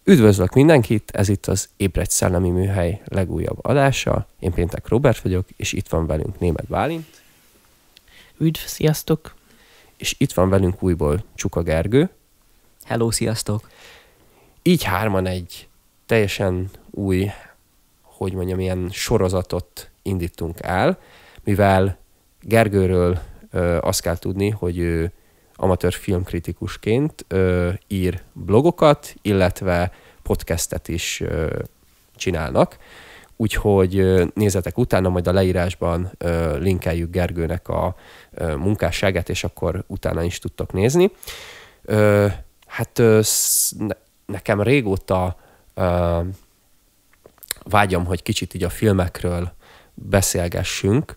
Üdvözlök mindenkit, ez itt az Ébredj Szellemi Műhely legújabb adása. Én Péntek Róbert vagyok, és itt van velünk Németh Bálint. Üdv, sziasztok! És itt van velünk újból Csuka Gergő. Hello, sziasztok! Így hárman egy teljesen új, ilyen sorozatot indítunk el, mivel Gergőről azt kell tudni, hogy ő amatőr filmkritikusként ír blogokat, illetve podcastet is csinálnak. Úgyhogy nézzetek utána, majd a leírásban linkeljük Gergőnek a munkásságát, és akkor utána is tudtok nézni. Nekem régóta vágyam, hogy kicsit így a filmekről beszélgessünk,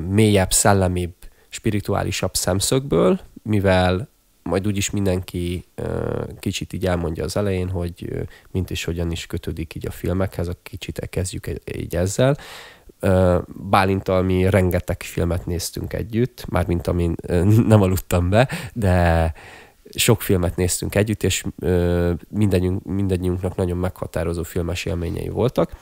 mélyebb, szellemibb, spirituálisabb szemszögből, mivel majd úgyis mindenki kicsit így elmondja az elején, hogy mint és hogyan is kötődik így a filmekhez, a kicsit kezdjük így ezzel. Bálinttal mi rengeteg filmet néztünk együtt, mármint amin nem aludtam be, de sok filmet néztünk együtt, és mindannyiunknak nagyon meghatározó filmes élményei voltak.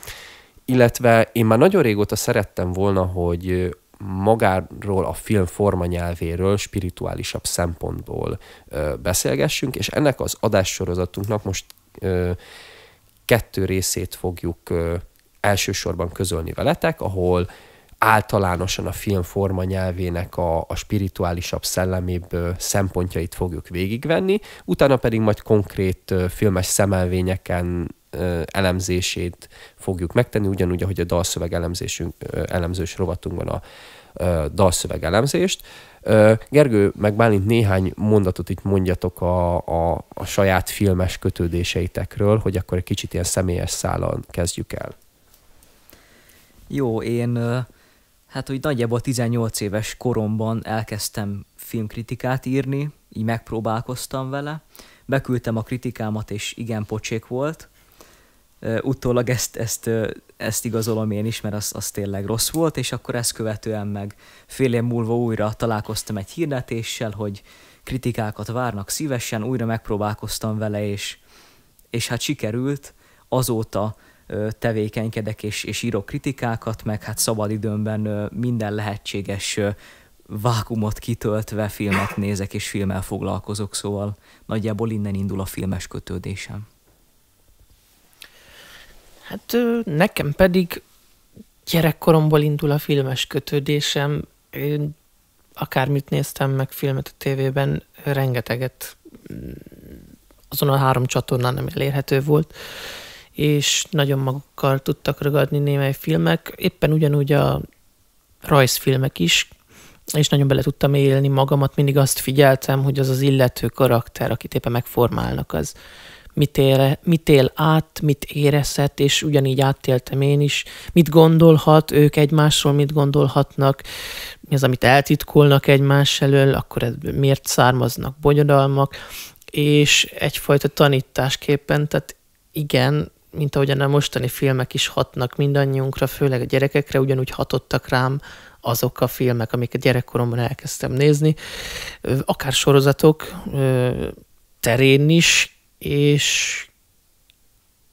Illetve én már nagyon régóta szerettem volna, hogy magáról a film formanyelvéről spirituálisabb szempontból beszélgessünk, és ennek az adássorozatunknak most 2 részét fogjuk elsősorban közölni veletek, ahol általánosan a film formanyelvének a spirituálisabb, szellemibb szempontjait fogjuk végigvenni, utána pedig majd konkrét filmes szemelvényeken elemzését fogjuk megtenni, ugyanúgy, ahogy a dalszöveg elemzős rovatunkban a dalszöveg elemzést. Gergő meg Bálint, néhány mondatot itt mondjatok a saját filmes kötődéseitekről, hogy akkor egy kicsit ilyen személyes szálon kezdjük el. Jó, én úgy nagyjából 18 éves koromban elkezdtem filmkritikát írni, így megpróbálkoztam vele. Beküldtem a kritikámat, és igen pocsék volt. Utólag ezt igazolom én is, mert az tényleg rossz volt, és akkor ezt követően meg fél év múlva újra találkoztam egy hirdetéssel, hogy kritikákat várnak szívesen, újra megpróbálkoztam vele, és hát sikerült. Azóta tevékenykedek és írok kritikákat, meg hát szabadidőmben minden lehetséges vákumot kitöltve filmet nézek és filmmel foglalkozok, szóval nagyjából innen indul a filmes kötődésem. Hát nekem pedig gyerekkoromból indul a filmes kötődésem. Én akármit néztem meg filmet a tévében, rengeteget azon a 3 csatornán nem elérhető volt, és nagyon magukkal tudtak ragadni némely filmek, éppen ugyanúgy a rajzfilmek is, és nagyon bele tudtam élni magamat, mindig azt figyeltem, hogy az illető karakter, akit éppen megformálnak, az mit él át, mit érezhet, és ugyanígy átéltem én is, mit gondolhat ők egymásról, mit gondolhatnak, mi az, amit eltitkolnak egymás elől, akkor miért származnak bonyodalmak, és egyfajta tanításképpen, tehát igen, mint ahogyan a mostani filmek is hatnak mindannyiunkra, főleg a gyerekekre, ugyanúgy hatottak rám azok a filmek, amiket gyerekkoromban elkezdtem nézni, akár sorozatok terén is, és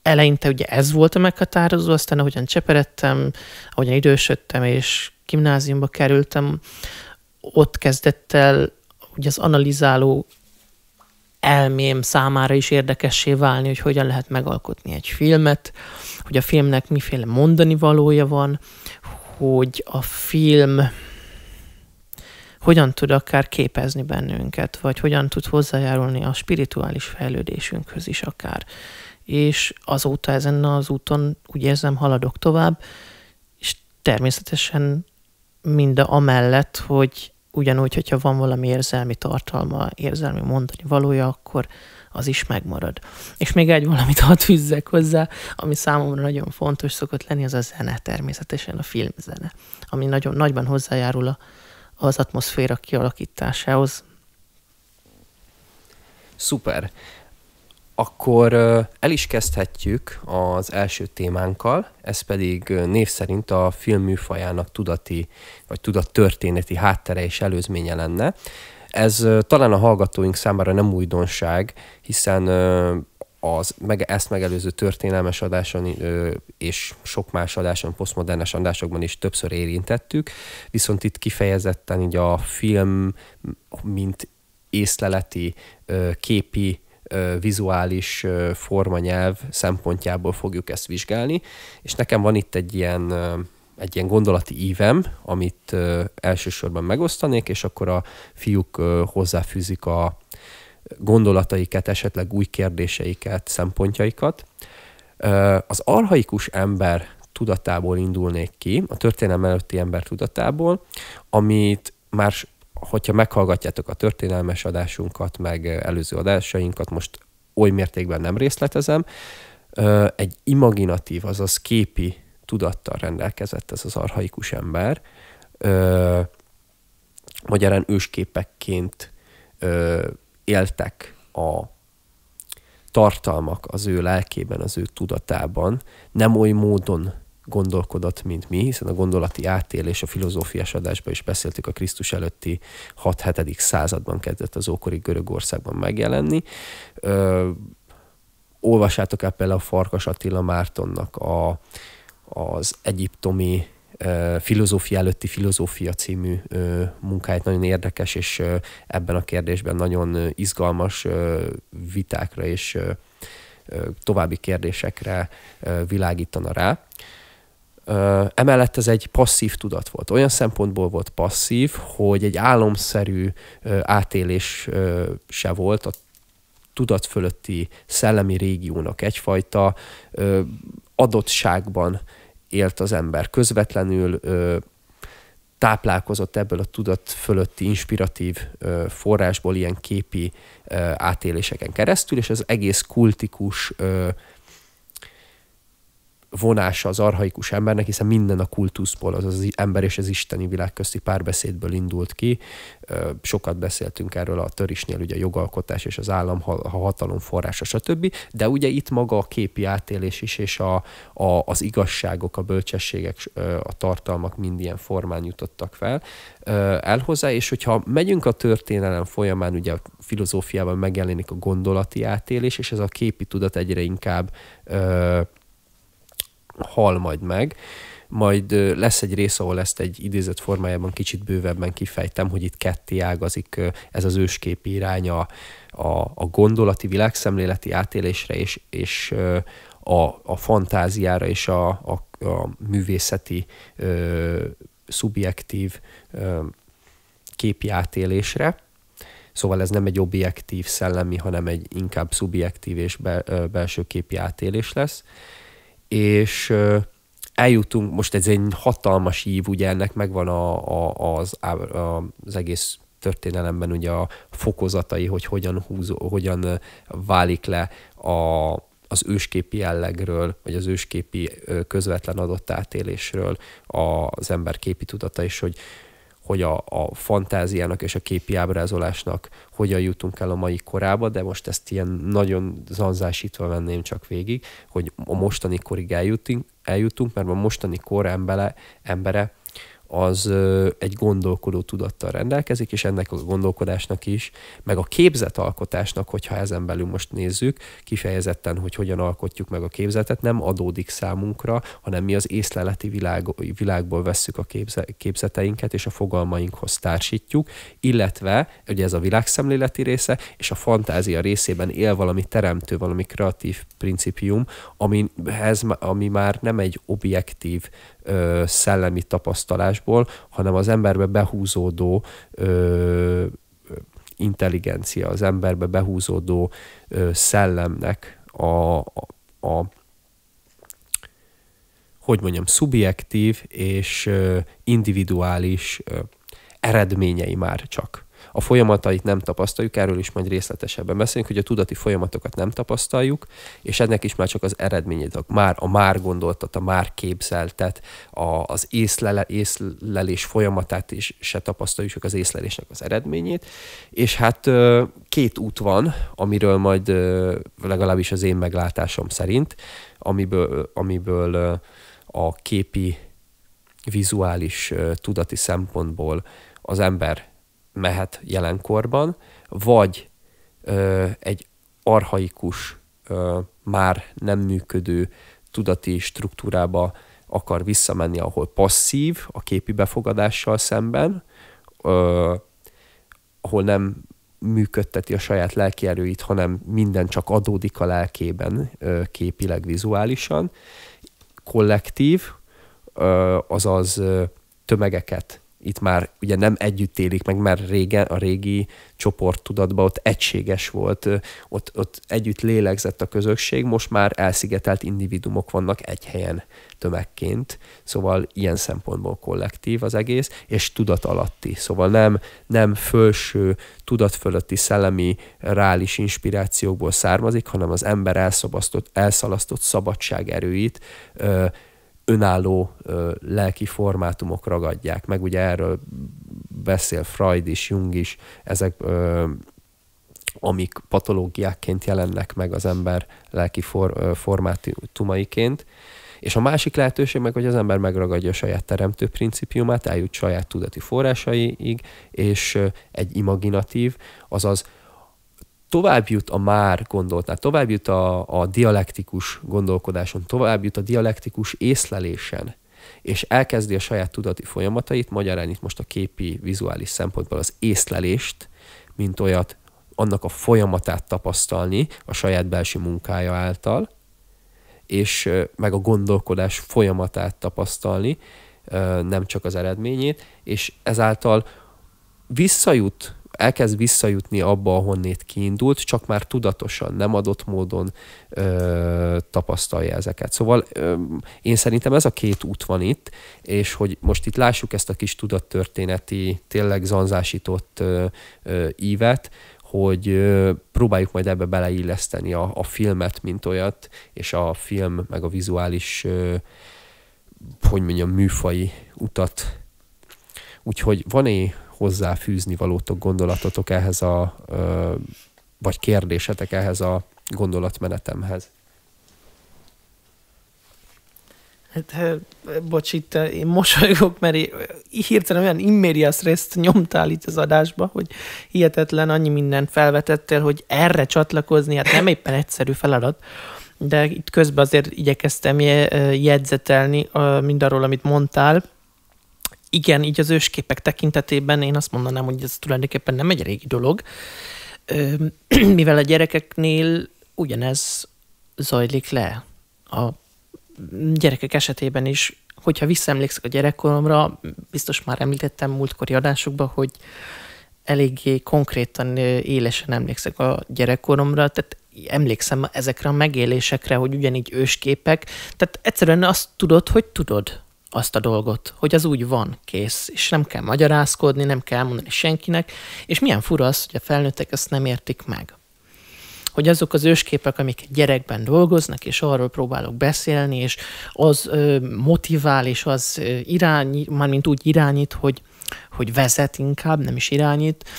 eleinte ugye ez volt a meghatározó, aztán ahogyan cseperedtem, ahogyan idősödtem, és gimnáziumba kerültem, ott kezdett el ugye az analizáló elmém számára is érdekessé válni, hogy hogyan lehet megalkotni egy filmet, hogy a filmnek miféle mondani valója van, hogy a film hogyan tud akár képezni bennünket, vagy hogyan tud hozzájárulni a spirituális fejlődésünkhöz is akár. És azóta ezen az úton úgy érzem, haladok tovább, és természetesen mind amellett, hogy ugyanúgy, hogyha van valami érzelmi tartalma, érzelmi mondani valója, akkor az is megmarad. És még egy valamit hadd fűzzek hozzá, ami számomra nagyon fontos szokott lenni, az a zene, természetesen a filmzene, ami nagyon nagyban hozzájárul az atmoszféra kialakításához. Szuper! Akkor el is kezdhetjük az első témánkkal, ez pedig név szerint a film műfajának tudati vagy tudattörténeti háttere és előzménye lenne. Ez talán a hallgatóink számára nem újdonság, hiszen ezt megelőző történelmes adáson és sok más adáson, posztmodernes adásokban is többször érintettük, viszont itt kifejezetten így a film, mint észleleti, képi, vizuális formanyelv szempontjából fogjuk ezt vizsgálni, és nekem van itt egy ilyen gondolati ívem, amit elsősorban megosztanék, és akkor a fiúk hozzáfűzik a gondolataikat, esetleg új kérdéseiket, szempontjaikat. Az archaikus ember tudatából indulnék ki, a történelem előtti ember tudatából, amit már, hogyha meghallgatjátok a történelmes adásunkat, meg előző adásainkat, most oly mértékben nem részletezem, egy imaginatív, azaz képi tudattal rendelkezett ez az archaikus ember. Magyarán ősképekként éltek a tartalmak az ő lelkében, az ő tudatában, nem oly módon gondolkodott, mint mi, hiszen a gondolati átélés, a filozófiás adásban is beszéltük, a Krisztus előtti 6-7. Században kezdett az ókori Görögországban megjelenni. Olvassátok el például a Farkas Attila Mártonnak az egyiptomi filozófia előtti filozófia című munkáját, nagyon érdekes, és ebben a kérdésben nagyon izgalmas vitákra és további kérdésekre világítana rá. Emellett ez egy passzív tudat volt. Olyan szempontból volt passzív, hogy egy álomszerű átélés se volt a tudat fölötti szellemi régiónak, egyfajta adottságban élt az ember, közvetlenül táplálkozott ebből a tudat fölötti inspiratív forrásból ilyen képi átéléseken keresztül, és az egész kultikus vonása az archaikus embernek, hiszen minden a kultuszból, az ember és az isteni világ közti párbeszédből indult ki. Sokat beszéltünk erről a Törisnél, ugye a jogalkotás és az állam, a hatalom forrása, stb. De ugye itt maga a képi átélés is, és az igazságok, a bölcsességek, a tartalmak mind ilyen formán jutottak fel el hozzá, és hogyha megyünk a történelem folyamán, ugye a filozófiában megjelenik a gondolati átélés, és ez a képi tudat egyre inkább hal majd meg. Majd lesz egy rész, ahol ezt egy idézet formájában kicsit bővebben kifejtem, hogy itt ketté ágazik ez az ősképi irány a gondolati, világszemléleti átélésre és a fantáziára és a művészeti, szubjektív képi átélésre. Szóval ez nem egy objektív szellemi, hanem egy inkább szubjektív és belső képi átélés lesz. És eljutunk, most ez egy hatalmas ív, ugye ennek megvan az egész történelemben ugye a fokozatai, hogy hogyan válik le az ősképi jellegről, vagy az ősképi közvetlen adott átélésről az ember képi tudata, és hogy a fantáziának és a képi ábrázolásnak hogyan jutunk el a mai korába, de most ezt ilyen nagyon zanzásítva venném csak végig, hogy a mostani korig eljutunk, mert a mostani kor embere az egy gondolkodó tudattal rendelkezik, és ennek a gondolkodásnak is, meg a képzetalkotásnak, hogyha ezen belül most nézzük, kifejezetten, hogy hogyan alkotjuk meg a képzetet, nem adódik számunkra, hanem mi az észleleti világból vesszük a képzeteinket, és a fogalmainkhoz társítjuk, illetve, ugye ez a világszemléleti része, és a fantázia részében él valami teremtő, valami kreatív principium, ami már nem egy objektív szellemi tapasztalásból, hanem az emberbe behúzódó intelligencia, az emberbe behúzódó szellemnek hogy mondjam, szubjektív és individuális eredményei már csak. A folyamatait nem tapasztaljuk, erről is majd részletesebben beszélünk, hogy a tudati folyamatokat nem tapasztaljuk, és ennek is már csak az eredményét, a már gondoltat, a már képzeltet, az észlelés folyamatát is se tapasztaljuk, csak az észlelésnek az eredményét. És hát két út van, amiről majd legalábbis az én meglátásom szerint, amiből a képi, vizuális, tudati szempontból az ember mehet jelenkorban, vagy egy archaikus már nem működő tudati struktúrába akar visszamenni, ahol passzív a képi befogadással szemben, ahol nem működteti a saját lelki erőit, hanem minden csak adódik a lelkében képileg, vizuálisan. Kollektív, azaz tömegeket itt már ugye nem együtt élik meg, mert régen a régi csoporttudatban ott egységes volt, ott együtt lélegzett a közösség, most már elszigetelt individumok vannak egy helyen tömegként, szóval ilyen szempontból kollektív az egész, és tudat alatti, szóval nem fölső, tudat fölötti szellemi, reális inspirációkból származik, hanem az ember elszalasztott szabadságerőit önálló lelki formátumok ragadják meg. Ugye erről beszél Freud is, Jung is, ezek amik patológiákként jelennek meg az ember lelki formátumaiként. És a másik lehetőség meg, hogy az ember megragadja a saját teremtő principiumát, eljut saját tudati forrásaiig, és egy imaginatív, azaz tovább jut a már gondoltnál, tovább jut a dialektikus gondolkodáson, tovább jut a dialektikus észlelésen, és elkezdi a saját tudati folyamatait, magyarán itt most a képi, vizuális szempontból az észlelést, mint olyat, annak a folyamatát tapasztalni a saját belső munkája által, és meg a gondolkodás folyamatát tapasztalni, nem csak az eredményét, és ezáltal elkezd visszajutni abba, ahonnét kiindult, csak már tudatosan, nem adott módon tapasztalja ezeket. Szóval én szerintem ez a két út van itt, és hogy most itt lássuk ezt a kis tudattörténeti, tényleg zanzásított ívet, hogy próbáljuk majd ebbe beleilleszteni a filmet, mint olyat, és a film, meg a vizuális, műfai utat. Úgyhogy van-e hozzáfűzni valótok, gondolatotok ehhez vagy kérdésetek ehhez a gondolatmenetemhez? Hát, bocs, itt én mosolygok, mert hirtelen olyan immedias részt nyomtál itt az adásba, hogy hihetetlen, annyi mindent felvetettél, hogy erre csatlakozni, hát nem éppen egyszerű feladat, de itt közben azért igyekeztem jegyzetelni mindarról, amit mondtál. Igen, így az ősképek tekintetében én azt mondanám, hogy ez tulajdonképpen nem egy régi dolog, mivel a gyerekeknél ugyanez zajlik le. A gyerekek esetében is, hogyha visszaemlékszek a gyerekkoromra, biztos már említettem múltkori adásokban, hogy eléggé konkrétan élesen emlékszek a gyerekkoromra, tehát emlékszem ezekre a megélésekre, hogy ugyanígy ősképek, tehát egyszerűen azt tudod, hogy tudod azt a dolgot, hogy az úgy van, kész, és nem kell magyarázkodni, nem kell mondani senkinek, és milyen fura az, hogy a felnőttek ezt nem értik meg. Hogy azok az ősképek, amik egy gyerekben dolgoznak, és arról próbálok beszélni, és az motivál, és az irányít, mármint úgy irányít, hogy vezet inkább, nem is irányít,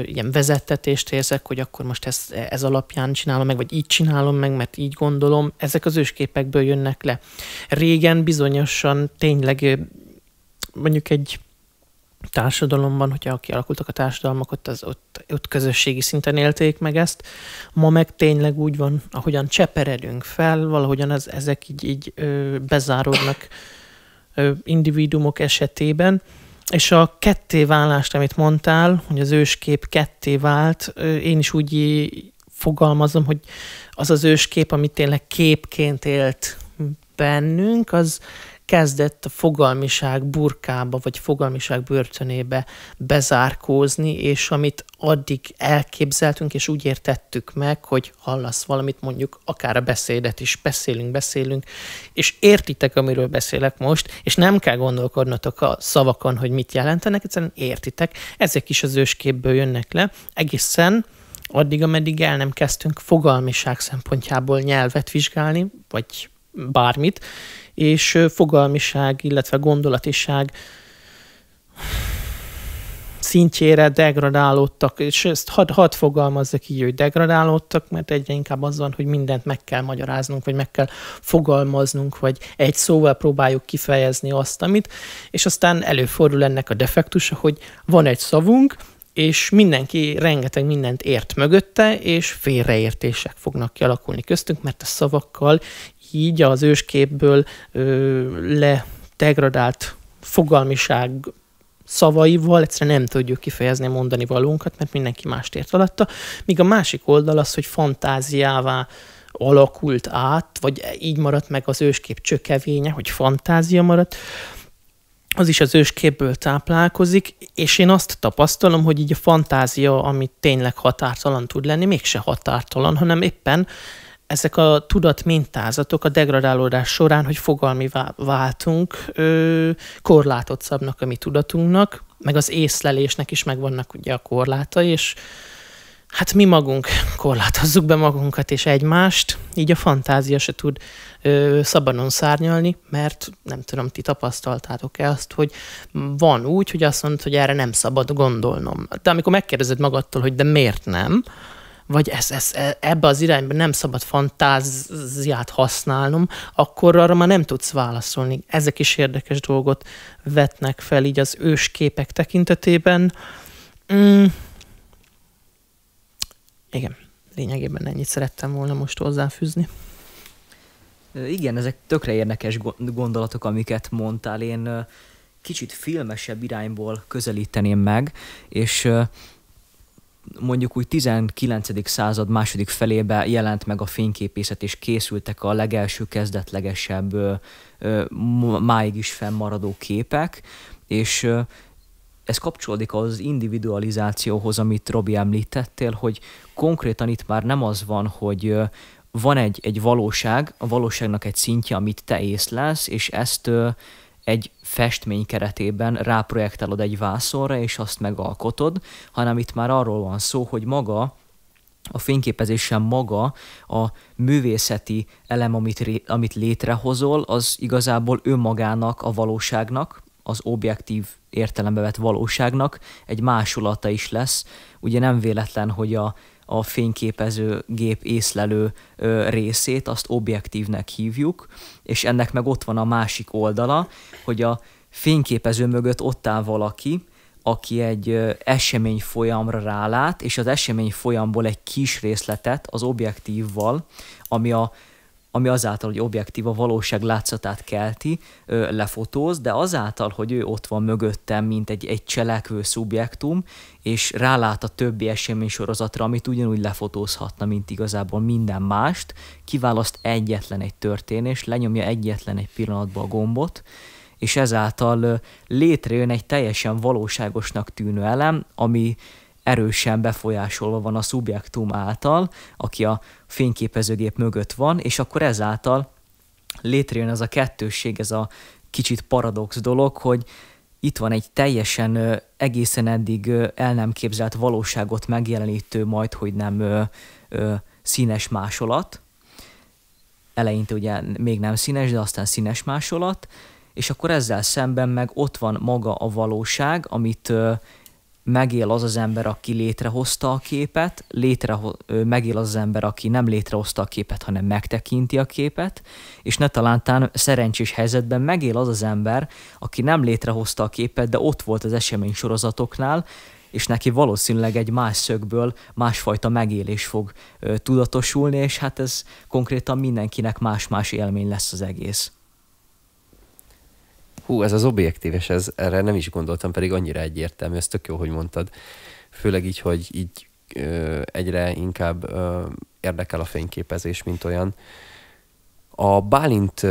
ilyen vezettetést érzek, hogy akkor most ez alapján csinálom meg, vagy így csinálom meg, mert így gondolom, ezek az ősképekből jönnek le. Régen bizonyosan tényleg mondjuk egy társadalomban, hogyha kialakultak a társadalmak, ott közösségi szinten élték meg ezt. Ma meg tényleg úgy van, ahogyan cseperedünk fel, valahogyan ezek így bezáródnak individuumok esetében, és a kettéválást, amit mondtál, hogy az őskép ketté vált, én is úgy fogalmazom, hogy az az őskép, amit tényleg képként élt bennünk, az kezdett a fogalmiság burkába, vagy fogalmiság börtönébe bezárkózni, és amit addig elképzeltünk, és úgy értettük meg, hogy hallasz valamit, mondjuk akár a beszédet is, beszélünk, és értitek, amiről beszélek most, és nem kell gondolkodnotok a szavakon, hogy mit jelentenek, egyszerűen értitek, ezek is az ősképből jönnek le, egészen addig, ameddig el nem kezdtünk fogalmiság szempontjából nyelvet vizsgálni, vagy bármit, és fogalmiság, illetve gondolatiság szintjére degradálódtak, és ezt hadd fogalmazzak így, hogy degradálódtak, mert egyre inkább az van, hogy mindent meg kell magyaráznunk, vagy meg kell fogalmaznunk, vagy egy szóval próbáljuk kifejezni azt, amit, és aztán előfordul ennek a defektusa, hogy van egy szavunk, és mindenki rengeteg mindent ért mögötte, és félreértések fognak kialakulni köztünk, mert a szavakkal így az ősképből ledegradált fogalmiság szavaival egyszerűen nem tudjuk kifejezni a mondani valónkat, mert mindenki mást ért alatta, míg a másik oldal az, hogy fantáziává alakult át, vagy így maradt meg az őskép csökevénye, hogy fantázia maradt, az is az ősképből táplálkozik, és én azt tapasztalom, hogy így a fantázia, ami tényleg határtalan tud lenni, mégse határtalan, hanem éppen ezek a tudatmintázatok a degradálódás során, hogy fogalmivá váltunk, korlátot szabnak a mi tudatunknak, meg az észlelésnek is megvannak ugye a korlátai, és hát mi magunk korlátozzuk be magunkat és egymást, így a fantázia se tud szabadon szárnyalni, mert nem tudom, ti tapasztaltátok-e azt, hogy van úgy, hogy azt mondod, hogy erre nem szabad gondolnom. De amikor megkérdezed magadtól, hogy de miért nem, vagy ebbe az irányba nem szabad fantáziát használnom, akkor arra már nem tudsz válaszolni. Ezek is érdekes dolgot vetnek fel így az ősképek tekintetében. Igen, lényegében ennyit szerettem volna most hozzáfűzni. Igen, ezek tökre érdekes gondolatok, amiket mondtál. Én kicsit filmesebb irányból közelíteném meg, és mondjuk úgy 19. század második felébe jelent meg a fényképészet, és készültek a legelső kezdetlegesebb, máig is fennmaradó képek, és ez kapcsolódik az individualizációhoz, amit Robi említettél, hogy konkrétan itt már nem az van, hogy van egy valóság, a valóságnak egy szintje, amit te észlelsz, és ezt egy festmény keretében ráprojektálod egy vászonra, és azt megalkotod, hanem itt már arról van szó, hogy maga a fényképezésen maga a művészeti elem, amit létrehozol, az igazából önmagának, a valóságnak, az objektív értelembe vett valóságnak egy másolata is lesz. Ugye nem véletlen, hogy a fényképező gép észlelő részét azt objektívnek hívjuk, és ennek meg ott van a másik oldala, hogy a fényképező mögött ott áll valaki, aki egy esemény folyamra rálát, és az esemény folyamból egy kis részletet az objektívval, ami azáltal, hogy objektív a valóság látszatát kelti, lefotóz, de azáltal, hogy ő ott van mögöttem, mint egy cselekvő szubjektum, és rálát a többi eseménysorozatra, amit ugyanúgy lefotózhatna, mint igazából minden mást, kiválaszt egyetlen egy történést, lenyomja egyetlen egy pillanatba a gombot, és ezáltal létrejön egy teljesen valóságosnak tűnő elem, ami erősen befolyásolva van a szubjektum által, aki a fényképezőgép mögött van, és akkor ezáltal létrejön ez a kettősség, ez a kicsit paradox dolog, hogy itt van egy teljesen egészen eddig el nem képzelt valóságot megjelenítő, majd hogy nem színes másolat. Eleinte ugye még nem színes, de aztán színes másolat, és akkor ezzel szemben meg ott van maga a valóság, amit megél az az ember, aki létrehozta a képet, megél az az ember, aki nem létrehozta a képet, hanem megtekinti a képet, és ne talántán szerencsés helyzetben megél az az ember, aki nem létrehozta a képet, de ott volt az esemény sorozatoknál, és neki valószínűleg egy más szögből másfajta megélés fog tudatosulni, és hát ez konkrétan mindenkinek más-más élmény lesz az egész. Ez az objektív, és erre nem is gondoltam, pedig annyira egyértelmű, ez tök jó, hogy mondtad. Főleg így, hogy így egyre inkább érdekel a fényképezés, mint olyan. A Bálint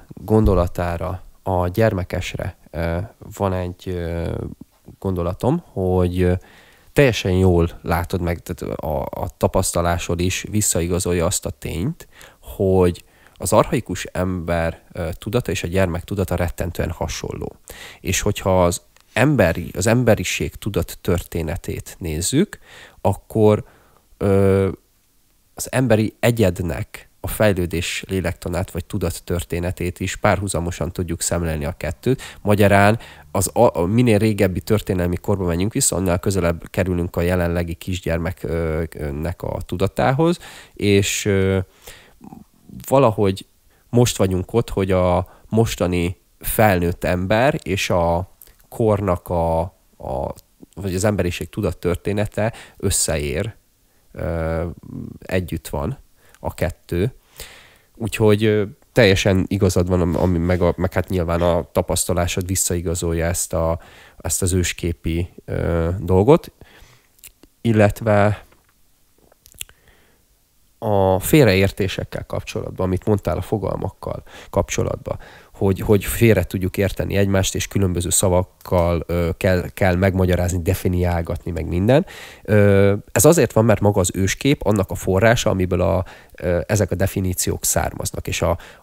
gondolatára, a gyermekesre van egy gondolatom, hogy teljesen jól látod meg, tehát a tapasztalásod is visszaigazolja azt a tényt, hogy az archaikus ember tudata és a gyermek tudata rettentően hasonló. És hogyha az emberiség tudat történetét nézzük, akkor az emberi egyednek a fejlődés lélektanát vagy tudat történetét is párhuzamosan tudjuk szemlélni a kettőt. Magyarán minél régebbi történelmi korba menjünk vissza, annál közelebb kerülünk a jelenlegi kisgyermeknek a tudatához, és valahogy most vagyunk ott, hogy a mostani felnőtt ember és a kornak a vagy az emberiség tudattörténete összeér, együtt van a kettő. Úgyhogy teljesen igazad van, ami meg hát nyilván a tapasztalásod visszaigazolja ezt az ősképi dolgot, illetve a félreértésekkel kapcsolatban, amit mondtál a fogalmakkal kapcsolatban, hogy félre tudjuk érteni egymást, és különböző szavakkal kell megmagyarázni, definiálgatni, meg minden. Ez azért van, mert maga az őskép annak a forrása, amiből ezek a definíciók származnak, és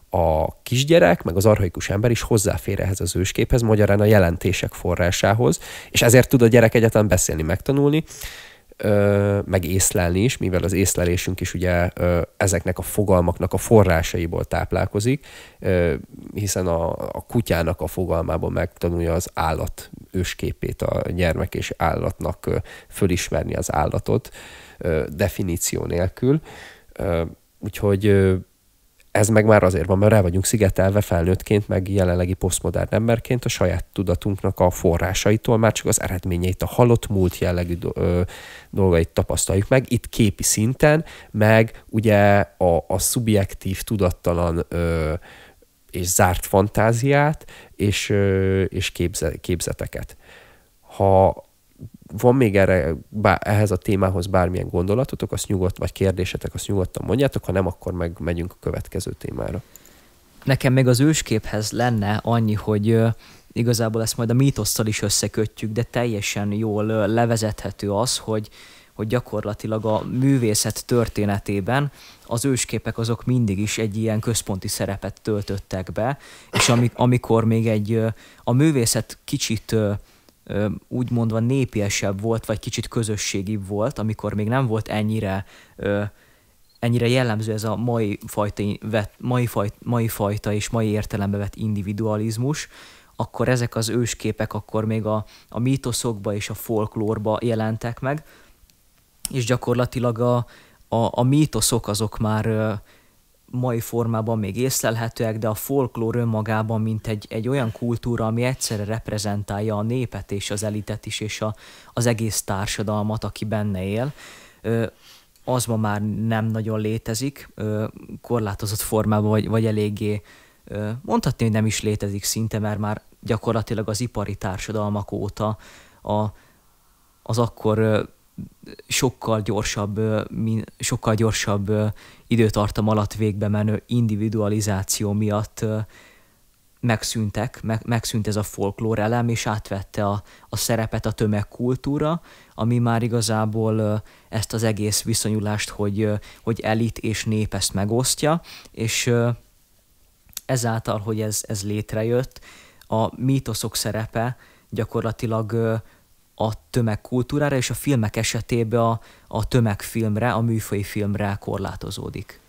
a kisgyerek, meg az archaikus ember is hozzáfér ehhez az ősképhez, magyarán a jelentések forrásához, és ezért tud a gyerek egyáltalán beszélni, megtanulni, meg észlelni is, mivel az észlelésünk is ugye ezeknek a fogalmaknak a forrásaiból táplálkozik, hiszen a kutyának a fogalmában megtanulja az állat ősképét a gyermek, és állatnak fölismerni az állatot definíció nélkül. Úgyhogy ez meg már azért van, mert rá vagyunk szigetelve felnőttként, meg jelenlegi posztmodern emberként a saját tudatunknak a forrásaitól, már csak az eredményeit, a halott múlt jellegű dolgait tapasztaljuk meg, itt képi szinten, meg ugye a szubjektív, tudattalan és zárt fantáziát, és képzeteket. Ha van még ehhez a témához bármilyen gondolatotok, vagy kérdésetek, azt nyugodtan mondjátok, ha nem, akkor meg megyünk a következő témára. Nekem még az ősképhez lenne annyi, hogy igazából ezt majd a mítosszal is összekötjük, de teljesen jól levezethető az, hogy gyakorlatilag a művészet történetében az ősképek azok mindig is egy ilyen központi szerepet töltöttek be, és amikor még a művészet kicsit úgymondva népiesebb volt, vagy kicsit közösségibb volt, amikor még nem volt ennyire jellemző ez a mai fajta és mai értelembe vett individualizmus, akkor ezek az ősképek akkor még a mítoszokba és a folklórba jelentek meg, és gyakorlatilag a mítoszok azok már mai formában még észlelhetőek, de a folklór önmagában, mint egy olyan kultúra, ami egyszerre reprezentálja a népet és az elitet is, és az egész társadalmat, aki benne él, az ma már nem nagyon létezik, korlátozott formában, vagy eléggé mondhatni, hogy nem is létezik szinte, mert már gyakorlatilag az ipari társadalmak óta az akkor sokkal gyorsabb időtartam alatt végbe menő individualizáció miatt megszűnt ez a folklór elem, és átvette a szerepet a tömegkultúra, ami már igazából ezt az egész viszonyulást, hogy elit és nép ezt megosztja, és ezáltal, hogy ez létrejött, a mítoszok szerepe gyakorlatilag a tömegkultúrára, és a filmek esetében a tömegfilmre, a műfaji filmre korlátozódik.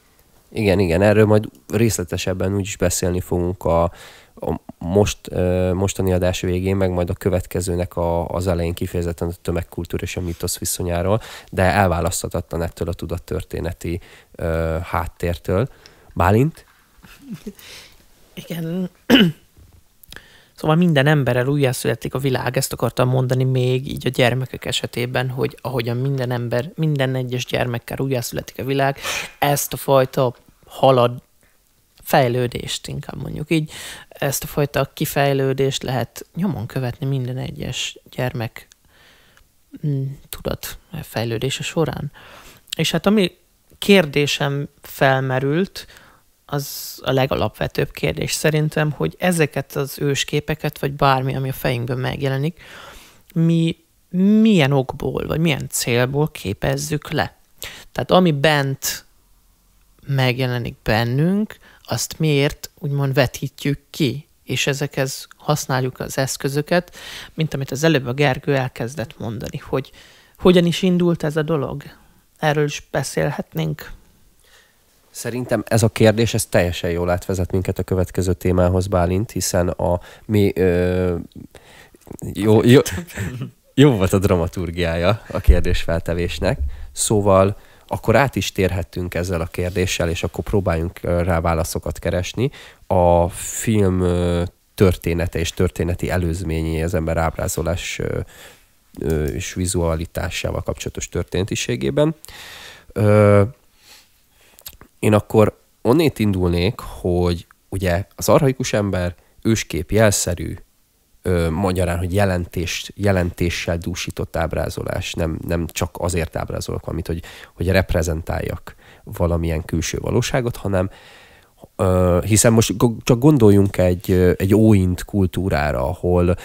Igen, erről majd részletesebben úgyis beszélni fogunk a mostani adás végén, meg majd a következőnek az elején kifejezetten a tömegkultúra és a mítosz viszonyáról, de elválaszthatatlan ettől a tudattörténeti háttértől. Bálint? Igen. Szóval minden emberrel újjászületik a világ, ezt akartam mondani még így a gyermekek esetében, hogy ahogyan minden egyes gyermekkel újjászületik a világ, ezt a fajta fejlődést, inkább mondjuk így, ezt a fajta kifejlődést lehet nyomon követni minden egyes gyermek tudat fejlődése során. És hát ami kérdésem felmerült, az a legalapvetőbb kérdés szerintem, hogy ezeket az ősképeket, vagy bármi, ami a fejünkben megjelenik, mi milyen okból, vagy milyen célból képezzük le. Tehát ami bent megjelenik bennünk, azt miért úgymond vetítjük ki, és ezekhez használjuk az eszközöket, mint amit az előbb a Gergő elkezdett mondani, hogy hogyan is indult ez a dolog. Erről is beszélhetnénk. Szerintem ez a kérdés, ez teljesen jól átvezet minket a következő témához, Bálint, hiszen jó volt a dramaturgiája a kérdésfeltevésnek, szóval akkor át is térhettünk ezzel a kérdéssel, és akkor próbáljunk rá válaszokat keresni. A film története és történeti előzményei az ember ábrázolás és vizualitásával kapcsolatos történetiségében. Én akkor onnét indulnék, hogy ugye az archaikus ember őskép jelszerű, magyarán, hogy jelentéssel dúsított ábrázolás, nem csak azért ábrázolok valamit, hogy reprezentáljak valamilyen külső valóságot, hanem hiszen most csak gondoljunk egy óint kultúrára, ahol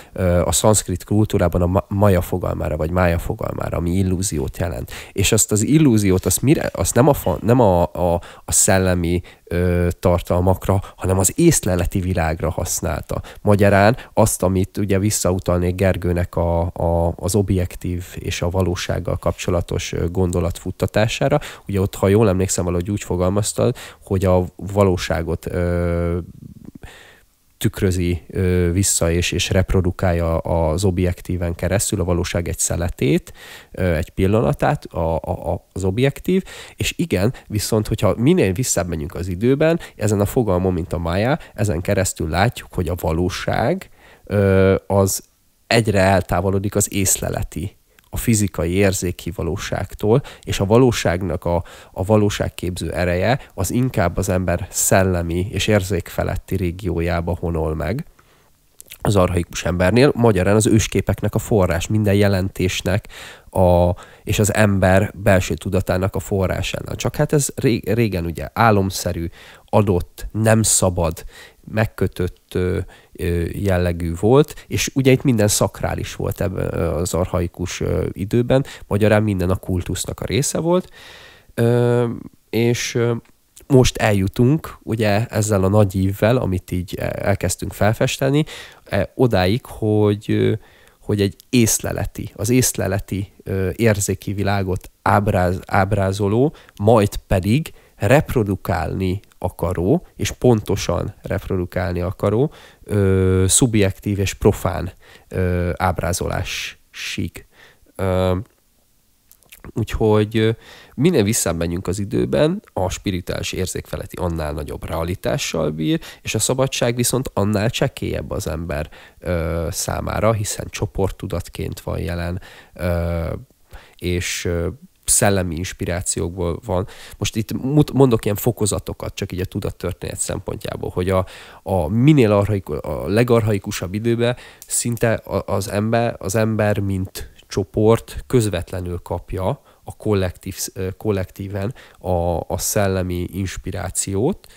a szanszkrit kultúrában a maja fogalmára, vagy mája fogalmára, ami illúziót jelent. És azt az illúziót, azt nem a szellemi tartalmakra, hanem az észleleti világra használta. Magyarán azt, amit ugye visszautalnék Gergőnek az objektív és a valósággal kapcsolatos gondolat futtatására. Ugye ott, ha jól emlékszem, valahogy úgy fogalmaztad, hogy a valóságot tükrözi vissza és reprodukálja az objektíven keresztül, a valóság egy szeletét, egy pillanatát, az objektív, és igen, viszont hogyha minél visszább menjünk az időben, ezen a fogalmon, mint a mája, ezen keresztül látjuk, hogy a valóság az egyre eltávolodik az észleleti, a fizikai érzéki valóságtól, és a valóságnak a valóságképző ereje az inkább az ember szellemi és érzékfeletti régiójába honol meg az archaikus embernél, magyarán az ősképeknek a forrás, minden jelentésnek és az ember belső tudatának a forrásánál. Csak hát ez régen ugye álomszerű, adott, nem szabad, megkötött jellegű volt, és ugye itt minden szakrális volt ebben az archaikus időben, magyarán minden a kultusznak a része volt, és most eljutunk ugye ezzel a nagy ívvel, amit így elkezdtünk felfesteni, odáig, hogy egy az észleleti érzéki világot ábrázoló, majd pedig reprodukálni akaró, és pontosan reprodukálni akaró, szubjektív és profán ábrázolásig. Úgyhogy minél visszább menjünk az időben, a spirituális érzékfeletti annál nagyobb realitással bír, és a szabadság viszont annál csekélyebb az ember számára, hiszen csoporttudatként van jelen, és szellemi inspirációkból van. Most itt mondok ilyen fokozatokat, csak így a tudattörténet szempontjából, hogy a minél a legarchaikusabb időben szinte az ember, mint csoport közvetlenül kapja a kollektíven a szellemi inspirációt,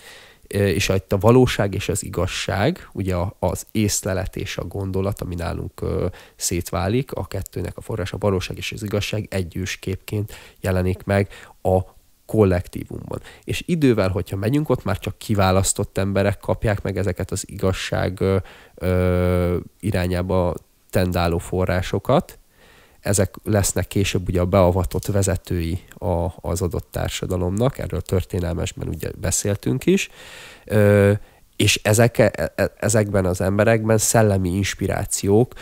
és itt a valóság és az igazság, ugye az észlelet és a gondolat, ami nálunk szétválik, a kettőnek a forrás, a valóság és az igazság egy ősképként jelenik meg a kollektívumban. És idővel, hogyha megyünk, ott már csak kiválasztott emberek kapják meg ezeket az igazság irányába tendáló forrásokat. Ezek lesznek később ugye a beavatott vezetői az adott társadalomnak, erről történelmesben ugye beszéltünk is, és ezekben az emberekben szellemi inspirációk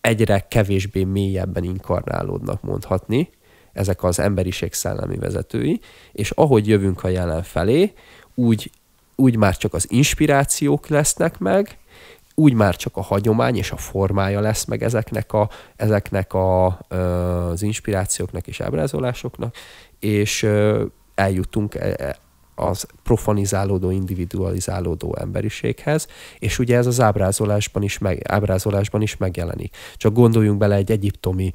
egyre kevésbé mélyebben inkarnálódnak, mondhatni, ezek az emberiség szellemi vezetői, és ahogy jövünk a jelen felé, úgy már csak az inspirációk lesznek meg, úgy már csak a hagyomány és a formája lesz meg ezeknek az inspirációknak és ábrázolásoknak, és eljutunk az profanizálódó, individualizálódó emberiséghez, és ugye ez az ábrázolásban is megjelenik. Csak gondoljunk bele egy egyiptomi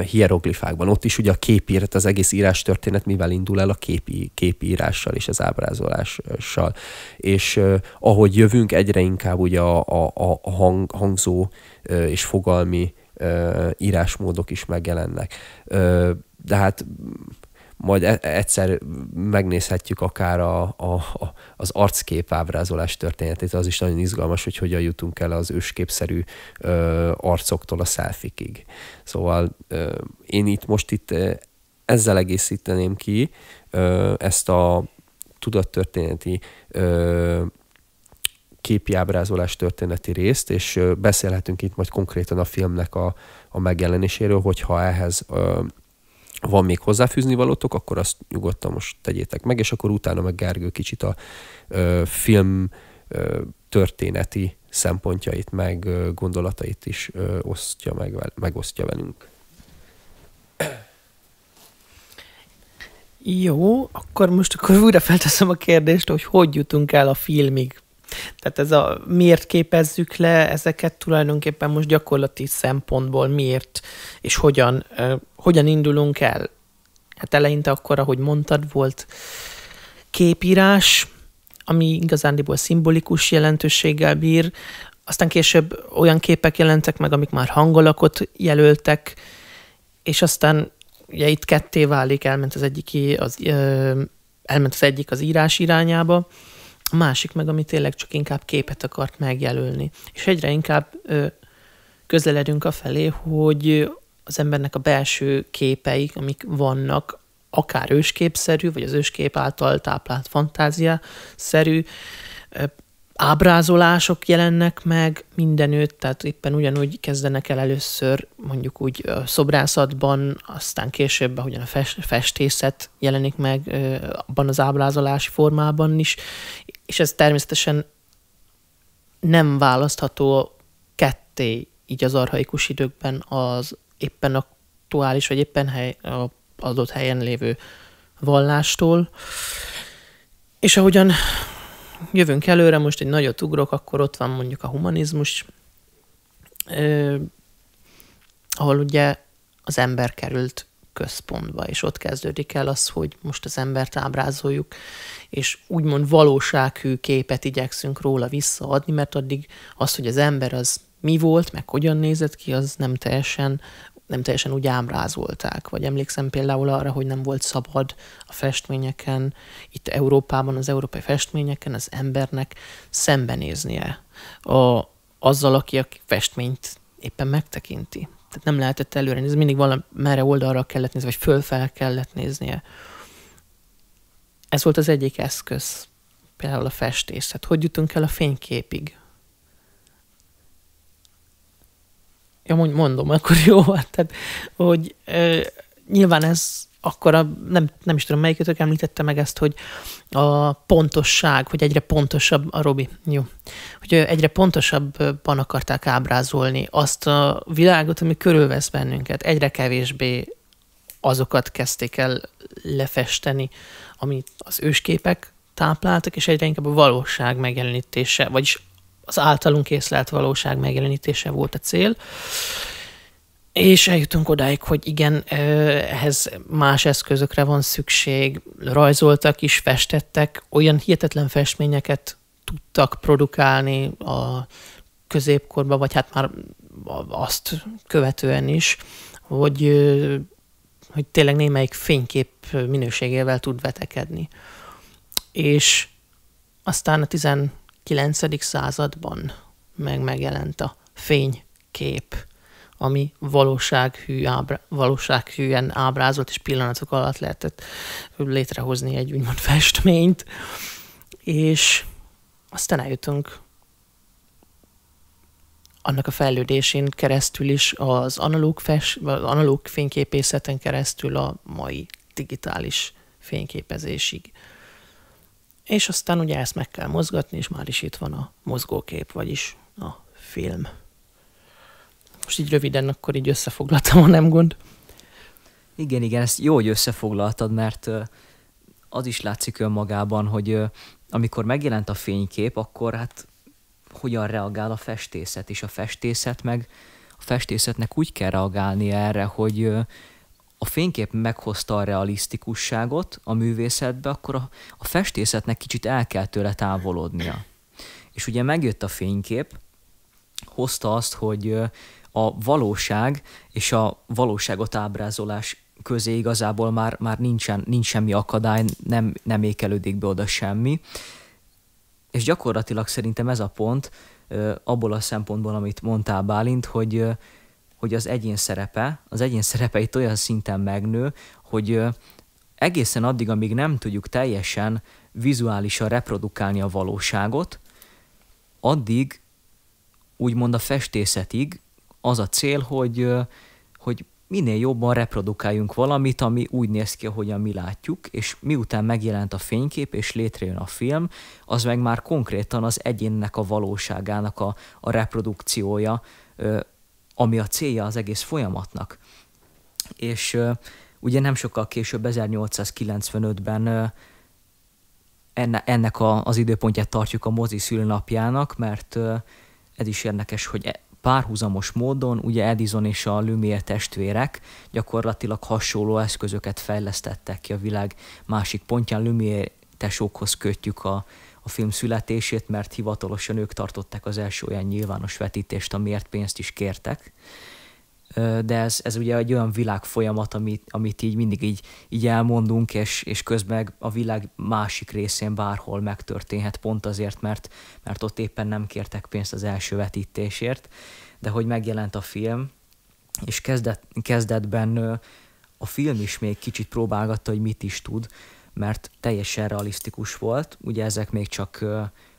hieroglifákban. Ott is ugye a képírat, az egész írástörténet mivel indul el, a képírással és az ábrázolással. És ahogy jövünk, egyre inkább ugye a hangzó és fogalmi írásmódok is megjelennek. De hát majd egyszer megnézhetjük akár az arckép ábrázolás történetét, az is nagyon izgalmas, hogy hogyan jutunk el az ősképszerű arcoktól a selfikig. Szóval én itt ezzel egészíteném ki ezt a tudattörténeti képi ábrázolás történeti részt, és beszélhetünk itt majd konkrétan a filmnek a megjelenéséről, hogyha ehhez van még hozzáfűzni valótok, akkor azt nyugodtan most tegyétek meg, és akkor utána meg Gergő kicsit a film történeti szempontjait, meg gondolatait is megosztja velünk. Jó, akkor újra felteszem a kérdést, hogy jutunk el a filmig. Tehát miért képezzük le ezeket tulajdonképpen most gyakorlati szempontból, miért és hogyan indulunk el? Hát eleinte akkor, ahogy mondtad, volt képírás, ami igazándiból szimbolikus jelentőséggel bír, aztán később olyan képek jelentek meg, amik már hangalakot jelöltek, és aztán ugye itt ketté válik, elment az egyik az írás irányába, a másik meg, ami tényleg csak inkább képet akart megjelölni. És egyre inkább közeledünk afelé, hogy az embernek a belső képei, amik vannak, akár ősképszerű, vagy az őskép által táplált fantáziaszerű ábrázolások jelennek meg mindenütt, tehát éppen ugyanúgy kezdenek el először mondjuk úgy szobrászatban, aztán később, ahogyan a festészet jelenik meg abban az ábrázolási formában is, és ez természetesen nem választható ketté így az archaikus időkben az éppen aktuális, vagy éppen az adott helyen lévő vallástól. És ahogyan jövünk előre, most egy nagyot ugrok, akkor ott van mondjuk a humanizmus, ahol ugye az ember került központba, és ott kezdődik el az, hogy most az embert ábrázoljuk, és úgymond valósághű képet igyekszünk róla visszaadni, mert addig az, hogy az ember az mi volt, meg hogyan nézett ki, az nem teljesen úgy ábrázolták. Vagy emlékszem például arra, hogy nem volt szabad a festményeken, itt Európában, az európai festményeken az embernek szembenéznie azzal, aki a festményt éppen megtekinti. Tehát nem lehetett előre nézni, mindig valamerre oldalra kellett nézni, vagy fölfel kellett néznie. Ez volt az egyik eszköz, például a festészet. Hogy jutunk el a fényképig? Ja, mondom, akkor jó. Tehát, hogy nyilván ez akkor nem is tudom, melyikötök említette meg ezt, hogy a pontosság, hogy egyre pontosabb, a Robi, jó, hogy egyre pontosabban akarták ábrázolni azt a világot, ami körülvesz bennünket. Egyre kevésbé azokat kezdték el lefesteni, amit az ősképek tápláltak, és egyre inkább a valóság megjelenítése, vagyis az általunk észlelt valóság megjelenítése volt a cél. És eljutunk odáig, hogy igen, ehhez más eszközökre van szükség, rajzoltak is, festettek, olyan hihetetlen festményeket tudtak produkálni a középkorban, vagy hát már azt követően is, hogy tényleg némelyik fénykép minőségével tud vetekedni. És aztán a 19. században megjelent a fénykép, ami valósághűen ábrázolt, és pillanatok alatt lehetett létrehozni egy úgymond festményt, és aztán eljutunk annak a fejlődésén keresztül is az analóg fényképészeten keresztül a mai digitális fényképezésig. És aztán ugye ezt meg kell mozgatni, és már is itt van a mozgókép, vagyis a film. Most így röviden akkor így összefoglaltam, ha nem gond. Igen, ezt jó, hogy összefoglaltad, mert az is látszik önmagában, hogy amikor megjelent a fénykép, akkor hát hogyan reagál a festészet, és a festészetnek úgy kell reagálni erre, hogy a fénykép meghozta a realisztikusságot a művészetbe, akkor a festészetnek kicsit el kell tőle távolodnia. És ugye megjött a fénykép, hozta azt, hogy a valóság és a valóságot ábrázolás közé igazából már nincs semmi akadály, nem ékelődik be oda semmi. És gyakorlatilag szerintem ez a pont abból a szempontból, amit mondtál, Bálint, hogy az egyén szerepe itt olyan szinten megnő, hogy egészen addig, amíg nem tudjuk teljesen vizuálisan reprodukálni a valóságot, addig úgymond a festészetig az a cél, hogy minél jobban reprodukáljunk valamit, ami úgy néz ki, ahogyan mi látjuk, és miután megjelent a fénykép, és létrejön a film, az meg már konkrétan az egyénnek a valóságának a reprodukciója, ami a célja az egész folyamatnak. És ugye nem sokkal később, 1895-ben ennek az időpontját tartjuk a mozi szülőnapjának, mert ez is érdekes, hogy párhuzamos módon ugye Edison és a Lumière testvérek gyakorlatilag hasonló eszközöket fejlesztettek ki a világ másik pontján. Lumière tesókhoz kötjük a film születését, mert hivatalosan ők tartották az első olyan nyilvános vetítést, amiért pénzt is kértek. De ez ugye egy olyan világfolyamat, amit így mindig így elmondunk, és közben a világ másik részén bárhol megtörténhet, pont azért, mert ott éppen nem kértek pénzt az első vetítésért, de hogy megjelent a film, és kezdetben a film is még kicsit próbálgatta, hogy mit is tud, mert teljesen realisztikus volt, ugye ezek még csak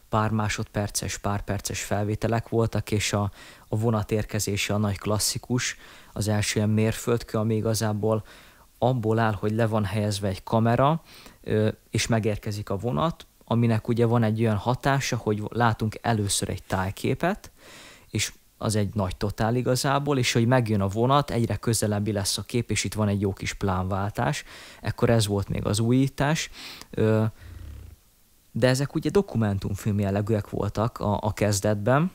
pár másodperces, pár perces felvételek voltak, és a vonat érkezése a nagy klasszikus, az első ilyen mérföldkő, ami igazából abból áll, hogy le van helyezve egy kamera, és megérkezik a vonat, aminek ugye van egy olyan hatása, hogy látunk először egy tájképet, és az egy nagy totál igazából, és hogy megjön a vonat, egyre közelebbi lesz a kép, és itt van egy jó kis plánváltás. Ekkor ez volt még az újítás. De ezek ugye dokumentumfilm jellegűek voltak a kezdetben,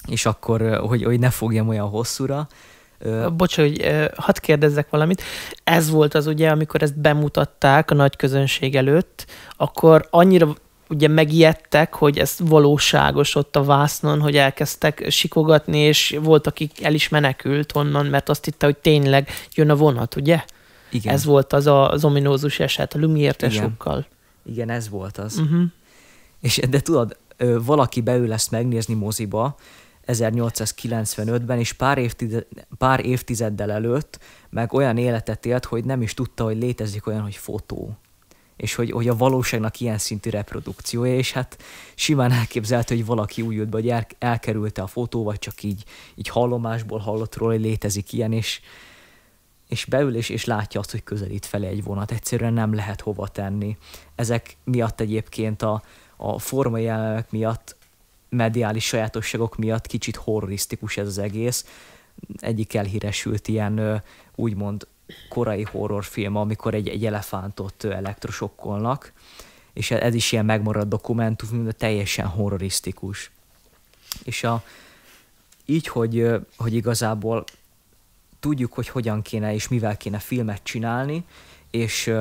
és akkor, hogy ne fogjam olyan hosszúra. Bocs, hogy hadd kérdezzek valamit. Ez volt az ugye, amikor ezt bemutatták a nagy közönség előtt, akkor annyira ugye megijedtek, hogy ez valóságos ott a vásznon, hogy elkezdtek sikogatni, és volt, akik el is menekült onnan, mert azt hitte, hogy tényleg jön a vonat, ugye? Igen. Ez volt az ominózus eset a Lumière tesókkal. Igen, ez volt az. Uh-huh. De tudod, valaki beül ezt megnézni moziba 1895-ben, és pár évtizeddel előtt meg olyan életet élt, hogy nem is tudta, hogy létezik olyan, hogy fotó. És hogy a valóságnak ilyen szintű reprodukciója, és hát simán elképzelhető, hogy valaki úgy jött be, hogy elkerülte a fotó, vagy csak így hallomásból hallott róla, hogy létezik ilyen, és beül, és látja azt, hogy közelít felé egy vonat. Egyszerűen nem lehet hova tenni. Ezek miatt egyébként a formai jelenetek miatt, mediális sajátosságok miatt kicsit horrorisztikus ez az egész. Egyik elhíresült ilyen úgymond korai horrorfilm, amikor egy elefántot elektrosokkolnak, és ez is ilyen megmaradt dokumentumfilm, de teljesen horrorisztikus. És így, hogy igazából tudjuk, hogy hogyan kéne és mivel kéne filmet csinálni, és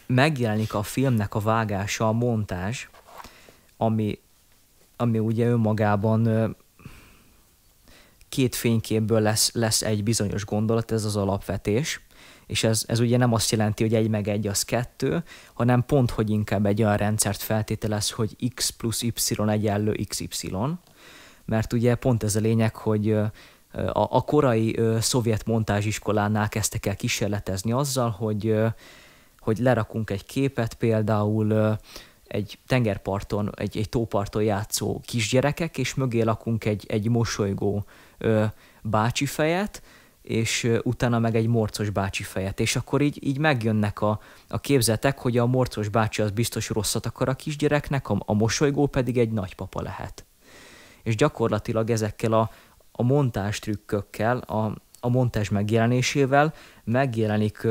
megjelenik a filmnek a vágása, a montázs, ami ugye önmagában két fényképből lesz egy bizonyos gondolat, ez az alapvetés, és ez ugye nem azt jelenti, hogy 1 meg 1 az 2, hanem pont, hogy inkább egy olyan rendszert feltételez, hogy x plusz y egyenlő xy, mert ugye pont ez a lényeg, hogy a korai szovjet montázsiskolánál kezdtek el kísérletezni azzal, hogy lerakunk egy képet, például egy tengerparton, egy tóparton játszó kisgyerekek, és mögé lakunk egy mosolygó bácsi fejet, és utána meg egy morcos bácsi fejet. És akkor így megjönnek a képzetek, hogy a morcos bácsi az biztos rosszat akar a kisgyereknek, a mosolygó pedig egy nagypapa lehet. És gyakorlatilag ezekkel a montázs trükkökkel, a montázs megjelenésével megjelenik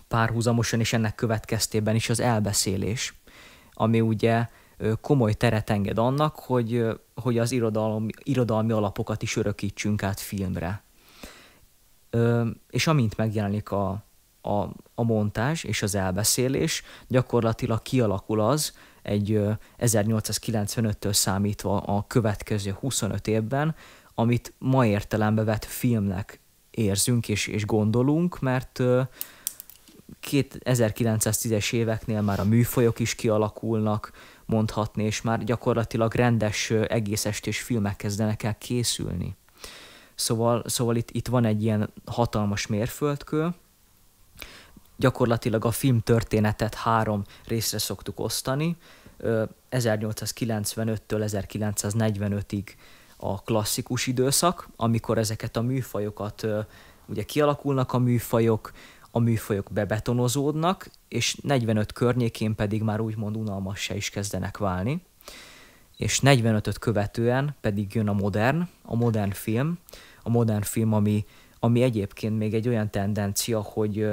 párhuzamosan, és ennek következtében is az elbeszélés, ami ugye komoly teret enged annak, hogy az irodalmi alapokat is örökítsünk át filmre. És amint megjelenik a montázs és az elbeszélés, gyakorlatilag kialakul az egy 1895-től számítva a következő 25 évben, amit ma értelembe vett filmnek érzünk és gondolunk, mert 1910-es éveknél már a műfajok is kialakulnak, mondhatni, és már gyakorlatilag rendes egész estés filmek kezdenek el készülni. Szóval itt van egy ilyen hatalmas mérföldkő. Gyakorlatilag a film történetet 3 részre szoktuk osztani. 1895-től 1945-ig a klasszikus időszak, amikor ezeket a műfajokat, ugye kialakulnak a műfajok bebetonozódnak, és 45 környékén pedig már úgymond unalmassá is kezdenek válni. És 45-öt követően pedig jön a modern film, ami egyébként még egy olyan tendencia, hogy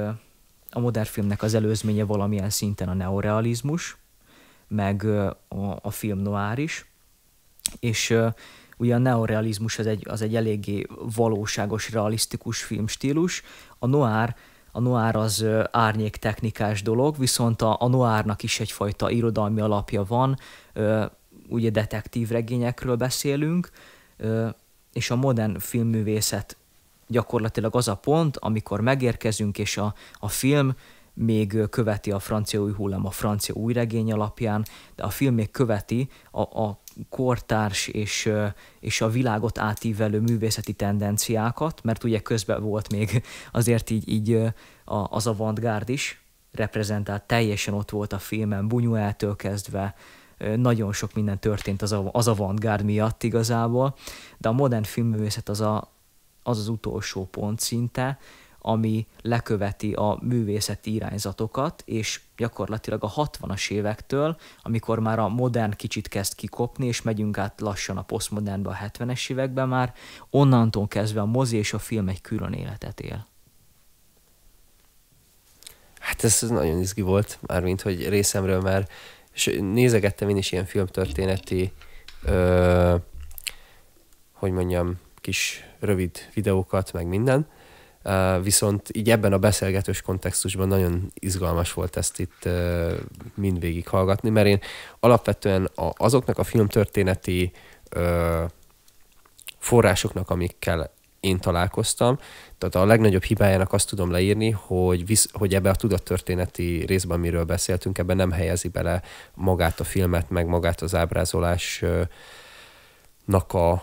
a modern filmnek az előzménye valamilyen szinten a neorealizmus, meg a film noir is, és ugye a neorealizmus az egy eléggé valóságos, realisztikus filmstílus, a noir az árnyéktechnikás dolog, viszont a noirnak is egyfajta irodalmi alapja van, ugye detektív regényekről beszélünk, és a modern filmművészet gyakorlatilag az a pont, amikor megérkezünk, és a film még követi a francia új hullám, a francia új regény alapján, de a film még követi a kortárs és a világot átívelő művészeti tendenciákat, mert ugye közben volt még azért így az avantgárd is reprezentált, teljesen ott volt a filmen, Buñueltől kezdve, nagyon sok minden történt az avantgárd miatt igazából, de a modern filmművészet az utolsó pont szinte, ami leköveti a művészeti irányzatokat, és gyakorlatilag a 60-as évektől, amikor már a modern kicsit kezd kikopni, és megyünk át lassan a posztmodernbe a 70-es években már, onnantól kezdve a mozi és a film egy külön életet él. Hát ez nagyon izgi volt, mármint hogy részemről már, és nézegettem én is ilyen filmtörténeti, hogy mondjam, kis rövid videókat, meg minden, viszont így ebben a beszélgetős kontextusban nagyon izgalmas volt ezt itt mindvégig hallgatni, mert én alapvetően azoknak a filmtörténeti forrásoknak, amikkel én találkoztam, tehát a legnagyobb hibájának azt tudom leírni, hogy ebbe a tudattörténeti részben, amiről beszéltünk, ebben nem helyezi bele magát a filmet, meg magát az ábrázolásnak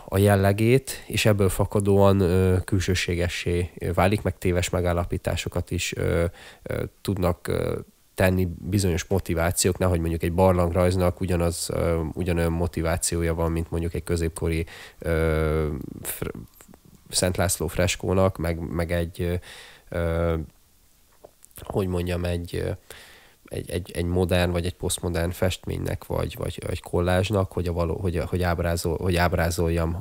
a jellegét, és ebből fakadóan külsőségessé válik, meg téves megállapításokat is tudnak tenni bizonyos motivációk, nehogy mondjuk egy barlangrajznak ugyanolyan motivációja van, mint mondjuk egy középkori Szent László freskónak, meg egy hogy mondjam, egy modern vagy egy posztmodern festménynek, vagy kollázsnak, hogy ábrázoljam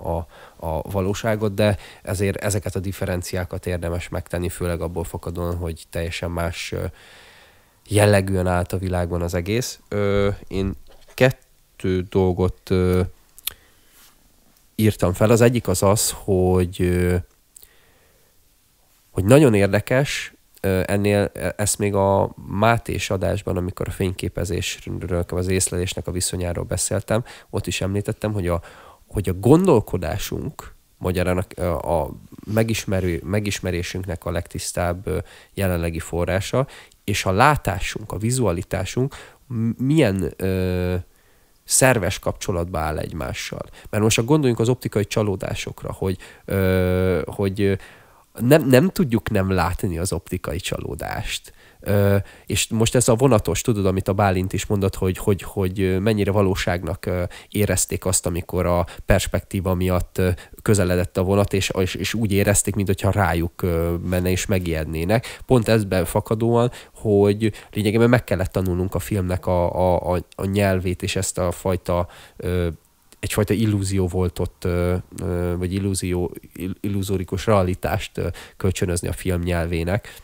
a valóságot, de ezért ezeket a differenciákat érdemes megtenni, főleg abból fakadóan, hogy teljesen más jellegűen állt a világban az egész. Én 2 dolgot írtam fel. Az egyik az, hogy nagyon érdekes, ezt még a Mátés adásban, amikor a fényképezésről, az észlelésnek a viszonyáról beszéltem, ott is említettem, hogy a gondolkodásunk, magyarán a megismerésünknek a legtisztább jelenlegi forrása, és a látásunk, a vizualitásunk milyen szerves kapcsolatba áll egymással. Mert most gondoljunk az optikai csalódásokra, hogy nem tudjuk nem látni az optikai csalódást. És most ez a vonatos, tudod, amit a Bálint is mondott, hogy mennyire valóságnak érezték azt, amikor a perspektíva miatt közeledett a vonat, és úgy érezték, mintha rájuk menne és megijednének. Pont ezben fakadóan, hogy lényegében meg kellett tanulnunk a filmnek a nyelvét, és ezt a fajta egyfajta illúzió volt ott, vagy illuzórikus realitást kölcsönözni a film nyelvének,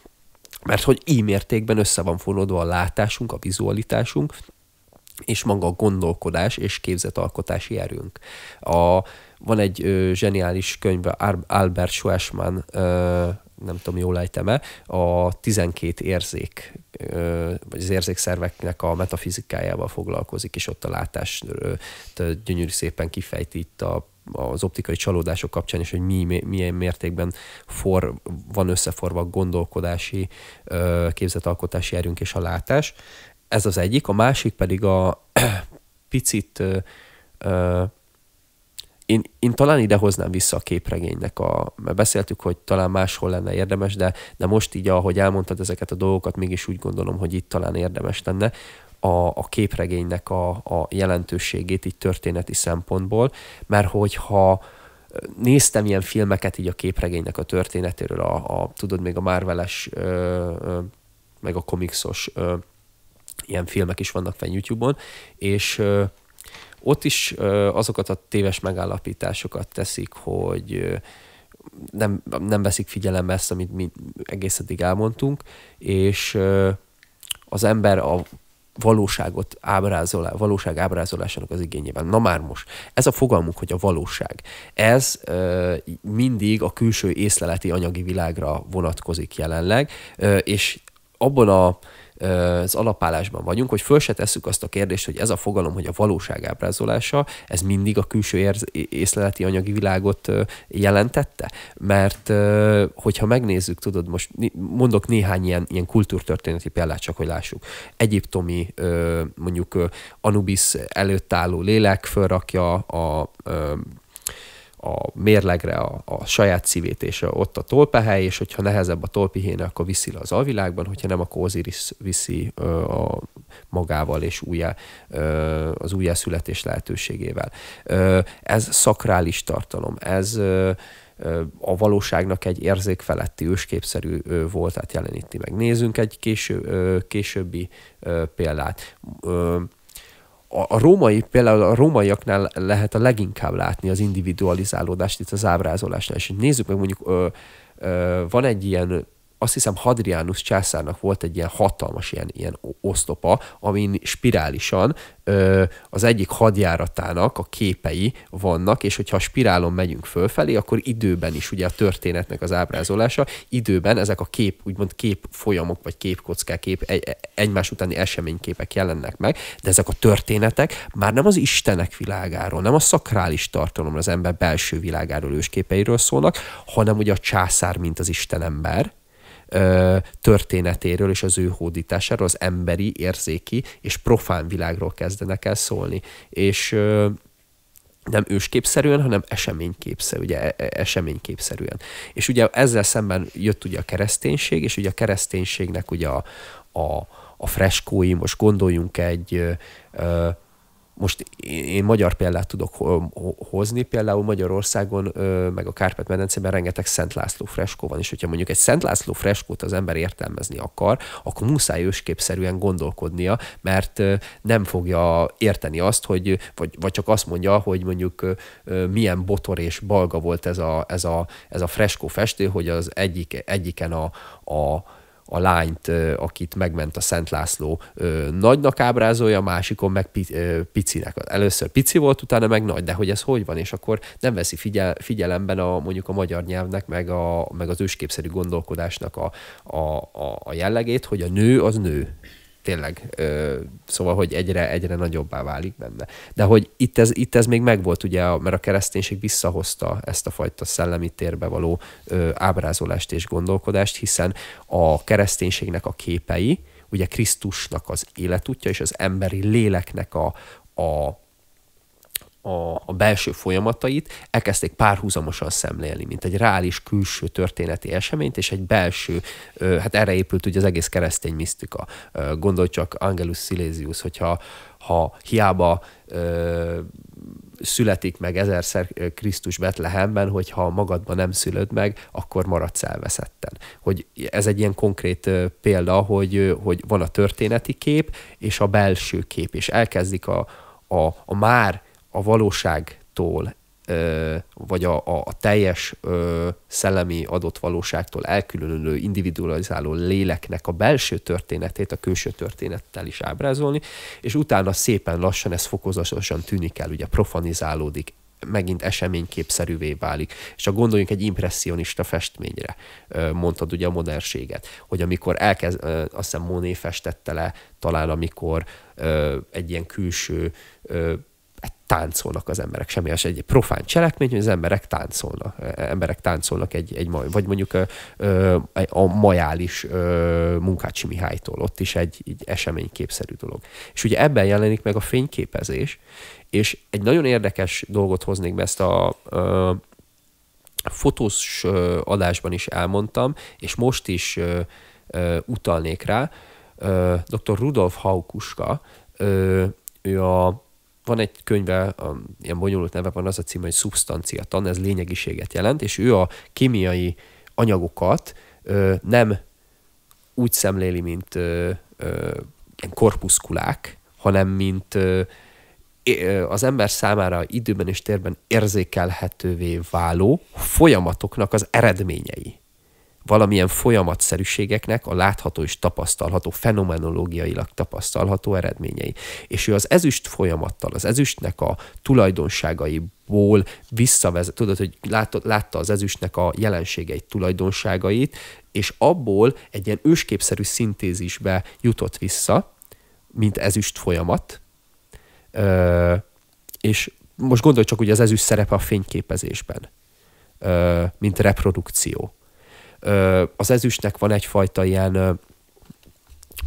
mert hogy így mértékben össze van fonódva a látásunk, a vizualitásunk, és maga a gondolkodás és képzetalkotási erőnk. Van egy zseniális könyv, Albert Schweizmann, nem tudom, jól ejtem-e, a 12 érzék, vagy az érzékszerveknek a metafizikájával foglalkozik, és ott a látást gyönyörű szépen kifejti itt az optikai csalódások kapcsán is, hogy milyen mértékben van összeforva a gondolkodási, képzetalkotási erőnk és a látás. Ez az egyik. A másik pedig a picit én talán ide hoznám vissza a képregénynek, mert beszéltük, hogy talán máshol lenne érdemes, de most így, ahogy elmondtad ezeket a dolgokat, mégis úgy gondolom, hogy itt talán érdemes lenne a képregénynek a jelentőségét így történeti szempontból, mert hogyha néztem ilyen filmeket így a képregénynek a történetéről, tudod, még a Marvel-es, meg a komikszos ilyen filmek is vannak fenn YouTube-on, és ott is azokat a téves megállapításokat teszik, hogy nem veszik figyelembe ezt, amit mi egész eddig elmondtunk, és az ember a valóság ábrázolásának az igényében. Na már most, ez a fogalmunk, hogy a valóság, ez mindig a külső észleleti anyagi világra vonatkozik jelenleg, és abban az alapállásban vagyunk, hogy föl se tesszük azt a kérdést, hogy ez a fogalom, hogy a valóság ábrázolása, ez mindig a külső észleleti anyagi világot jelentette? Mert hogyha megnézzük, tudod, most mondok néhány ilyen kultúrtörténeti példát, csak hogy lássuk. Egyiptomi, mondjuk Anubis előtt álló lélek fölrakja a mérlegre a saját szívét, és ott a tolpehely, és hogyha nehezebb a tolpihéne, akkor viszi le az alvilágban, hogyha nem, akkor Osiris viszi magával és az újjászületés lehetőségével. Ez szakrális tartalom, ez a valóságnak egy érzékfeletti ősképszerű voltát jeleníti meg. Nézzünk egy későbbi példát. Például a rómaiaknál lehet a leginkább látni az individualizálódást itt az ábrázolásnál. És nézzük meg, mondjuk van egy ilyen, azt hiszem Hadrianus császárnak volt egy ilyen hatalmas ilyen oszlopa, amin spirálisan az egyik hadjáratának a képei vannak, és hogyha a spirálon megyünk fölfelé, akkor időben is ugye a történetnek az ábrázolása, időben ezek a úgymond képfolyamok, vagy képkockák, egymás utáni eseményképek jelennek meg, de ezek a történetek már nem az istenek világáról, nem a szakrális tartalomról, az ember belső világáról, ősképeiről szólnak, hanem ugye a császár, mint az istenember történetéről és az ő hódításáról, az emberi, érzéki és profán világról kezdenek el szólni. És nem ősképszerűen, hanem eseményképszerűen. És ugye ezzel szemben jött ugye a kereszténység, és ugye a kereszténységnek ugye a freskói, most gondoljunk most én magyar példát tudok hozni, például Magyarországon, meg a Kárpát-medencében rengeteg Szent László freskó van, és hogyha mondjuk egy Szent László freskót az ember értelmezni akar, akkor muszáj ősképszerűen gondolkodnia, mert nem fogja érteni azt, hogy, vagy csak azt mondja, hogy mondjuk milyen botor és balga volt ez a freskó festő, hogy az egyiken a lányt, akit megment a Szent László, nagynak ábrázolja, a másikon meg picinek. Először pici volt, utána meg nagy, de hogy ez hogy van, és akkor nem veszi figyelemben mondjuk a magyar nyelvnek, meg az ősképszerű gondolkodásnak a jellegét, hogy a nő az nő. Tényleg, szóval, hogy egyre nagyobbá válik benne. De hogy itt ez még megvolt, ugye, mert a kereszténység visszahozta ezt a fajta szellemi térbe való ábrázolást és gondolkodást, hiszen a kereszténységnek a képei, ugye Krisztusnak az életútja és az emberi léleknek a belső folyamatait elkezdték párhuzamosan szemlélni, mint egy reális külső történeti eseményt, és egy belső, hát erre épült ugye az egész keresztény misztika. Gondolj csak Angelus Silesius, hogyha hiába születik meg 1000-szer Krisztus Betlehemben, hogyha magadban nem szülöd meg, akkor maradsz elveszetten. Hogy ez egy ilyen konkrét példa, hogy van a történeti kép, és a belső kép, és elkezdik már a valóságtól, vagy a teljes szellemi adott valóságtól elkülönülő, individualizáló léleknek a belső történetét a külső történettel is ábrázolni, és utána szépen lassan ez fokozatosan tűnik el, ugye profanizálódik, megint eseményképszerűvé válik. És csak gondoljunk egy impresszionista festményre, mondtad ugye a modernséget, hogy amikor azt hiszem Monet festette le, talán amikor egy ilyen külső táncolnak az emberek, semmi egy profán cselekmény, hogy az emberek táncolnak vagy mondjuk a majális Munkácsi Mihálytól, ott is egy eseményképszerű dolog. És ugye ebben jelenik meg a fényképezés, és egy nagyon érdekes dolgot hoznék be, ezt a fotós adásban is elmondtam, és most is utalnék rá. Dr. Rudolf Haukuska, ő van egy könyve, ilyen bonyolult neve van, az a cím, hogy szubstanciatan, ez lényegiséget jelent, és ő a kémiai anyagokat nem úgy szemléli, mint ilyen korpuszkulák, hanem mint az ember számára időben és térben érzékelhetővé váló folyamatoknak az eredményei. Valamilyen folyamatszerűségeknek a látható és tapasztalható, fenomenológiailag tapasztalható eredményei. És ő az ezüst folyamattal, az ezüstnek a tulajdonságaiból visszavezet, tudod, hogy látta az ezüstnek a jelenségeit, tulajdonságait, és abból egy ilyen ősképszerű szintézisbe jutott vissza, mint ezüst folyamat, és most gondolj csak, hogy az ezüst szerepe a fényképezésben, mint reprodukció. Az ezüstnek van egyfajta ilyen,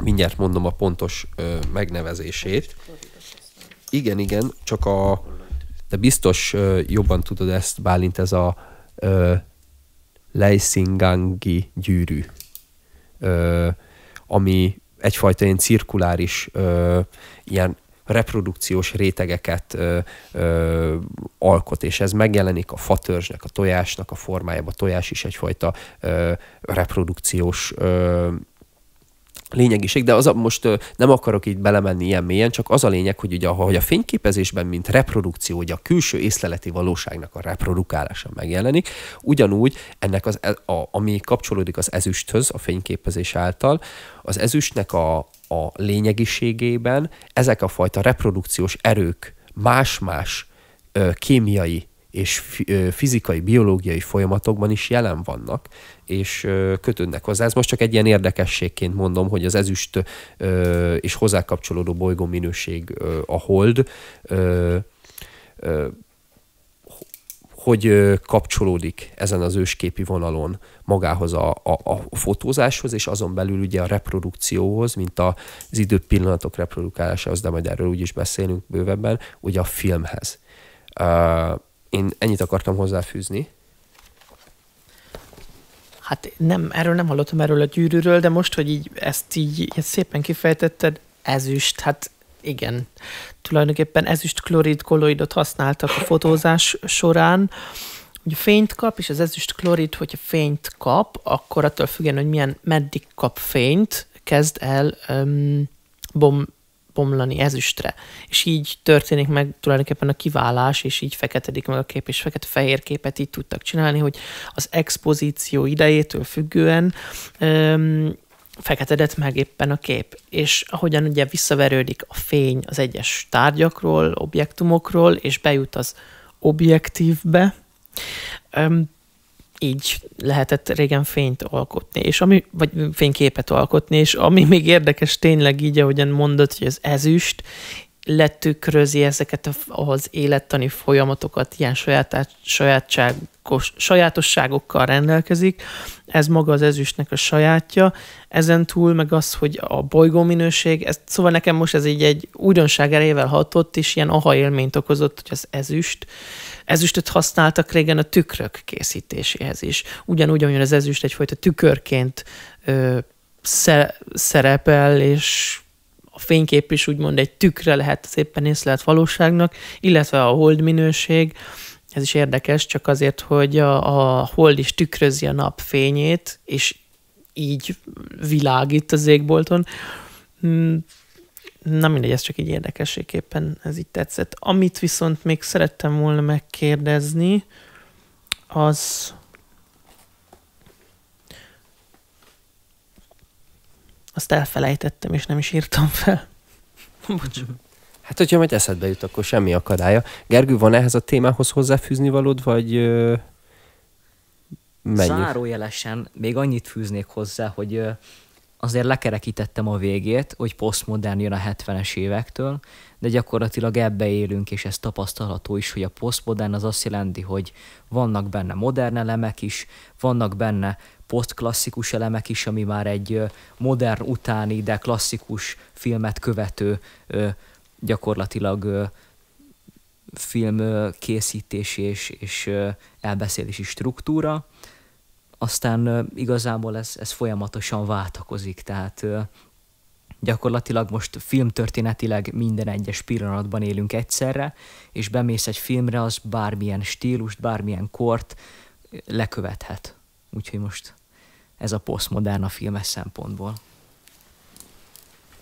mindjárt mondom a pontos megnevezését. Igen, csak de biztos jobban tudod ezt, Bálint, ez a Leisingangi gyűrű, ami egyfajta ilyen cirkuláris, ilyen reprodukciós rétegeket alkot, és ez megjelenik a fatörzsnek, a tojásnak a formájában. A tojás is egyfajta reprodukciós lényegiség, de most nem akarok így belemenni ilyen mélyen, csak az a lényeg, hogy ugye ahogy a fényképezésben, mint reprodukció, ugye a külső észleleti valóságnak a reprodukálása megjelenik, ugyanúgy ennek ami kapcsolódik az ezüsthöz a fényképezés által, az ezüstnek a lényegiségében ezek a fajta reprodukciós erők más-más kémiai és fizikai, biológiai folyamatokban is jelen vannak, és kötődnek hozzá. Ez most csak egy ilyen érdekességként mondom, hogy az ezüst és hozzá kapcsolódó bolygó minőség, a hold, hogy kapcsolódik ezen az ősképi vonalon magához a fotózáshoz, és azon belül ugye a reprodukcióhoz, mint az időpillanatok reprodukálásához, de majd erről úgyis beszélünk bővebben, ugye a filmhez. Én ennyit akartam hozzáfűzni. Hát erről nem hallottam, erről a gyűrűről, de most, hogy ezt így szépen kifejtetted, ezüst, hát igen, tulajdonképpen ezüst klorid kolloidot használtak a fotózás során, hogy fényt kap, és az ezüst klorid, hogyha fényt kap, akkor attól függően, hogy meddig kap fényt, kezd el bomlani ezüstre. És így történik meg tulajdonképpen a kiválás, és így feketedik meg a kép, és fekete-fehér képet így tudtak csinálni, hogy az expozíció idejétől függően feketedett meg éppen a kép. És ahogyan ugye visszaverődik a fény az egyes tárgyakról, objektumokról, és bejut az objektívbe, így lehetett régen fényt alkotni, vagy fényképet alkotni, és ami még érdekes tényleg így, ahogyan mondod, hogy az ezüst letükrözi ezeket az élettani folyamatokat, ilyen sajátosságokkal rendelkezik. Ez maga az ezüstnek a sajátja. Ezen túl meg az, hogy a bolygóminőség, szóval nekem most ez így egy újdonság erejével hatott, és ilyen aha élményt okozott, hogy az ezüstöt használtak régen a tükrök készítéséhez is. Ugyanúgy, ahogy az ezüst egyfajta tükörként szerepel, és a fénykép is úgymond egy tükre lehet az éppen észlelt valóságnak, illetve a hold minőség. Ez is érdekes, csak azért, hogy a hold is tükrözi a nap fényét, és így világít az égbolton. Na mindegy, ez csak így érdekességképpen ez így tetszett. Amit viszont még szerettem volna megkérdezni, az... Azt elfelejtettem, és nem is írtam fel. Bocs. Hát, hogyha majd eszedbe jut, akkor semmi akadálya. Gergő, van ehhez a témához hozzáfűzni valód, vagy menjünk? Zárójelesen még annyit fűznék hozzá, hogy azért lekerekítettem a végét, hogy posztmodern jön a 70-es évektől, de gyakorlatilag ebbe élünk, és ez tapasztalható is, hogy a posztmodern az azt jelenti, hogy vannak benne modern elemek is, vannak benne posztklasszikus elemek is, ami már egy modern utáni, de klasszikus filmet követő gyakorlatilag filmkészítési és elbeszélési struktúra. Aztán igazából ez folyamatosan váltakozik, tehát Gyakorlatilag most filmtörténetileg minden egyes pillanatban élünk egyszerre, és bemész egy filmre, az bármilyen stílust, bármilyen kort lekövethet. Úgyhogy most ez a posztmodern a filmes szempontból.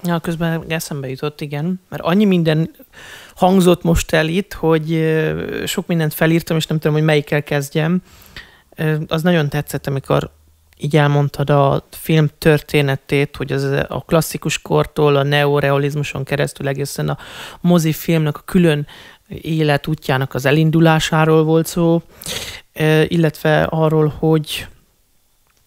Ja, közben eszembe jutott, igen, mert annyi minden hangzott most el itt, hogy sok mindent felírtam, és nem tudom, hogy melyikkel kezdjem. Az nagyon tetszett, amikor így elmondtad a film történetét, hogy az a klasszikus kortól a neorealizmuson keresztül egészen a mozifilmnek a külön életútjának az elindulásáról volt szó, illetve arról, hogy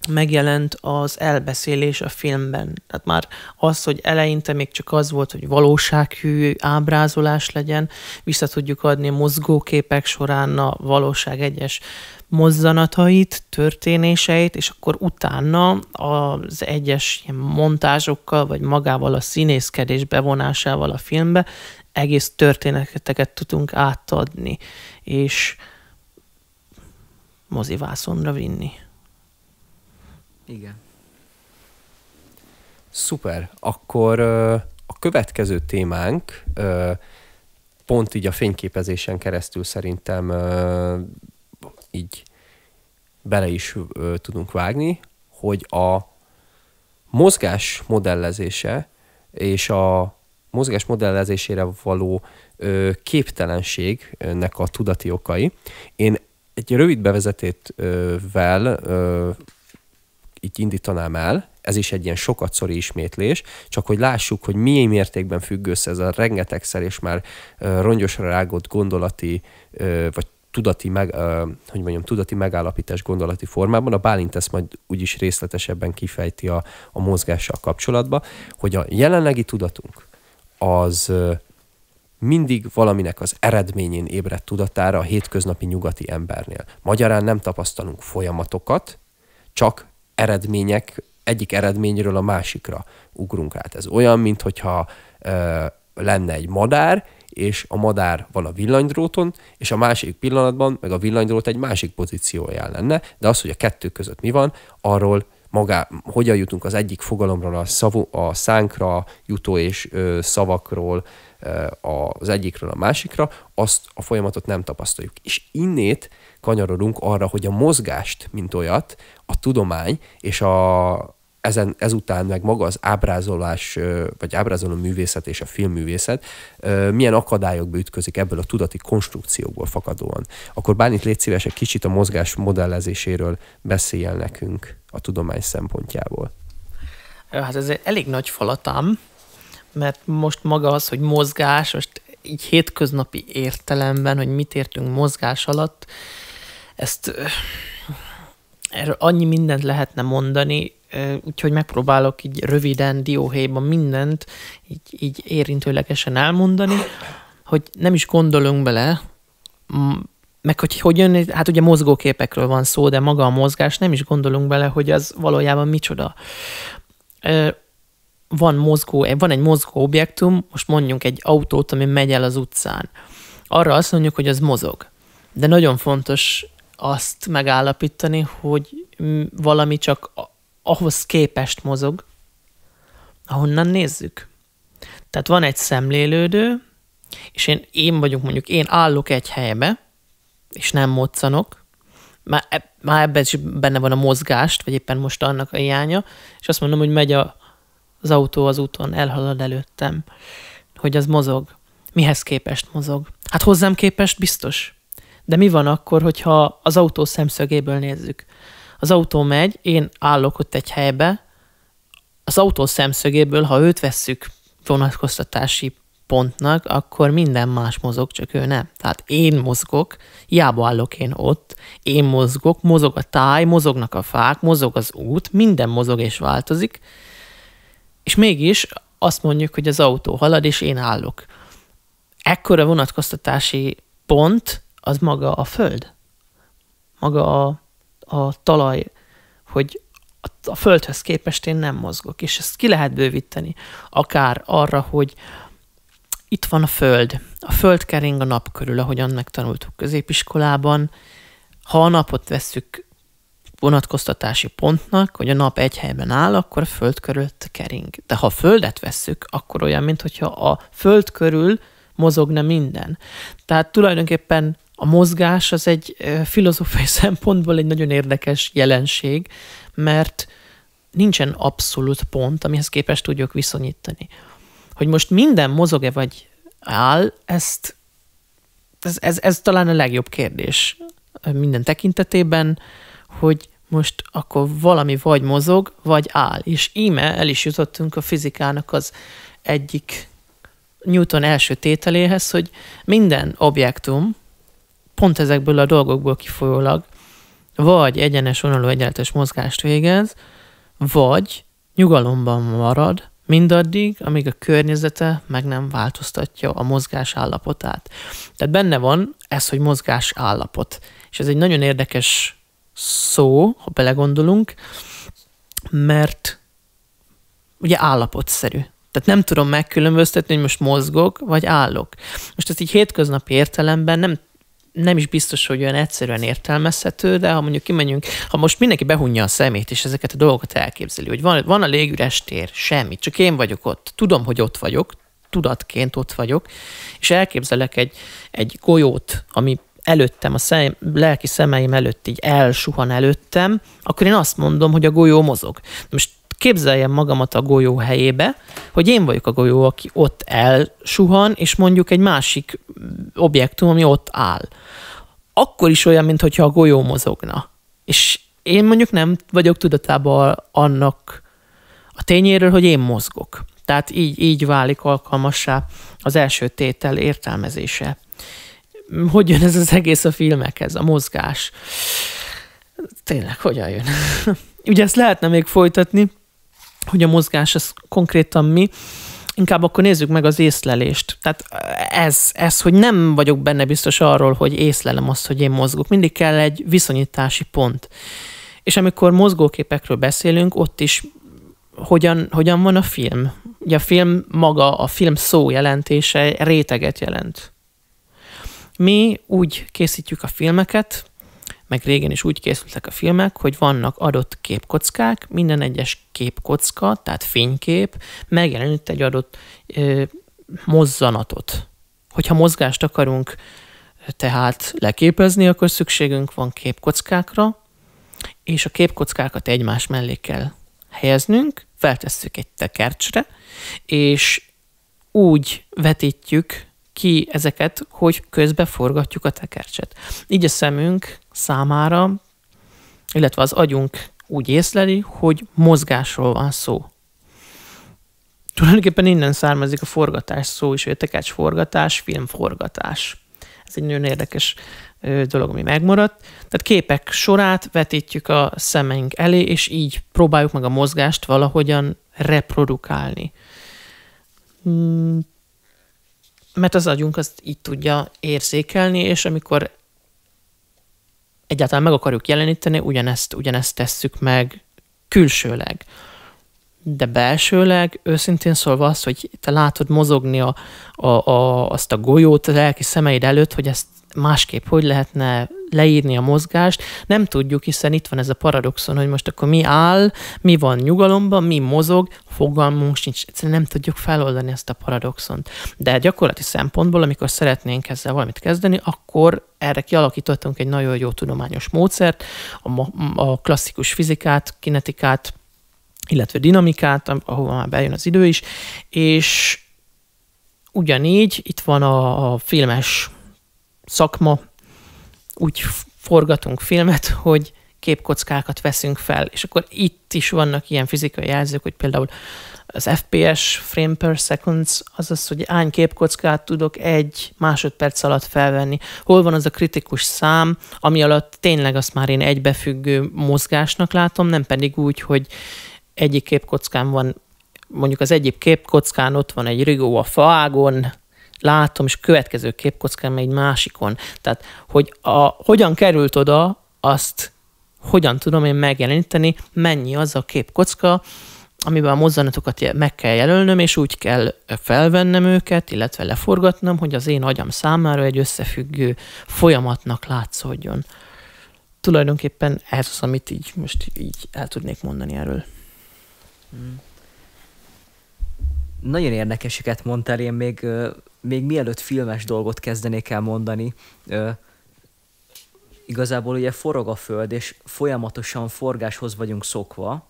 megjelent az elbeszélés a filmben. Tehát már az, hogy eleinte még csak az volt, hogy valósághű ábrázolás legyen, vissza tudjuk adni a mozgóképek során a valóság egyes mozzanatait, történéseit, és akkor utána az egyes ilyen montázsokkal, vagy magával a színészkedés bevonásával a filmbe egész történeteket tudunk átadni, és mozivászonra vinni. Igen. Szuper. Akkor a következő témánk pont így a fényképezésen keresztül szerintem így bele is tudunk vágni, hogy a mozgás modellezése és a mozgás modellezésére való képtelenségnek a tudati okai. Én egy rövid bevezetővel így indítanám el, ez is egy ilyen sokatszori ismétlés, csak hogy lássuk, hogy milyen mértékben függ össze ez a rengetegszer és már rongyosra rágott gondolati, vagy tudati megállapítás gondolati formában. A Bálint ezt majd úgyis részletesebben kifejti a mozgással kapcsolatban, hogy a jelenlegi tudatunk az mindig valaminek az eredményén ébredt tudatára a hétköznapi nyugati embernél. Magyarán nem tapasztalunk folyamatokat, csak egyik eredményről a másikra ugrunk át. Ez olyan, minthogyha lenne egy madár, és a madár van a villanydróton, és a másik pillanatban meg a villanydrót egy másik pozícióján lenne, de az, hogy a kettő között mi van, arról hogyan jutunk az egyik fogalomról a szánkra jutó és szavakról az egyikről a másikra, azt a folyamatot nem tapasztaljuk. És innét kanyarodunk arra, hogy a mozgást, mint olyat, a tudomány és ezután meg maga az ábrázolás, vagy ábrázoló művészet és a filmművészet milyen akadályokba ütközik ebből a tudati konstrukciókból fakadóan. Akkor Bálint, légy szíves, egy kicsit a mozgás modellezéséről beszélj nekünk a tudomány szempontjából. Hát ez egy elég nagy falatám, mert most maga az, hogy mozgás, most így hétköznapi értelemben, hogy mit értünk mozgás alatt, erről annyi mindent lehetne mondani, úgyhogy megpróbálok így röviden, dióhéjban mindent így érintőlegesen elmondani, hogy nem is gondolunk bele, meg hogy jön, hát ugye mozgóképekről van szó, de maga a mozgás, nem is gondolunk bele, hogy az valójában micsoda. Van egy mozgó objektum, most mondjunk egy autót, ami megy el az utcán. Arra azt mondjuk, hogy az mozog. De nagyon fontos azt megállapítani, hogy valami csak ahhoz képest mozog, ahonnan nézzük. Tehát van egy szemlélődő, és én állok egy helybe, és nem moccanok, már ebben is benne van a mozgást, vagy éppen most annak a hiánya, és azt mondom, hogy megy az autó az úton, elhalad előttem, hogy az mozog. Mihez képest mozog? Hát hozzám képest biztos. De mi van akkor, hogyha az autó szemszögéből nézzük? Az autó megy, én állok ott egy helybe, az autó szemszögéből, ha őt vesszük vonatkoztatási pontnak, akkor minden más mozog, csak ő nem. Tehát én mozgok, hiába állok én ott, én mozgok, mozog a táj, mozognak a fák, mozog az út, minden mozog és változik, és mégis azt mondjuk, hogy az autó halad, és én állok. Ekkora vonatkoztatási pont az maga a föld. Maga a talaj, hogy a földhöz képest én nem mozgok, és ezt ki lehet bővíteni. Akár arra, hogy itt van a föld. A föld kering a nap körül, ahogyan megtanultuk középiskolában. Ha a napot vesszük vonatkoztatási pontnak, hogy a nap egy helyben áll, akkor a Föld körülött kering. De ha a Földet vesszük, akkor olyan, mintha a Föld körül mozogna minden. Tehát tulajdonképpen a mozgás az egy filozófiai szempontból egy nagyon érdekes jelenség, mert nincsen abszolút pont, amihez képest tudjuk viszonyítani. Hogy most minden mozog-e vagy áll, ez talán a legjobb kérdés minden tekintetében, hogy most akkor valami vagy mozog, vagy áll. És íme el is jutottunk a fizikának az egyik Newton első tételéhez, hogy minden objektum pont ezekből a dolgokból kifolyólag vagy egyenes vonalú egyenletes mozgást végez, vagy nyugalomban marad mindaddig, amíg a környezete meg nem változtatja a mozgás állapotát. Tehát benne van ez, hogy mozgás állapot. És ez egy nagyon érdekes szó, ha belegondolunk, mert ugye állapotszerű. Tehát nem tudom megkülönböztetni, hogy most mozgok, vagy állok. Most ezt így hétköznapi értelemben nem is biztos, hogy olyan egyszerűen értelmezhető, de ha mondjuk kimegyünk, ha most mindenki behunja a szemét, és ezeket a dolgokat elképzeli, hogy van a légüres tér, semmi, csak én vagyok ott, tudom, hogy ott vagyok, tudatként ott vagyok, és elképzelek egy golyót, ami előttem, lelki szemeim előtt így elsuhan előttem, akkor én azt mondom, hogy a golyó mozog. Most képzeljem magamat a golyó helyébe, hogy én vagyok a golyó, aki ott elsuhan, és mondjuk egy másik objektum, ami ott áll. Akkor is olyan, mintha a golyó mozogna. És én mondjuk nem vagyok tudatában annak a tényéről, hogy én mozgok. Tehát így válik alkalmassá az első tétel értelmezése. Hogy jön ez az egész a filmekhez, a mozgás? Tényleg, hogyan jön? Ugye ezt lehetne még folytatni, hogy a mozgás az konkrétan mi. Inkább akkor nézzük meg az észlelést. Tehát ez, hogy nem vagyok benne biztos arról, hogy észlelem azt, hogy én mozgok. Mindig kell egy viszonyítási pont. És amikor mozgóképekről beszélünk, ott is hogyan van a film. Ugye a film maga, a film szó jelentése réteget jelent. Mi úgy készítjük a filmeket, meg régen is úgy készültek a filmek, hogy vannak adott képkockák, minden egyes képkocka, tehát fénykép, megjelenít egy adott mozzanatot. Hogyha mozgást akarunk tehát leképezni, akkor szükségünk van képkockákra, és a képkockákat egymás mellé kell helyeznünk, feltesszük egy tekercsre, és úgy vetítjük ki ezeket, hogy közbe forgatjuk a tekercset. Így a szemünk számára, illetve az agyunk úgy észleli, hogy mozgásról van szó. Tulajdonképpen innen származik a forgatás szó is, hogy a tekercs forgatás, filmforgatás. Ez egy nagyon érdekes dolog, ami megmaradt. Tehát képek sorát vetítjük a szemeink elé, és így próbáljuk meg a mozgást valahogyan reprodukálni. Mert az agyunk azt így tudja érzékelni, és amikor egyáltalán meg akarjuk jeleníteni, ugyanezt tesszük meg külsőleg. De belsőleg, őszintén szólva az, hogy te látod mozogni azt a golyót a lelki szemeid előtt, hogy ezt másképp hogy lehetne leírni a mozgást, nem tudjuk, hiszen itt van ez a paradoxon, hogy most akkor mi áll, mi van nyugalomban, mi mozog, fogalmunk sincs, egyszerűen nem tudjuk feloldani ezt a paradoxont. De gyakorlati szempontból, amikor szeretnénk ezzel valamit kezdeni, akkor erre kialakítottunk egy nagyon jó tudományos módszert, a klasszikus fizikát, kinetikát, illetve dinamikát, ahova már bejön az idő is, és ugyanígy itt van a filmes szakma, úgy forgatunk filmet, hogy képkockákat veszünk fel, és akkor itt is vannak ilyen fizikai jelzők, hogy például az FPS, frame per seconds, azaz, hogy hány képkockát tudok egy másodperc alatt felvenni. Hol van az a kritikus szám, ami alatt tényleg azt már én egybefüggő mozgásnak látom, nem pedig úgy, hogy egyik képkockán van, mondjuk az egyik képkockán ott van egy rigó a faágon, látom, és következő képkockán egy másikon. Tehát, hogy hogyan került oda, azt hogyan tudom én megjeleníteni, mennyi az a képkocka, amiben a mozzanatokat meg kell jelölnöm, és úgy kell felvennem őket, illetve leforgatnom, hogy az én agyam számára egy összefüggő folyamatnak látszódjon. tulajdonképpen ez az, amit így most így el tudnék mondani erről. Nagyon érdekeseket mondtál, én még mielőtt filmes dolgot kezdenék el mondani, igazából ugye forog a föld, és folyamatosan forgáshoz vagyunk szokva,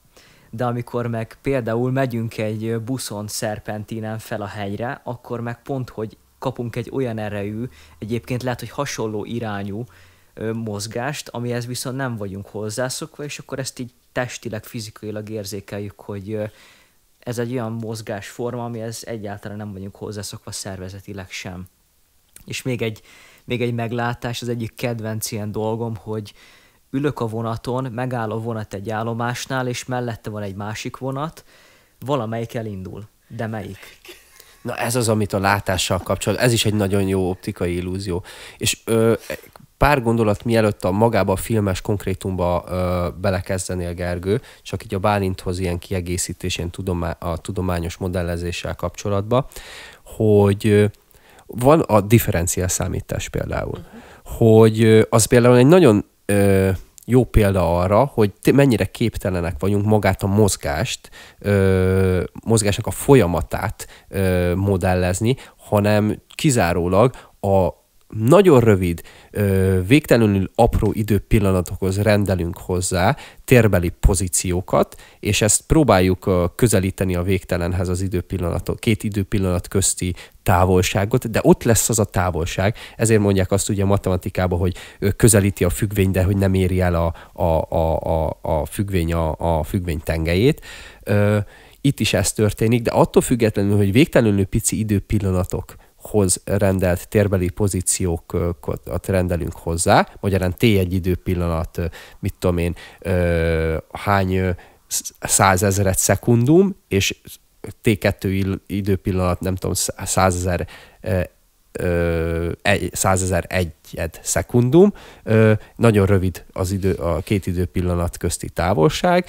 de amikor meg például megyünk egy buszon szerpentinen fel a hegyre, akkor meg pont, hogy kapunk egy olyan erejű, egyébként lehet, hogy hasonló irányú mozgást, amihez viszont nem vagyunk hozzászokva, és akkor ezt így testileg, fizikailag érzékeljük, hogy ez egy olyan mozgásforma, amihez egyáltalán nem vagyunk hozzászokva szervezetileg sem. És még egy meglátás, az egyik kedvenc ilyen dolgom, hogy ülök a vonaton, megáll a vonat egy állomásnál, és mellette van egy másik vonat, valamelyik elindul. De melyik? Na ez az, amit a látással kapcsolat, ez is egy nagyon jó optikai illúzió. És pár gondolat mielőtt magába a filmes konkrétumba belekezdenél, Gergő, csak így a Bálinthoz ilyen kiegészítés, ilyen a tudományos modellezéssel kapcsolatban, hogy van a differenciál számítás például, hogy az például egy nagyon jó példa arra, hogy mennyire képtelenek vagyunk magát a mozgásnak a folyamatát modellezni, hanem kizárólag a nagyon rövid, végtelenül apró időpillanatokhoz rendelünk hozzá térbeli pozíciókat, és ezt próbáljuk közelíteni a végtelenhez az időpillanatok, két időpillanat közti távolságot, de ott lesz az a távolság, ezért mondják azt ugye a matematikában, hogy közelíti a függvény, de hogy nem éri el a függvény tengelyét. Itt is ez történik, de attól függetlenül, hogy végtelenül pici időpillanatokhoz rendelt térbeli pozíciókat rendelünk hozzá, magyarán T1 időpillanat, mit tudom én, hány 100 000 szekundum, és T2 időpillanat, nem tudom, 100 000 egyed szekundum, nagyon rövid az a két időpillanat közti távolság,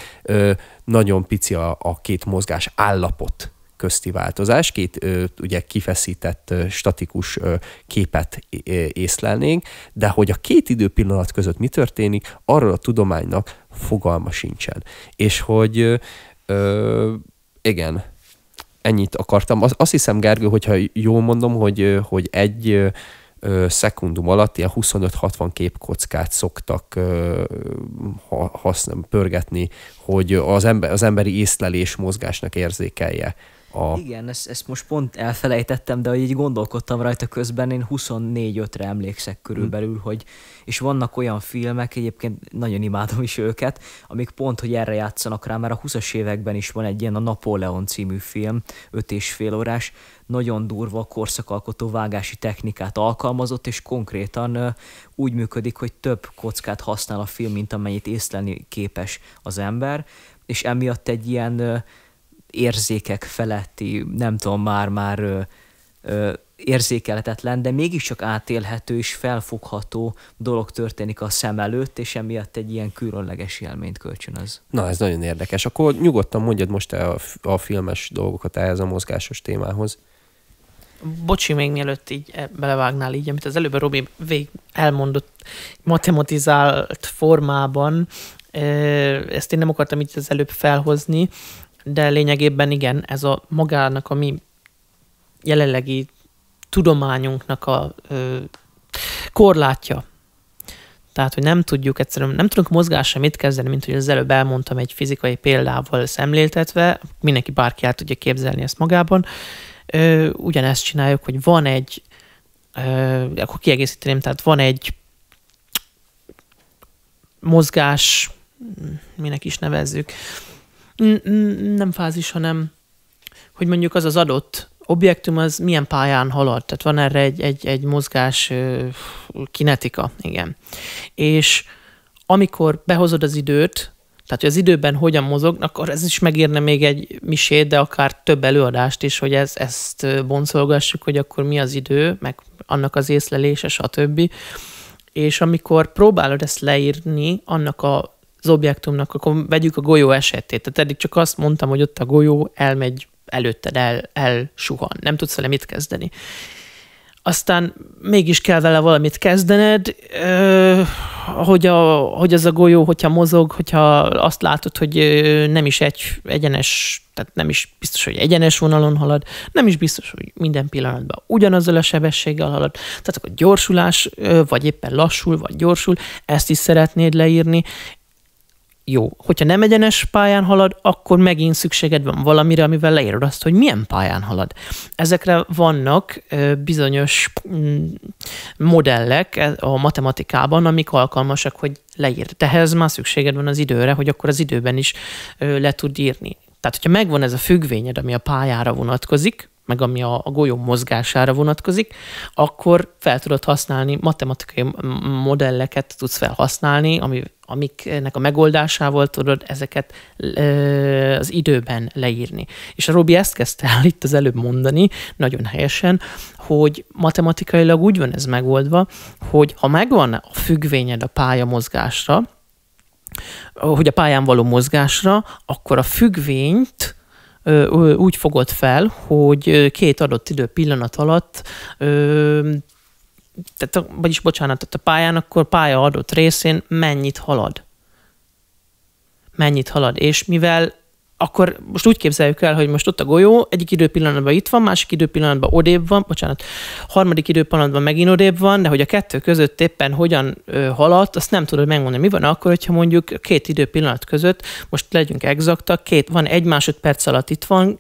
nagyon pici a két mozgás állapot közti változás, két ugye kifeszített statikus képet észlelnénk, de hogy a két időpillanat között mi történik, arról a tudománynak fogalma sincsen. És hogy igen, ennyit akartam. Azt hiszem, Gergő, hogyha jól mondom, hogy egy szekundum alatt ilyen 25-60 képkockát szoktak pörgetni, hogy az emberi észlelés mozgásnak érzékelje. Igen, ezt most pont elfelejtettem, de így gondolkodtam rajta közben, én 24-5-re emlékszek körülbelül, és vannak olyan filmek, egyébként nagyon imádom is őket, amik pont, hogy erre játszanak rá, mert a 20-as években is van egy ilyen a Napóleon című film, 5,5 órás, nagyon durva korszakalkotó vágási technikát alkalmazott, és konkrétan úgy működik, hogy több kockát használ a film, mint amennyit észlelni képes az ember, és emiatt egy ilyen érzékek feletti, nem tudom, már érzékelhetetlen, de mégiscsak átélhető és felfogható dolog történik a szem előtt, és emiatt egy ilyen különleges élményt kölcsönöz. Na, ez nagyon érdekes. Akkor nyugodtan mondjad most a filmes dolgokat ehhez a mozgásos témához. Bocsi, még mielőtt így belevágnál így, amit az előbb a Robi elmondott matematizált formában, ezt én nem akartam itt az előbb felhozni, de lényegében igen, ez a magának a mi jelenlegi tudományunknak a korlátja. Tehát, hogy nem tudjuk egyszerűen, nem tudunk mozgással mit kezdeni, mint hogy az előbb elmondtam egy fizikai példával szemléltetve, mindenki bárki el tudja képzelni ezt magában. Ugyanezt csináljuk, hogy van egy, akkor kiegészíteném, tehát van egy mozgás, minek is nevezzük, nem fázis, hanem hogy mondjuk az adott objektum az milyen pályán halad. Tehát van erre egy mozgás kinetika, igen. És amikor behozod az időt, tehát hogy az időben hogyan mozog, akkor ez is megérne még egy misét, de akár több előadást is, hogy ezt boncolgassuk, hogy akkor mi az idő, meg annak az észlelése, stb. És amikor próbálod ezt leírni annak az objektumnak, akkor vegyük a golyó esetét. Tehát eddig csak azt mondtam, hogy ott a golyó elmegy előtted, elsuhan. Nem tudsz vele mit kezdeni. Aztán mégis kell vele valamit kezdened, hogy az a golyó, hogyha mozog, hogyha azt látod, hogy nem is egyenes, tehát nem is biztos, hogy egyenes vonalon halad, nem is biztos, hogy minden pillanatban ugyanazzal a sebességgel halad. Tehát akkor gyorsulás, vagy éppen lassul, vagy gyorsul, ezt is szeretnéd leírni. Jó, hogyha nem egyenes pályán halad, akkor megint szükséged van valamire, amivel leírod azt, hogy milyen pályán halad. Ezekre vannak bizonyos modellek a matematikában, amik alkalmasak, hogy leírd. Ehhez már szükséged van az időre, hogy akkor az időben is le tud írni. Tehát, hogyha megvan ez a függvényed, ami a pályára vonatkozik, meg ami a golyó mozgására vonatkozik, akkor fel tudod használni, matematikai modelleket tudsz felhasználni, amiknek a megoldásával tudod ezeket az időben leírni. És a Robi ezt kezdte el itt az előbb mondani, nagyon helyesen, hogy matematikailag úgy van ez megoldva, hogy ha megvan a függvényed a pályamozgásra, hogy a pályán való mozgásra, akkor a függvényt úgy fogod fel, hogy két adott időpillanat alatt, tehát a pályán, akkor pálya adott részén mennyit halad. És mivel akkor most úgy képzeljük el, hogy most ott a golyó, egyik időpillanatban itt van, másik időpillanatban odébb van, harmadik időpillanatban megint odébb van, de hogy a kettő között éppen hogyan haladt, azt nem tudod megmondani. Mi van akkor, hogyha mondjuk két időpillanat között, most legyünk exaktak, van egy másodperc alatt itt van,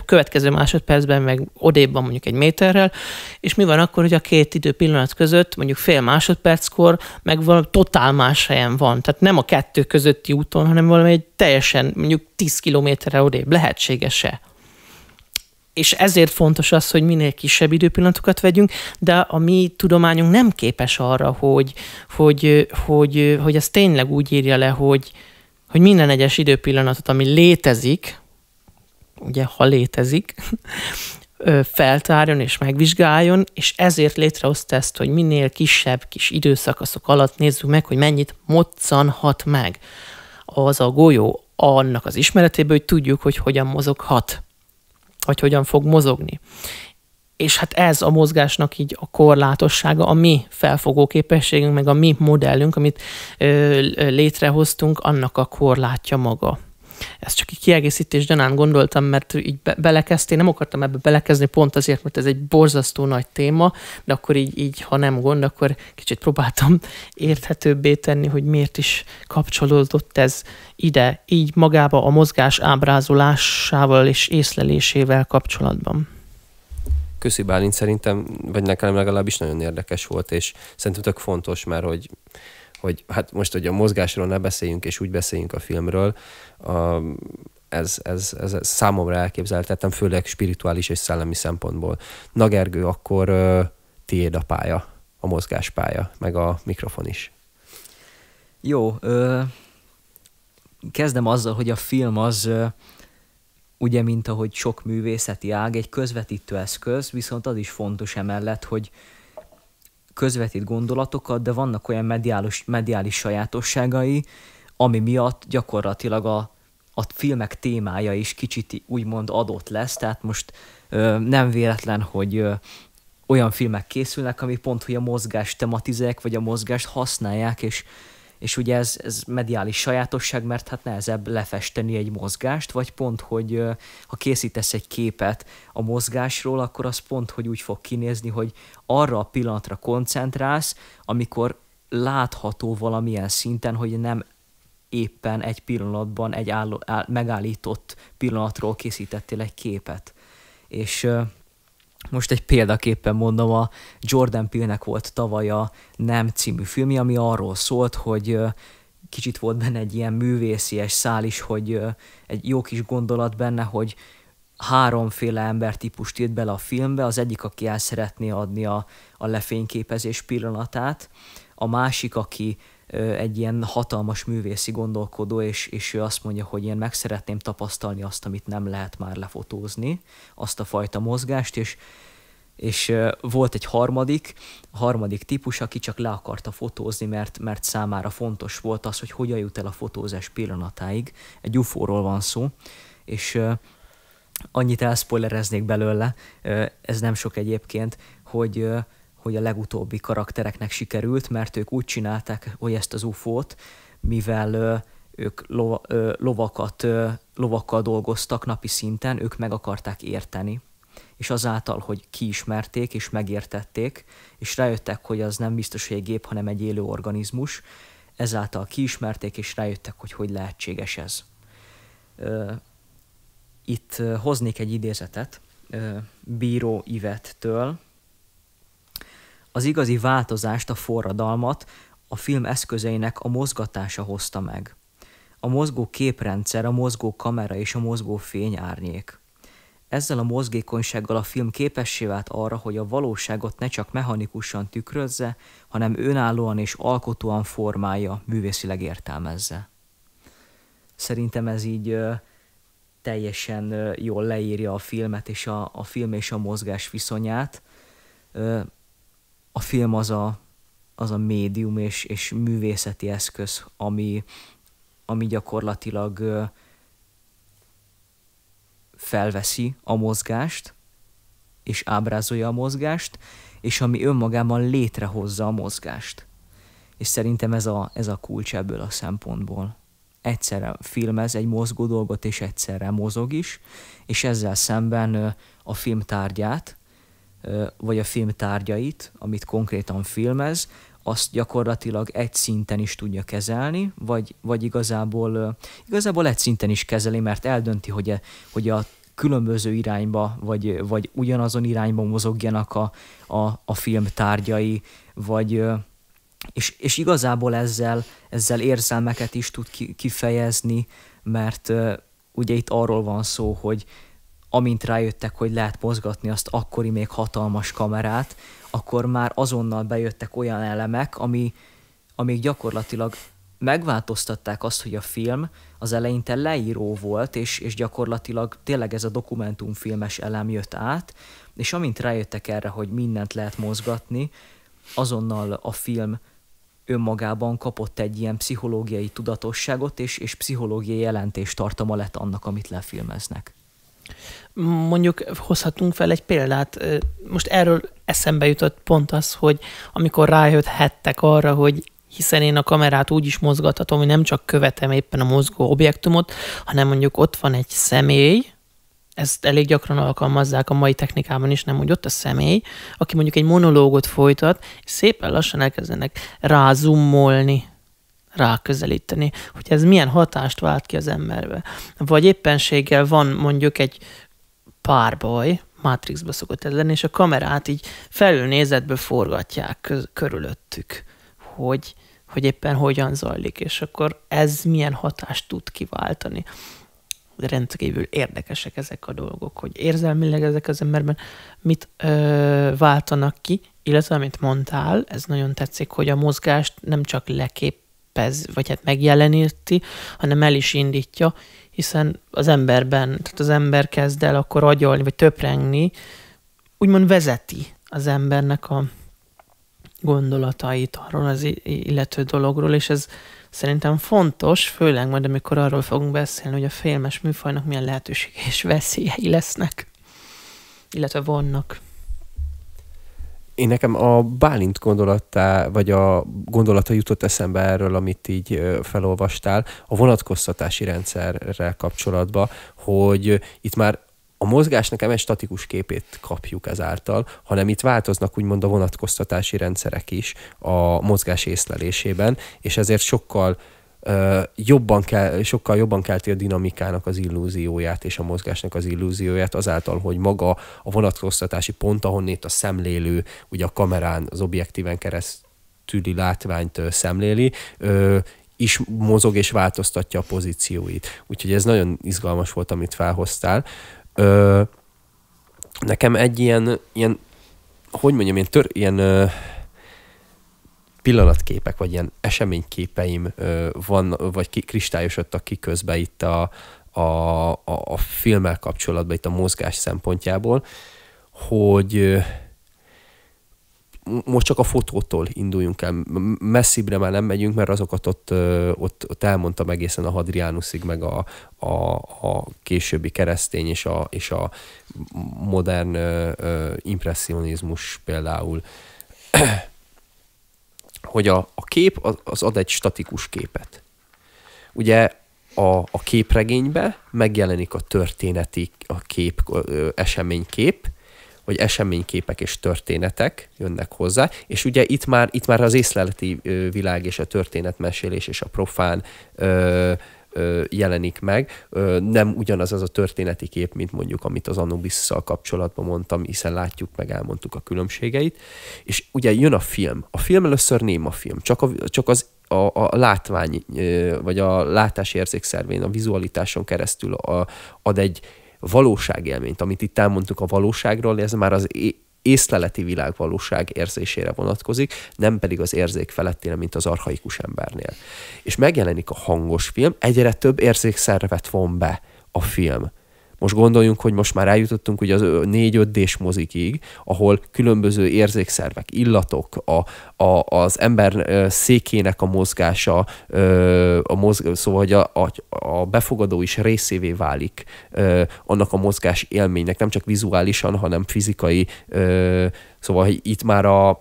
következő másodpercben meg odébb van mondjuk egy méterrel, és mi van akkor, hogy a két időpillanat között mondjuk fél másodperckor meg valami totál más helyen van. Tehát nem a kettő közötti úton, hanem valami egy teljesen mondjuk 10 kilométerre odébb. Lehetséges-e? És ezért fontos az, hogy minél kisebb időpillanatokat vegyünk, de a mi tudományunk nem képes arra, hogy ez tényleg úgy írja le, hogy minden egyes időpillanatot, ami létezik, ugye, ha létezik, feltárjon és megvizsgáljon, és ezért létrehozta ezt, hogy minél kisebb kis időszakaszok alatt nézzük meg, hogy mennyit moccanhat meg az a golyó annak az ismeretéből, hogy tudjuk, hogy hogyan mozoghat, vagy hogyan fog mozogni. És hát ez a mozgásnak így a korlátossága, a mi felfogó képességünk, meg a mi modellünk, amit létrehoztunk, annak a korlátja maga. Ezt csak egy kiegészítés gyanán gondoltam, mert így belekezdtél, nem akartam ebbe belekezdeni pont azért, mert ez egy borzasztó nagy téma, de akkor így ha nem gond, akkor kicsit próbáltam érthetőbbé tenni, hogy miért is kapcsolódott ez ide, így magába a mozgás ábrázolásával és észlelésével kapcsolatban. Köszi Bálint, szerintem, vagy nekem legalábbis nagyon érdekes volt, és szerintem tök fontos, mert hogy hát most, hogy a mozgásról ne beszéljünk, és úgy beszéljünk a filmről, ez számomra elképzelhetetlen, főleg spirituális és szellemi szempontból. Na Gergő, akkor tiéd a pálya, a mozgáspálya, meg a mikrofon is. Jó, kezdem azzal, hogy a film az ugye, mint ahogy sok művészeti ág, egy közvetítő eszköz, viszont az is fontos emellett, hogy közvetít gondolatokat, de vannak olyan mediális sajátosságai, ami miatt gyakorlatilag a filmek témája is kicsit úgymond adott lesz, tehát most nem véletlen, hogy olyan filmek készülnek, ami pont, hogy a mozgást tematizálják, vagy a mozgást használják, és ugye ez mediális sajátosság, mert hát nehezebb lefesteni egy mozgást, vagy pont, hogy ha készítesz egy képet a mozgásról, akkor az pont, hogy úgy fog kinézni, hogy arra a pillanatra koncentrálsz, amikor látható valamilyen szinten, hogy nem éppen egy pillanatban, egy megállított pillanatról készítettél egy képet. És most egy példaképpen mondom, a Jordan Peele-nek volt tavaly a Nem című filmje, ami arról szólt, hogy kicsit volt benne egy ilyen művészies szál is, hogy egy jó kis gondolat benne, hogy háromféle embertípust írt bele a filmbe, az egyik, aki el szeretné adni a lefényképezés pillanatát, a másik, aki egy ilyen hatalmas művészi gondolkodó, és ő azt mondja, hogy én meg szeretném tapasztalni azt, amit nem lehet már lefotózni, azt a fajta mozgást, és volt egy harmadik típus, aki csak le akarta fotózni, mert számára fontos volt az, hogy hogyan jut el a fotózás pillanatáig. Egy UFO-ról van szó, és annyit elspoilereznék belőle, ez nem sok egyébként, hogy hogy a legutóbbi karaktereknek sikerült, mert ők úgy csinálták, hogy ezt az UFO-t, mivel ők lovakkal dolgoztak napi szinten, ők meg akarták érteni. És azáltal, hogy kiismerték és megértették, és rájöttek, hogy az nem biztos, hogy egy gép, hanem egy élő organizmus, ezáltal kiismerték és rájöttek, hogy lehetséges ez. Itt hoznék egy idézetet Bíró Ivettől. Az igazi változást, a forradalmat a film eszközeinek a mozgatása hozta meg. A mozgó képrendszer, a mozgó kamera és a mozgó fényárnyék. Ezzel a mozgékonysággal a film képessé vált arra, hogy a valóságot ne csak mechanikusan tükrözze, hanem önállóan és alkotóan formálja, művészileg értelmezze. Szerintem ez így teljesen jól leírja a filmet és a film és a mozgás viszonyát. A film az a médium és művészeti eszköz, ami gyakorlatilag felveszi a mozgást, és ábrázolja a mozgást, és ami önmagában létrehozza a mozgást. És szerintem ez a kulcs ebből a szempontból. Egyszerre filmez egy mozgó dolgot, és egyszerre mozog is, és ezzel szemben a film tárgyát, vagy a film tárgyait, amit konkrétan filmez, azt gyakorlatilag egy szinten is tudja kezelni, vagy igazából egy szinten is kezeli, mert eldönti, hogy a különböző irányba, vagy ugyanazon irányba mozogjanak a film tárgyai, és igazából ezzel érzelmeket is tud kifejezni, mert ugye itt arról van szó, hogy amint rájöttek, hogy lehet mozgatni azt akkori még hatalmas kamerát, akkor már azonnal bejöttek olyan elemek, amik gyakorlatilag megváltoztatták azt, hogy a film az eleinte leíró volt, és gyakorlatilag tényleg ez a dokumentumfilmes elem jött át, és amint rájöttek erre, hogy mindent lehet mozgatni, azonnal a film önmagában kapott egy ilyen pszichológiai tudatosságot, és pszichológiai jelentéstartama lett annak, amit lefilmeznek. Mondjuk hozhatunk fel egy példát. Most erről eszembe jutott pont az, hogy amikor rájöttek arra, hogy hiszen én a kamerát úgy is mozgathatom, hogy nem csak követem éppen a mozgó objektumot, hanem mondjuk ott van egy személy, ezt elég gyakran alkalmazzák a mai technikában is, nem, hogy ott a személy, aki mondjuk egy monológot folytat, és szépen lassan elkezdenek rázoomolni, ráközelíteni, hogy ez milyen hatást vált ki az emberbe. Vagy éppenséggel van mondjuk egy párbaj, Matrixba szokott ez lenni, és a kamerát így felülnézetből forgatják körülöttük, hogy éppen hogyan zajlik, és akkor ez milyen hatást tud kiváltani. Rendkívül érdekesek ezek a dolgok, hogy érzelmileg ezek az emberben mit váltanak ki, illetve amit mondtál, ez nagyon tetszik, hogy a mozgást nem csak leképez, vagy hát megjeleníti, hanem el is indítja, hiszen az emberben, tehát az ember kezd el akkor agyalni, vagy töprengni, úgymond vezeti az embernek a gondolatait arról az illető dologról, és ez szerintem fontos, főleg majd, amikor arról fogunk beszélni, hogy a filmes műfajnak milyen lehetőségei és veszélyei lesznek, illetve vannak. Én nekem a Bálint gondolata jutott eszembe erről, amit így felolvastál, a vonatkoztatási rendszerrel kapcsolatban, hogy itt már a mozgásnak nem egy statikus képét kapjuk ezáltal, hanem itt változnak úgymond a vonatkoztatási rendszerek is a mozgás észlelésében, és ezért sokkal jobban kelti a dinamikának az illúzióját és a mozgásnak az illúzióját azáltal, hogy maga a vonatkoztatási pont, ahonnét a szemlélő, ugye a kamerán, az objektíven keresztüli látványt szemléli, is mozog és változtatja a pozícióit. Úgyhogy ez nagyon izgalmas volt, amit felhoztál. Nekem egy ilyen hogy mondjam, ilyen pillanatképek, vagy ilyen eseményképeim van, vagy kristályosodtak ki közben itt a filmmel kapcsolatban, itt a mozgás szempontjából, hogy most csak a fotótól induljunk el. Messzibbre már nem megyünk, mert azokat ott elmondtam egészen a Hadrianusig, meg a későbbi keresztény és a modern impresszionizmus például. hogy a kép az ad egy statikus képet. Ugye a képregényben megjelenik a történeti eseménykép, vagy eseményképek és történetek jönnek hozzá, és ugye itt már az észleleti világ és a történetmesélés és a profán jelenik meg. Nem ugyanaz az a történeti kép, mint mondjuk, amit az Anubisszal kapcsolatban mondtam, hiszen látjuk meg, elmondtuk a különbségeit. És ugye jön a film. A film először néma film. Csak a látvány, vagy a látás érzékszervén, a vizualitáson keresztül ad egy valóságélményt, amit itt elmondtuk a valóságról, ez már az észleleti világ valóság érzésére vonatkozik, nem pedig az érzék felettére, mint az archaikus embernél. És megjelenik a hangos film, egyre több érzékszervet von be a film. Most gondoljunk, hogy most már eljutottunk ugye az 4-5D-s mozikig, ahol különböző érzékszervek, illatok, az ember székének a mozgása, szóval hogy a befogadó is részévé válik annak a mozgás élménynek, nem csak vizuálisan, hanem fizikai, szóval hogy itt már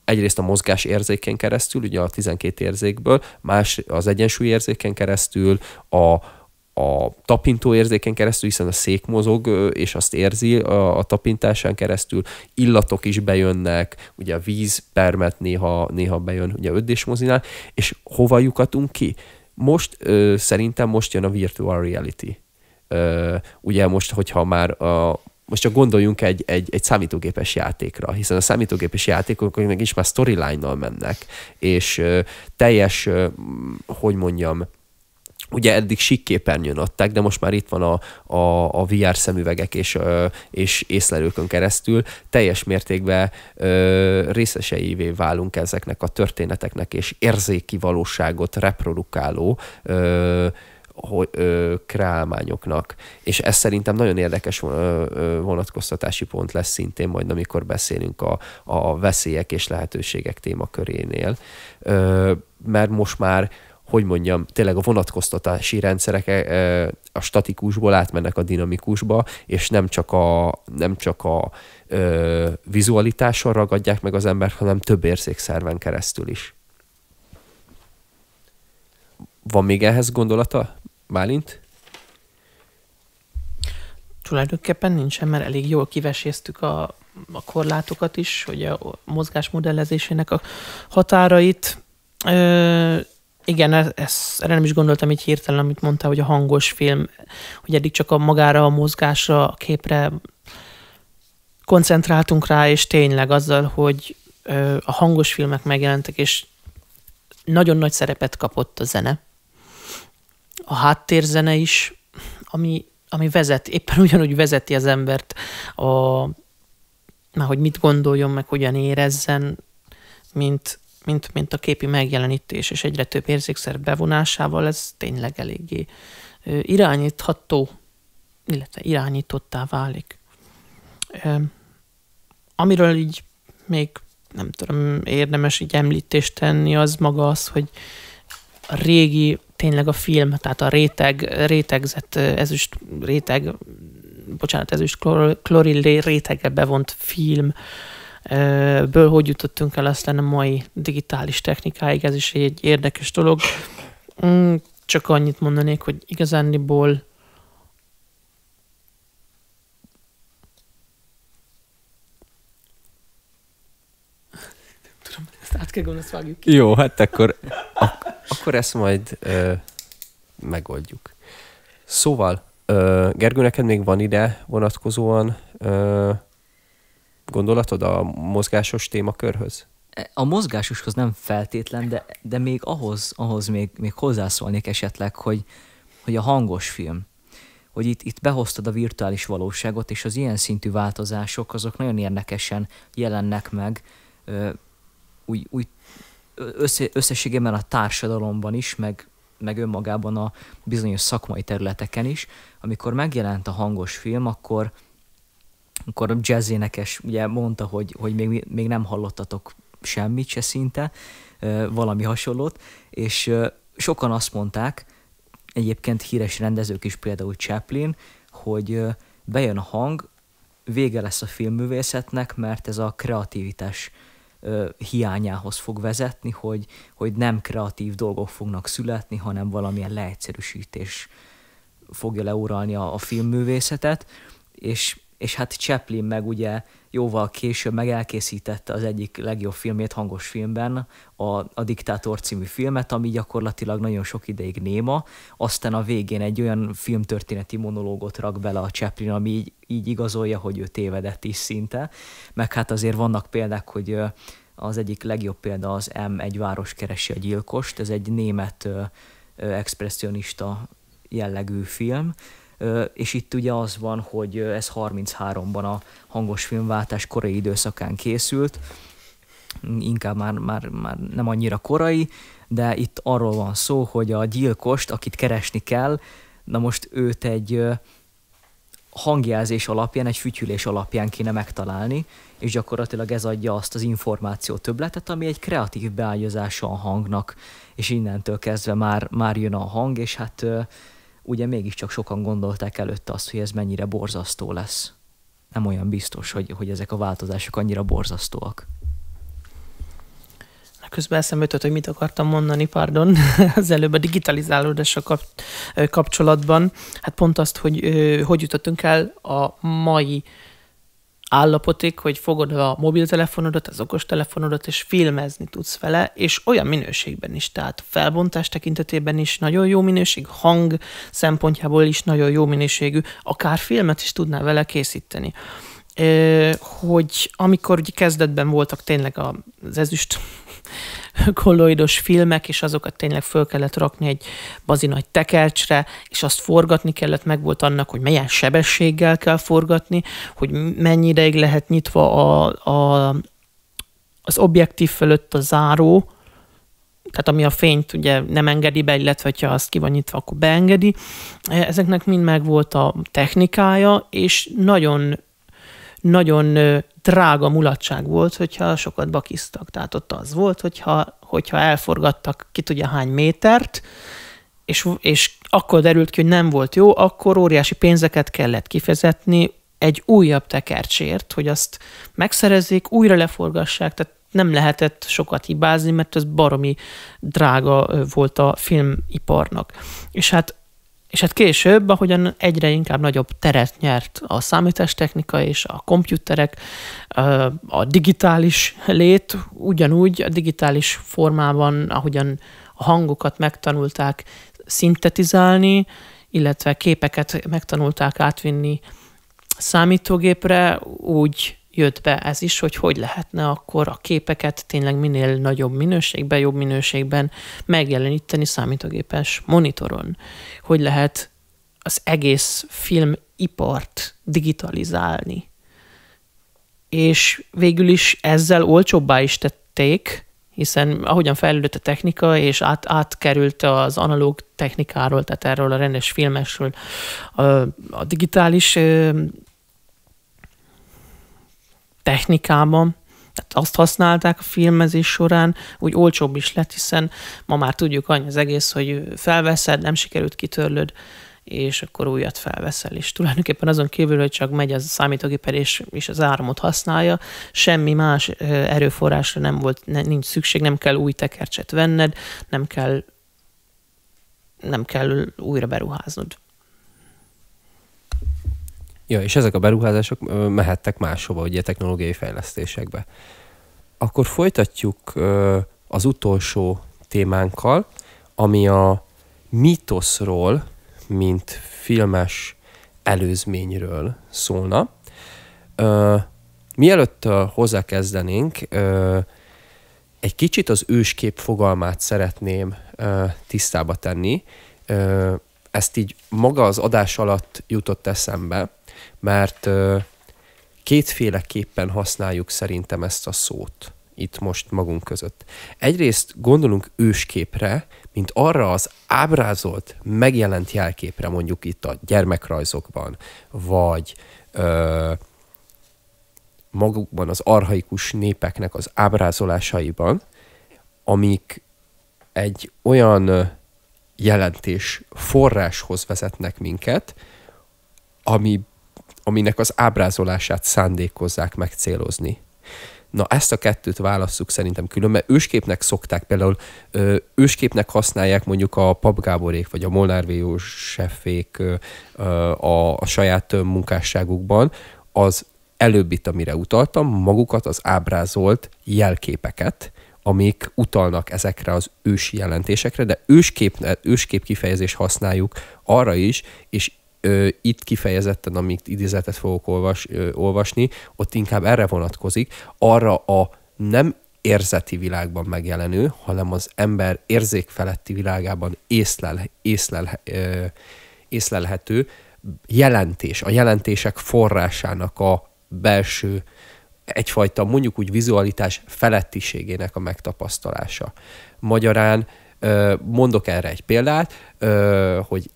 egyrészt a mozgás érzéken keresztül, ugye a 12 érzékből, más az egyensúly érzéken keresztül, a tapintó érzéken keresztül, hiszen a szék mozog, és azt érzi a tapintásán keresztül, illatok is bejönnek, ugye a víz, permet néha bejön ugye 5D-s mozinál, és hova lyukatunk ki? Szerintem most jön a virtual reality. Ugye most, hogyha már most csak gondoljunk egy számítógépes játékra, hiszen a számítógépes játékok meg is már storyline-nal mennek, és teljes, hogy mondjam, ugye eddig sík képernyőn adták, de most már itt van a VR szemüvegek és észlelőkön keresztül. Teljes mértékben részeseivé válunk ezeknek a történeteknek, és érzéki valóságot reprodukáló kreálmányoknak. És ez szerintem nagyon érdekes vonatkoztatási pont lesz szintén majd, amikor beszélünk a veszélyek és lehetőségek témakörénél. Mert most már hogy mondjam, tényleg a vonatkoztatási rendszerek a statikusból átmennek a dinamikusba, és nem csak a vizualitáson ragadják meg az embert, hanem több érzékszerven keresztül is. Van még ehhez gondolata, Bálint? Tulajdonképpen nincsen, mert elég jól kiveséztük a korlátokat is, hogy a mozgás modellezésének a határait. Igen, erre nem is gondoltam így hirtelen, amit mondtál, hogy a hangos film, hogy eddig csak magára a mozgásra, a képre koncentráltunk rá, és tényleg azzal, hogy a hangos filmek megjelentek, és nagyon nagy szerepet kapott a zene. A háttérzene is, ami vezet, éppen ugyanúgy vezeti az embert, hogy mit gondoljon, meg hogyan érezzen, mint a képi megjelenítés, és egyre több érzékszer bevonásával ez tényleg eléggé irányítható, illetve irányítottá válik. Amiről így még nem tudom, érdemes így említést tenni, az maga az, hogy a régi, tényleg a film, tehát a rétegzett ezüst kloril rétege bevont film, ből hogy jutottunk el aztán a mai digitális technikáig, ez is egy érdekes dolog. Csak annyit mondanék, hogy igazándiból tudom, ezt át kell gondolni, ezt vágjuk ki. Jó, hát akkor ezt majd megoldjuk. Szóval, Gergő, neked még van ide vonatkozóan gondolatod a mozgásos témakörhöz? A mozgásoshoz nem feltétlen, de még ahhoz még hozzászólnék esetleg, hogy a hangos film, hogy itt behoztad a virtuális valóságot, és az ilyen szintű változások, azok nagyon érdekesen jelennek meg úgy összességében a társadalomban is, meg önmagában a bizonyos szakmai területeken is. Amikor megjelent a hangos film, akkor a jazzénekes ugye mondta, hogy még nem hallottatok semmit se szinte, valami hasonlót, és sokan azt mondták, egyébként híres rendezők is, például Chaplin, hogy bejön a hang, vége lesz a filmművészetnek, mert ez a kreativitás hiányához fog vezetni, hogy nem kreatív dolgok fognak születni, hanem valamilyen leegyszerűsítés fogja leuralni a filmművészetet, és hát Chaplin meg ugye jóval később meg elkészítette az egyik legjobb filmét hangos filmben, a Diktátor című filmet, ami gyakorlatilag nagyon sok ideig néma, aztán a végén egy olyan filmtörténeti monológot rak bele a Chaplin, ami így igazolja, hogy ő tévedett is szinte, meg hát azért vannak példák, hogy az egyik legjobb példa az Egy város keresi a gyilkost, ez egy német expresszionista jellegű film, és itt ugye az van, hogy ez 33-ban a hangos filmváltás korai időszakán készült, inkább már nem annyira korai, de itt arról van szó, hogy a gyilkost, akit keresni kell, na most őt egy hangjelzés alapján, egy fütyülés alapján kéne megtalálni, és gyakorlatilag ez adja azt az információ többletet, ami egy kreatív beágyazása a hangnak, és innentől kezdve már jön a hang, és hát ugye mégiscsak sokan gondolták előtte azt, hogy ez mennyire borzasztó lesz. Nem olyan biztos, hogy ezek a változások annyira borzasztóak. Közben eszembe jutott, hogy mit akartam mondani, az előbb a digitalizálódással kapcsolatban. Hát pont azt, hogy jutottunk el a mai állapotig, hogy fogod a mobiltelefonodat, az okostelefonodat, és filmezni tudsz vele, és olyan minőségben is, tehát felbontás tekintetében is nagyon jó minőség, hang szempontjából is nagyon jó minőségű, akár filmet is tudnál vele készíteni. Hogy amikor ugye kezdetben voltak tényleg az ezüst kolloidos filmek, és azokat tényleg föl kellett rakni egy bazi nagy tekercsre, és azt forgatni kellett, meg volt annak, hogy milyen sebességgel kell forgatni, hogy mennyi ideig lehet nyitva az objektív fölött a záró, tehát ami a fényt ugye nem engedi be, illetve ha azt ki van nyitva, akkor beengedi. Ezeknek mind meg volt a technikája, és nagyon drága mulatság volt, hogyha sokat bakiztak. Tehát ott az volt, hogyha elforgattak ki tudja hány métert, és akkor derült ki, hogy nem volt jó, akkor óriási pénzeket kellett kifizetni egy újabb tekercsért, hogy azt megszerezzék, újra leforgassák, tehát nem lehetett sokat hibázni, mert ez baromi drága volt a filmiparnak. És hát később, ahogyan egyre inkább nagyobb teret nyert a számítástechnika és a komputerek, a digitális lét, ugyanúgy a digitális formában, ahogyan a hangokat megtanulták szintetizálni, illetve képeket megtanulták átvinni számítógépre, úgy jött be ez is, hogy lehetne akkor a képeket tényleg minél nagyobb minőségben, jobb minőségben megjeleníteni számítógépes monitoron. Hogy lehet az egész filmipart digitalizálni. És végül is ezzel olcsóbbá is tették, hiszen ahogyan fejlődött a technika, és átkerült az analóg technikáról, tehát erről a rendes filmesről a digitális technikában, tehát azt használták a filmezés során, úgy olcsóbb is lett, hiszen ma már tudjuk annyi az egész, hogy felveszed, nem sikerült, kitörlöd, és akkor újat felveszel. És tulajdonképpen azon kívül, hogy csak megy az a számítógéped, és az áramot használja, semmi más erőforrásra nincs szükség, nem kell új tekercset venned, nem kell újra beruháznod. Ja, és ezek a beruházások mehettek máshova, ugye technológiai fejlesztésekbe. Akkor folytatjuk az utolsó témánkkal, ami a mítoszról, mint filmes előzményről szólna. Mielőtt hozzákezdenénk, egy kicsit az őskép fogalmát szeretném tisztába tenni. Ezt így maga az adás alatt jutott eszembe, mert kétféleképpen használjuk szerintem ezt a szót itt most magunk között. Egyrészt gondolunk ősképre, mint arra az ábrázolt, megjelent jelképre, mondjuk itt a gyermekrajzokban, vagy magukban az archaikus népeknek az ábrázolásaiban, amik egy olyan jelentés forráshoz vezetnek minket, aminek az ábrázolását szándékozzák megcélozni. Na, ezt a kettőt válasszuk szerintem külön, mert ősképnek szokták, például ősképnek használják mondjuk a Pap Gáborék, vagy a Molnár V. Józsefék a saját munkásságukban, az előbbit, amire utaltam, magukat az ábrázolt jelképeket, amik utalnak ezekre az ősi jelentésekre, de őskép kifejezést használjuk arra is, és itt kifejezetten, amit idézetet fogok olvasni, ott inkább erre vonatkozik, arra a nem érzeti világban megjelenő, hanem az ember érzékfeletti világában észlelhető jelentés, a jelentések forrásának a belső, egyfajta mondjuk úgy vizualitás felettiségének a megtapasztalása. Magyarán mondok erre egy példát, hogy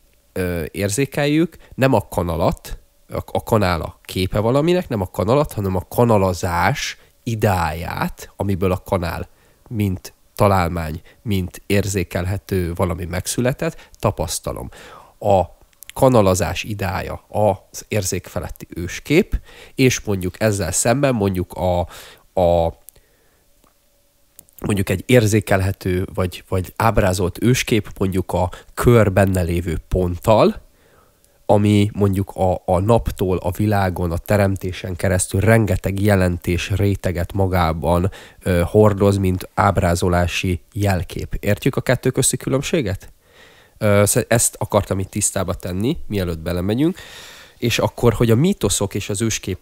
érzékeljük, nem a kanalat, a kanál a képe valaminek, nem a kanalat, hanem a kanalazás idáját, amiből a kanál mint találmány, mint érzékelhető valami megszületett, tapasztalom. A kanalazás idája az érzékfeletti őskép, és mondjuk ezzel szemben mondjuk mondjuk egy érzékelhető, vagy ábrázolt őskép mondjuk a kör benne lévő ponttal, ami mondjuk a naptól, a világon, a teremtésen keresztül rengeteg jelentés réteget magában hordoz, mint ábrázolási jelkép. Értjük a kettő közti különbséget? Ezt akartam itt tisztába tenni, mielőtt belemegyünk, és akkor, hogy a mítoszok és az őskép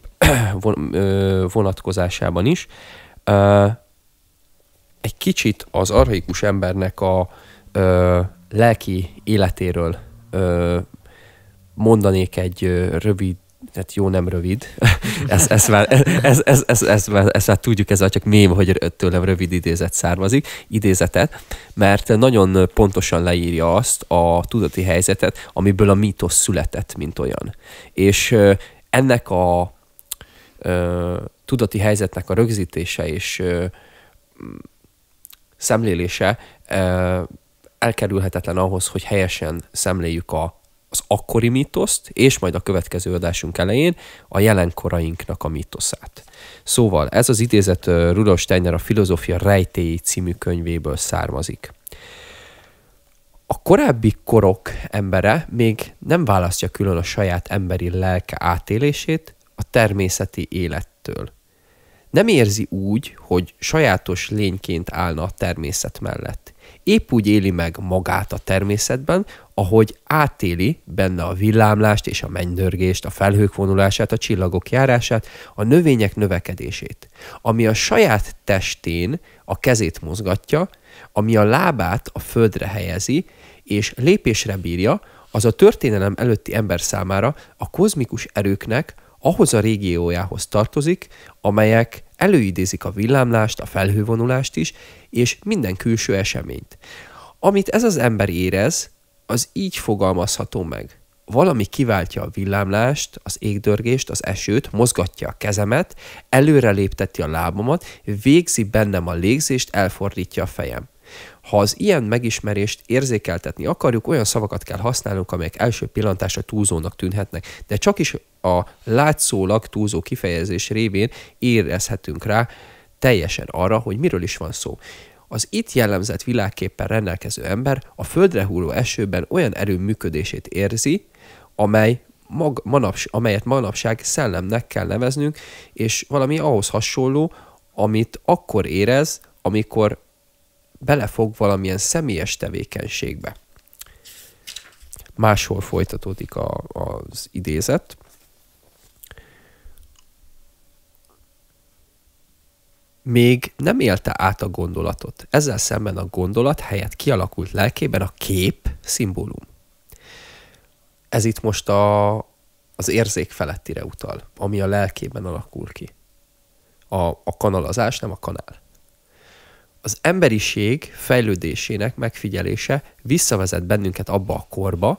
vonatkozásában is egy kicsit az archaikus embernek a lelki életéről mondanék egy rövid, hát jó, nem rövid, ezt már tudjuk, ez csak mém, hogy tőlem rövid idézetet, mert nagyon pontosan leírja azt a tudati helyzetet, amiből a mítosz született, mint olyan. És ennek a tudati helyzetnek a rögzítése és szemlélése elkerülhetetlen ahhoz, hogy helyesen szemléljük az akkori mítoszt, és majd a következő adásunk elején a jelenkorainknak a mítoszát. Szóval ez az idézet Rudolf Steiner a Filozófia rejtélyei című könyvéből származik. A korábbi korok embere még nem választja külön a saját emberi lelke átélését a természeti élettől. Nem érzi úgy, hogy sajátos lényként állna a természet mellett. Épp úgy éli meg magát a természetben, ahogy átéli benne a villámlást és a mennydörgést, a felhők vonulását, a csillagok járását, a növények növekedését. Ami a saját testén a kezét mozgatja, ami a lábát a földre helyezi, és lépésre bírja, az a történelem előtti ember számára a kozmikus erőknek ahhoz a régiójához tartozik, amelyek előidézik a villámlást, a felhővonulást is, és minden külső eseményt. Amit ez az ember érez, az így fogalmazható meg. Valami kiváltja a villámlást, az égdörgést, az esőt, mozgatja a kezemet, előre lépteti a lábamat, végzi bennem a légzést, elfordítja a fejem. Ha az ilyen megismerést érzékeltetni akarjuk, olyan szavakat kell használnunk, amelyek első pillantásra túlzónak tűnhetnek, de csak is a látszólag túlzó kifejezés révén érezhetünk rá teljesen arra, hogy miről is van szó. Az itt jellemzett világképpen rendelkező ember a földre hulló esőben olyan erő működését érzi, amelyet manapság szellemnek kell neveznünk, és valami ahhoz hasonló, amit akkor érez, amikor belefog valamilyen személyes tevékenységbe. Máshol folytatódik az idézet. Még nem élte át a gondolatot. Ezzel szemben a gondolat helyett kialakult lelkében a kép szimbólum. Ez itt most az érzék felettire utal, ami a lelkében alakul ki. A kanalazás, nem a kanál. Az emberiség fejlődésének megfigyelése visszavezet bennünket abba a korba,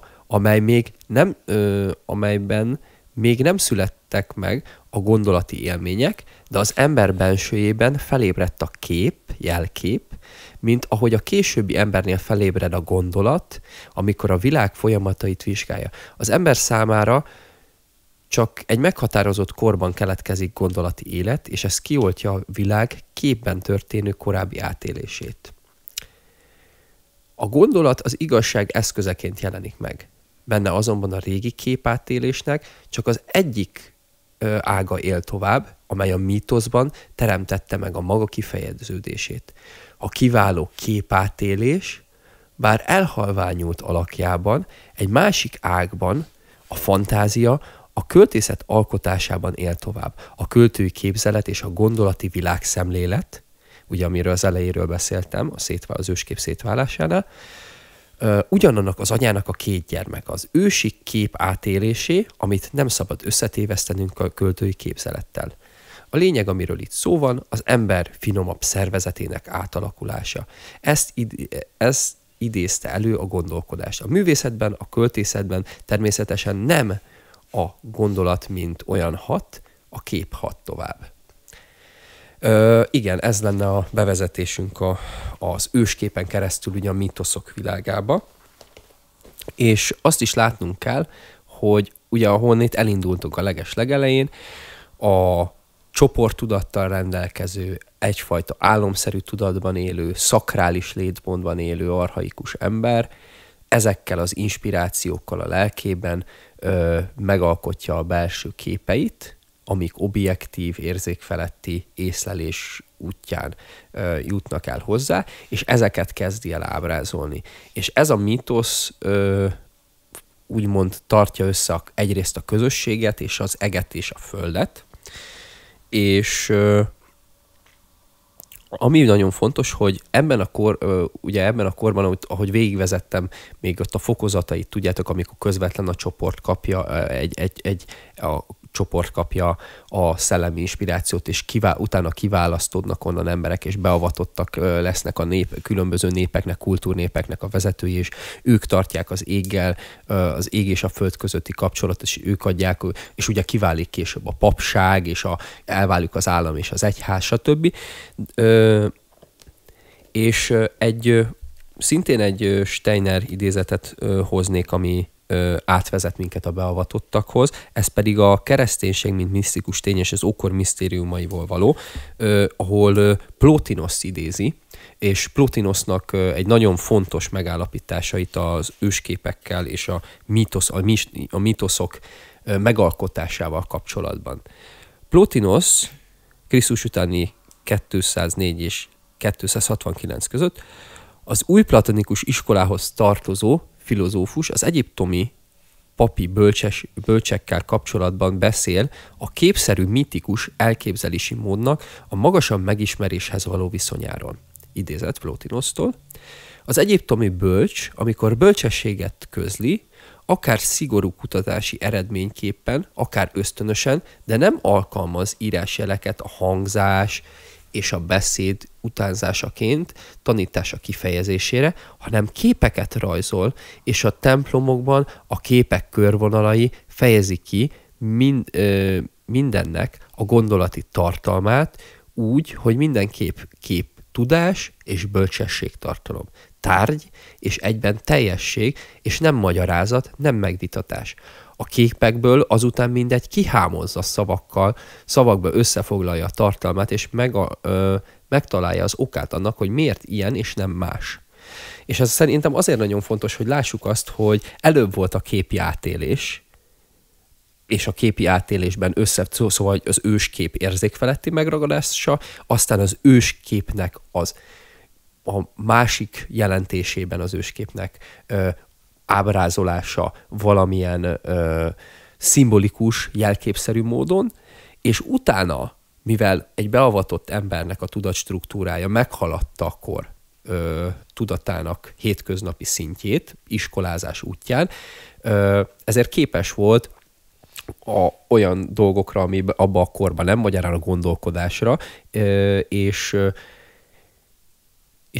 amelyben még nem születtek meg a gondolati élmények, de az ember bensőjében felébredt a kép, jelkép, mint ahogy a későbbi embernél felébred a gondolat, amikor a világ folyamatait vizsgálja. Az ember számára csak egy meghatározott korban keletkezik gondolati élet, és ez kioltja a világ képben történő korábbi átélését. A gondolat az igazság eszközeként jelenik meg. Benne azonban a régi képátélésnek csak az egyik ága él tovább, amely a mítoszban teremtette meg a maga kifejeződését. A kiváló képátélés, bár elhalványult alakjában, egy másik ágban, a fantázia, a költészet alkotásában él tovább. A költői képzelet és a gondolati világszemlélet, ugye amiről az elejéről beszéltem, az őskép szétválásánál, ugyanannak az anyának a két gyermek, az ősi kép átélésé, amit nem szabad összetévesztenünk a költői képzelettel. A lényeg, amiről itt szó van, az ember finomabb szervezetének átalakulása. Ezt idézte elő a gondolkodást. A művészetben, a költészetben természetesen nem a gondolat, mint olyan hat, a kép hat tovább. Igen, ez lenne a bevezetésünk az ősképen keresztül ugye a mítoszok világába. És azt is látnunk kell, hogy ugye ahonnét elindultunk a legelején, a csoporttudattal rendelkező, egyfajta álomszerű tudatban élő, szakrális létpontban élő archaikus ember ezekkel az inspirációkkal a lelkében megalkotja a belső képeit, amik objektív, érzékfeletti észlelés útján jutnak el hozzá, és ezeket kezdi el ábrázolni. És ez a mítosz úgymond tartja össze egyrészt a közösséget, és az eget és a földet, és ami nagyon fontos, hogy ebben a korban, ahogy végigvezettem, még ott a fokozatait, tudjátok, amikor közvetlen a csoport kapja a csoport kapja a szellemi inspirációt, és utána kiválasztódnak onnan emberek, és beavatottak lesznek a különböző népeknek, kultúrnépeknek a vezetői, és ők tartják az éggel, az ég és a föld közötti kapcsolatot, és ők adják, és ugye kiválik később a papság, és elválik az állam és az egyház, stb. És szintén egy Steiner idézetet hoznék, ami átvezet minket a beavatottakhoz, ez pedig a kereszténység, mint misztikus tény, és az ókor misztériumaiból való, ahol Plotinoszt idézi, és Plotinosnak egy nagyon fontos megállapításait az ősképekkel és a mítoszok megalkotásával kapcsolatban. Plotinos Krisztus utáni 204 és 269 között az új platonikus iskolához tartozó filozófus az egyiptomi papi bölcsekkel kapcsolatban beszél a képszerű mítikus elképzelési módnak a magasabb megismeréshez való viszonyáról. Idézet Plotinosztól. Az egyiptomi bölcs, amikor bölcsességet közli, akár szigorú kutatási eredményképpen, akár ösztönösen, de nem alkalmaz írásjeleket a hangzás és a beszéd utánzásaként, tanítása kifejezésére, hanem képeket rajzol, és a templomokban a képek körvonalai fejezi ki mindennek a gondolati tartalmát úgy, hogy minden kép tudás és bölcsességtartalom, tárgy és egyben teljesség, és nem magyarázat, nem megvitatás. A képekből azután mindegy kihámozza szavakba összefoglalja a tartalmát, és megtalálja az okát annak, hogy miért ilyen és nem más. És ez szerintem azért nagyon fontos, hogy lássuk azt, hogy előbb volt a képi átélés, és a képi átélésben szóval az őskép érzékfeletti megragadása, aztán az ősképnek a másik jelentésében az ősképnek ábrázolása valamilyen szimbolikus, jelképszerű módon, és utána, mivel egy beavatott embernek a tudatstruktúrája meghaladta akkor tudatának hétköznapi szintjét, iskolázás útján, ezért képes volt olyan dolgokra, ami abban a korban nem, magyarán a gondolkodásra, és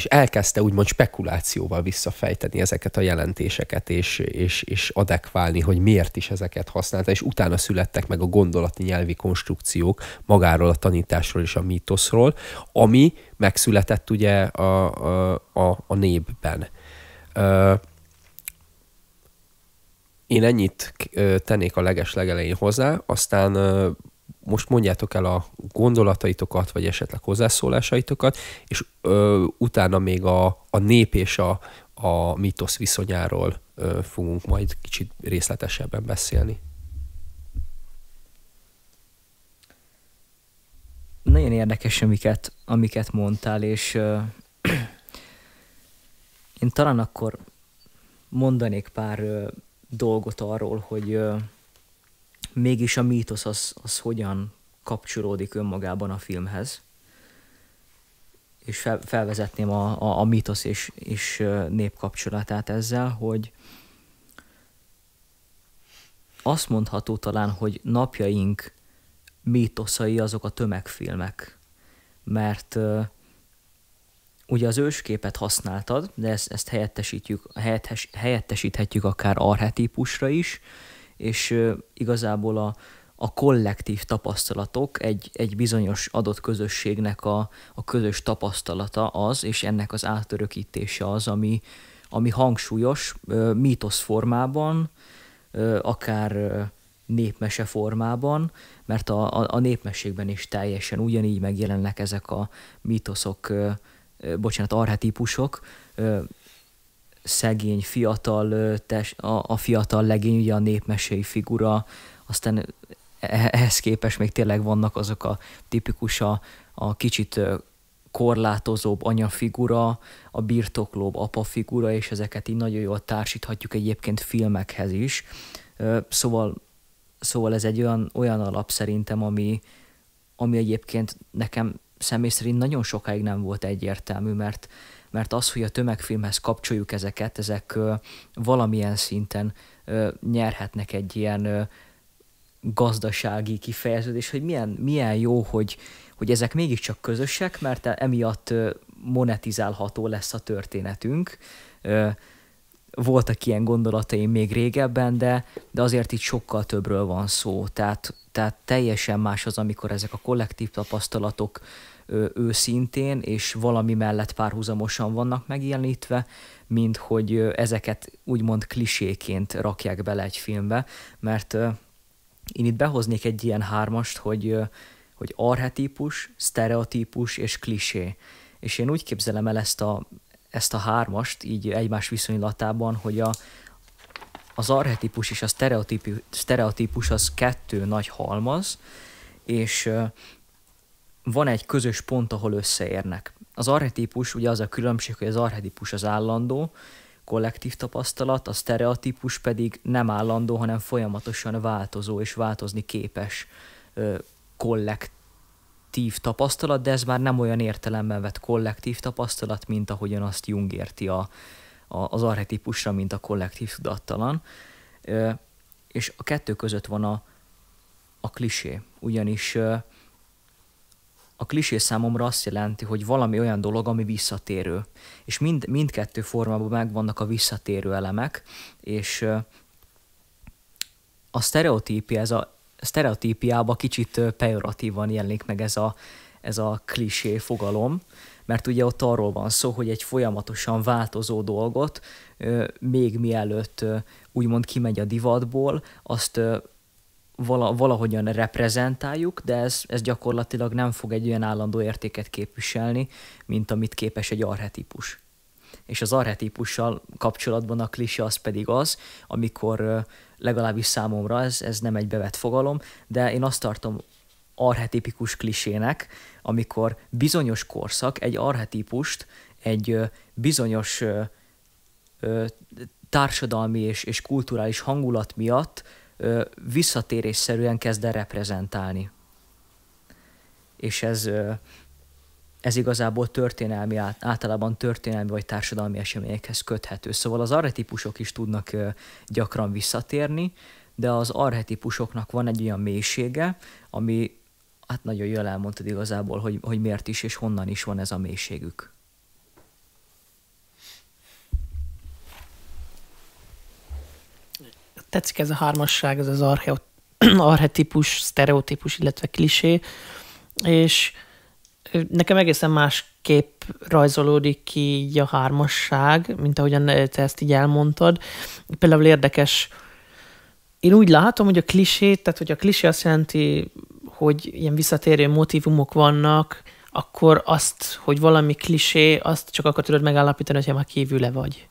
elkezdte úgymond spekulációval visszafejteni ezeket a jelentéseket, és adekválni, hogy miért is ezeket használta, és utána születtek meg a gondolati nyelvi konstrukciók magáról a tanításról és a mítoszról, ami megszületett ugye a népben. Én ennyit tennék a legelején hozzá, aztán most mondjátok el a gondolataitokat, vagy esetleg hozzászólásaitokat, és utána még a nép és a mítosz viszonyáról fogunk majd kicsit részletesebben beszélni. Nagyon érdekes, amiket mondtál, és én talán akkor mondanék pár dolgot arról, hogy mégis a mítosz az hogyan kapcsolódik önmagában a filmhez. És felvezetném a mítosz és nép kapcsolatát ezzel, hogy azt mondható talán, hogy napjaink mítoszai azok a tömegfilmek. Mert ugye az ősképet használtad, de ezt helyettesíthetjük akár archetípusra is, és igazából a kollektív tapasztalatok, egy bizonyos adott közösségnek a közös tapasztalata az, és ennek az átörökítése az, ami hangsúlyos mítosz formában, akár népmese formában, mert a népmességben is teljesen ugyanígy megjelennek ezek a mítoszok, archetípusok, szegény, fiatal, a fiatal legény, ugye a népmesei figura, aztán ehhez képest még tényleg vannak azok a tipikus, a kicsit korlátozóbb anyafigura, a birtoklóbb apafigura, és ezeket így nagyon jól társíthatjuk egyébként filmekhez is. Szóval ez egy olyan alap szerintem, ami egyébként nekem személy szerint nagyon sokáig nem volt egyértelmű, mert az, hogy a tömegfilmhez kapcsoljuk ezek valamilyen szinten nyerhetnek egy ilyen gazdasági kifejeződés, hogy milyen jó, hogy ezek mégiscsak közösek, mert emiatt monetizálható lesz a történetünk. Voltak ilyen gondolataim még régebben, de azért itt sokkal többről van szó. Tehát teljesen más az, amikor ezek a kollektív tapasztalatok őszintén és valami mellett párhuzamosan vannak megjelenítve, mint hogy ezeket úgymond kliséként rakják bele egy filmbe, mert én itt behoznék egy ilyen hármast, hogy archetípus, sztereotípus és klisé. És én úgy képzelem el ezt a hármast így egymás viszonylatában, hogy az archetípus és a sztereotípus az kettő nagy halmaz, és van egy közös pont, ahol összeérnek. Az archetípus, ugye az a különbség, hogy az archetípus az állandó, kollektív tapasztalat, a sztereotípus pedig nem állandó, hanem folyamatosan változó és változni képes kollektív tapasztalat, de ez már nem olyan értelemben vett kollektív tapasztalat, mint ahogyan azt Jung érti az archetípusra, mint a kollektív tudattalan. És a kettő között van a klisé, ugyanis a klisé számomra azt jelenti, hogy valami olyan dolog, ami visszatérő. És mindkettő formában megvannak a visszatérő elemek, és a sztereotípiában kicsit pejoratívan jelenik meg ez a klisé fogalom, mert ugye ott arról van szó, hogy egy folyamatosan változó dolgot, még mielőtt úgymond kimegy a divatból, azt valahogyan reprezentáljuk, de ez gyakorlatilag nem fog egy olyan állandó értéket képviselni, mint amit képes egy archetípus. És az archetípussal kapcsolatban a klisé az pedig az, amikor legalábbis számomra ez nem egy bevett fogalom, de én azt tartom archetipikus klisének, amikor bizonyos korszak egy archetípust egy bizonyos társadalmi és kulturális hangulat miatt visszatérésszerűen kezd el reprezentálni. És ez igazából általában történelmi vagy társadalmi eseményekhez köthető. Szóval az archetípusok is tudnak gyakran visszatérni, de az archetípusoknak van egy olyan mélysége, ami hát nagyon jól elmondtad igazából, hogy miért is és honnan is van ez a mélységük. Tetszik ez a hármasság, ez az archetípus, sztereotípus, illetve klisé, és nekem egészen másképp rajzolódik ki így a hármasság, mint ahogyan te ezt így elmondtad. Például érdekes én úgy látom, hogy a klisé, tehát hogy a klisé azt jelenti, hogy ilyen visszatérő motívumok vannak, akkor azt, hogy valami klisé, azt csak akkor tudod megállapítani, hogyha már kívüle vagy.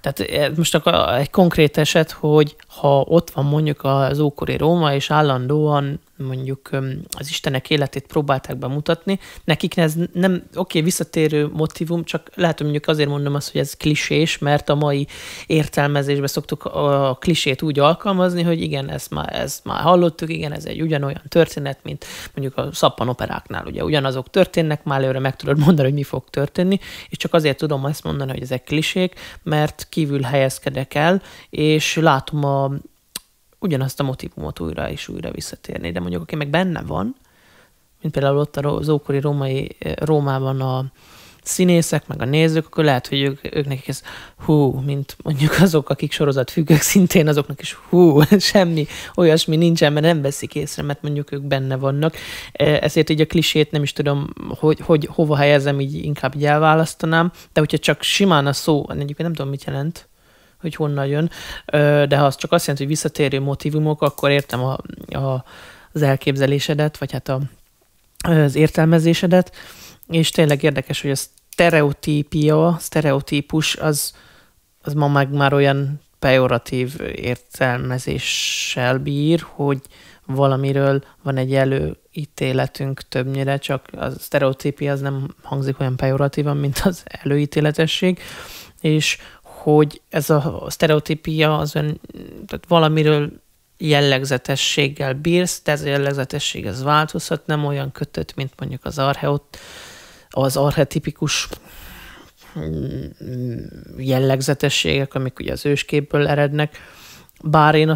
Tehát most egy konkrét eset, hogy ha ott van mondjuk az ókori Róma, és állandóan mondjuk az istenek életét próbálták bemutatni, nekik ez nem, visszatérő motívum, csak lehet, hogy mondjuk azért mondom azt, hogy ez klisés, mert a mai értelmezésben szoktuk a klisét úgy alkalmazni, hogy igen, ezt már hallottuk, igen, ez egy ugyanolyan történet, mint mondjuk a szappanoperáknál, ugye ugyanazok történnek, már előre meg tudod mondani, hogy mi fog történni, és csak azért tudom ezt mondani, hogy ezek klisék, mert kívül helyezkedek el, és látom ugyanazt a motívumot újra és újra visszatérni. De mondjuk, aki meg benne van, mint például ott az ókori Rómában a színészek, meg a nézők, akkor lehet, hogy ők nekik ez mint mondjuk azok, akik sorozatfüggők szintén, azoknak is semmi olyasmi nincsen, mert nem veszik észre, mert mondjuk ők benne vannak. Ezért így a klisét nem is tudom, hogy hova helyezem, inkább így elválasztanám, de hogyha csak simán a szó, egyébként nem tudom, mit jelent, hogy honnan jön, de ha az csak azt jelenti, hogy visszatérő motívumok, akkor értem az elképzelésedet, vagy hát az értelmezésedet, és tényleg érdekes, hogy a sztereotípus, az ma meg már olyan pejoratív értelmezéssel bír, hogy valamiről van egy előítéletünk többnyire, csak a sztereotípia az nem hangzik olyan pejoratívan, mint az előítéletesség, és hogy ez a sztereotípia az olyan, tehát valamiről jellegzetességgel bírsz, de ez a jellegzetesség ez változhat, nem olyan kötött, mint mondjuk az archetipikus jellegzetességek, amik ugye az ősképből erednek. Bár én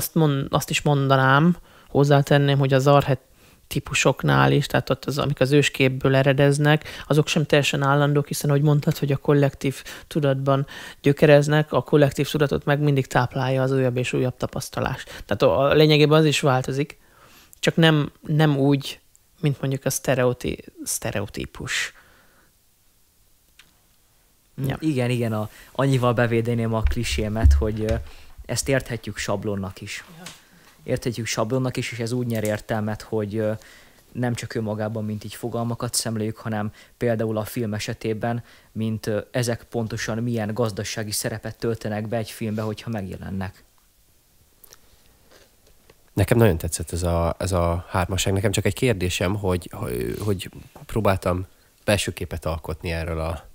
azt is mondanám, hozzátenném, hogy az archetipusoknál is, tehát ott amik az ősképből eredeznek, azok sem teljesen állandók, hiszen ahogy mondtad, hogy a kollektív tudatban gyökereznek, a kollektív tudatot meg mindig táplálja az újabb és újabb tapasztalás. Tehát a lényegében az is változik, csak nem úgy, mint mondjuk a sztereotípus. Ja. Igen, annyival bevédeném a klisémet, hogy ezt érthetjük sablonnak is. Ja. Érthetjük sablonnak is, és ez úgy nyer értelmet, hogy nem csak önmagában, mint így fogalmakat szemléljük, hanem például a film esetében, mint ezek pontosan milyen gazdasági szerepet töltenek be egy filmbe, hogyha megjelennek. Nekem nagyon tetszett ez a hármaság. Nekem csak egy kérdésem, hogy próbáltam belső képet alkotni erről a